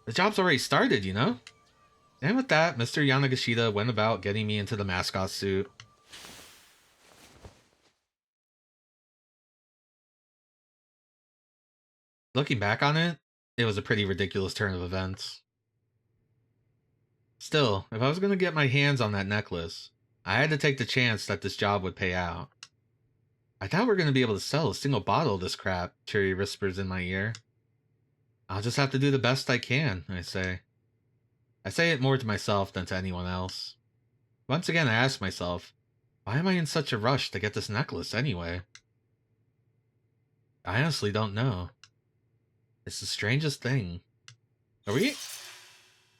The job's already started, you know? And with that, Mr. Yanagashita went about getting me into the mascot suit. Looking back on it, it was a pretty ridiculous turn of events. Still, if I was going to get my hands on that necklace, I had to take the chance that this job would pay out. I doubt we're going to be able to sell a single bottle of this crap, Cherry whispers in my ear. I'll just have to do the best I can, I say. I say it more to myself than to anyone else. Once again, I ask myself, why am I in such a rush to get this necklace anyway? I honestly don't know. It's the strangest thing. Are we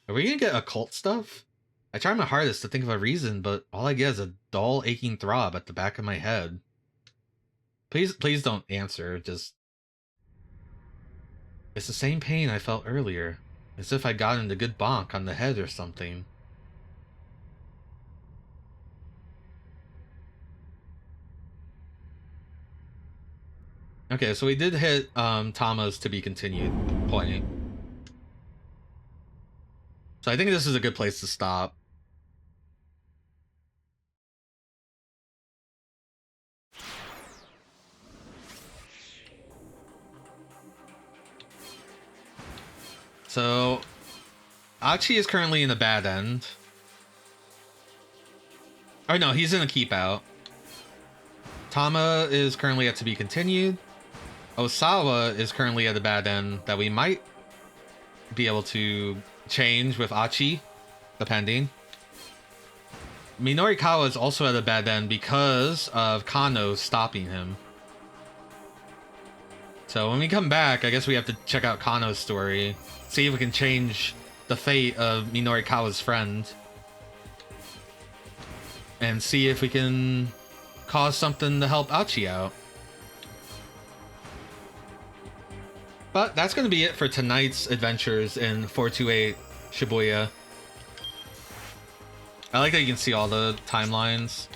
gonna get occult stuff? I try my hardest to think of a reason, but all I get is a dull, aching throb at the back of my head. Please don't answer, just... It's the same pain I felt earlier, as if I'd gotten a good bonk on the head or something. Okay, so we did hit Tama's to be continued point. So I think this is a good place to stop. So Achi is currently in a bad end. Oh no, he's in a keep out. Tama is currently at to be continued. Osawa is currently at a bad end that we might be able to change with Achi, depending. Minorikawa is also at a bad end because of Kano stopping him. So when we come back, I guess we have to check out Kano's story, see if we can change the fate of Minorikawa's friend, and see if we can cause something to help Achi out. But that's going to be it for tonight's adventures in 428 Shibuya. I like that you can see all the timelines.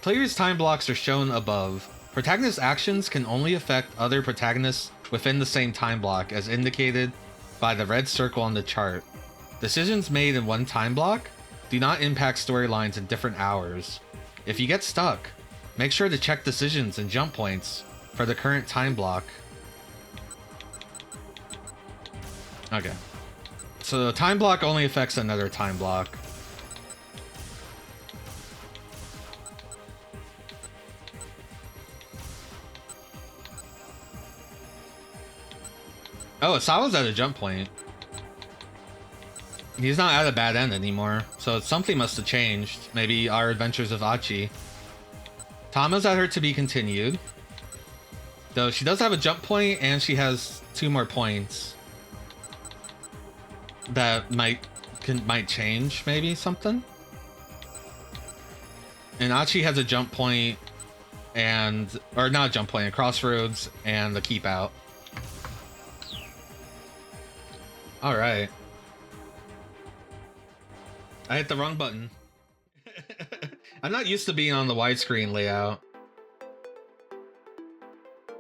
Players' time blocks are shown above. Protagonist actions can only affect other protagonists within the same time block, as indicated by the red circle on the chart. Decisions made in one time block do not impact storylines in different hours. If you get stuck, make sure to check decisions and jump points for the current time block. Okay. So the time block only affects another time block. Oh, Asawa's at a jump point. He's not at a bad end anymore, so something must have changed. Maybe our adventures of Achi. Tama's at her to be continued. Though she does have a jump point and she has 2 more points. That might change maybe something. And Achi has a jump point or not a jump point, a crossroads and the keep out. All right. I hit the wrong button. I'm not used to being on the widescreen layout.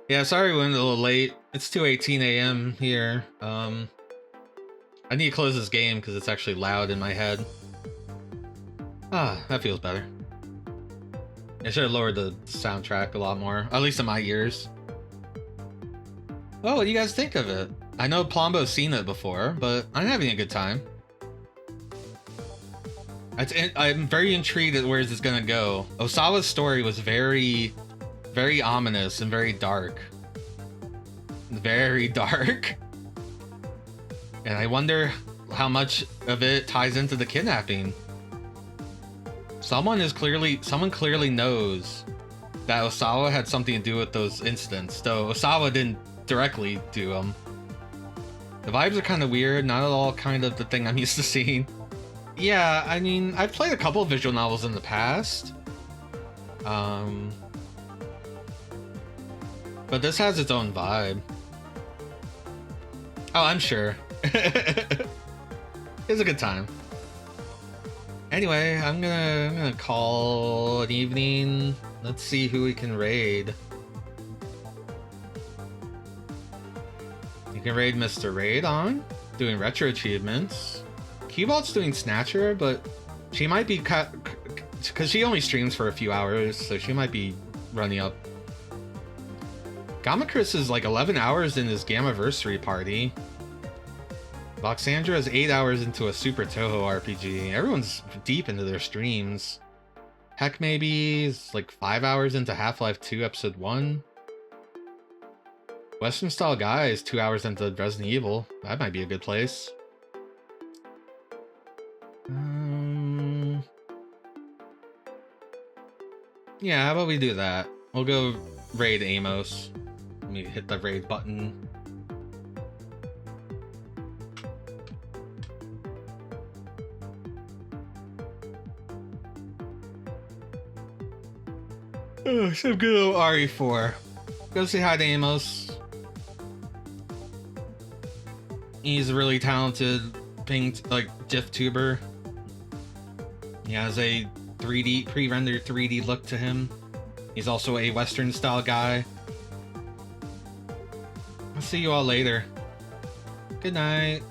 Yeah, sorry we went a little late. It's 2:18 a.m. here. I need to close this game because it's actually loud in my head. Ah, that feels better. I should have lowered the soundtrack a lot more, at least in my ears. Oh, what do you guys think of it? I know Plombo's seen it before, but I'm having a good time. I'm very intrigued at where this is gonna go. Osawa's story was very, very ominous and very dark. Very dark. And I wonder how much of it ties into the kidnapping. Someone clearly knows that Osawa had something to do with those incidents, though Osawa didn't directly do them. The vibes are kind of weird, not at all kind of the thing I'm used to seeing. Yeah, I mean, I've played a couple of visual novels in the past. But this has its own vibe. Oh, I'm sure. It was a good time. Anyway, I'm gonna call an evening. Let's see who we can raid. You can raid Mr. Raid on doing retro achievements. Cubalt's doing Snatcher, but she might be cut because she only streams for a few hours, so she might be running up. Gamma Chris is like 11 hours in his Gammaversary party. Voxandra is 8 hours into a Super Toho RPG. Everyone's deep into their streams. Heck maybe is like 5 hours into Half-Life 2 Episode 1. Western Style Guy is 2 hours into Resident Evil. That might be a good place. Yeah, how about we do that? We'll go raid Amos. Let me hit the raid button. Oh, some good old RE4. Go say hi to Amos. He's a really talented GIF tuber. He has a 3D pre-rendered 3D look to him. He's also a Western style guy. I'll see you all later. Good night.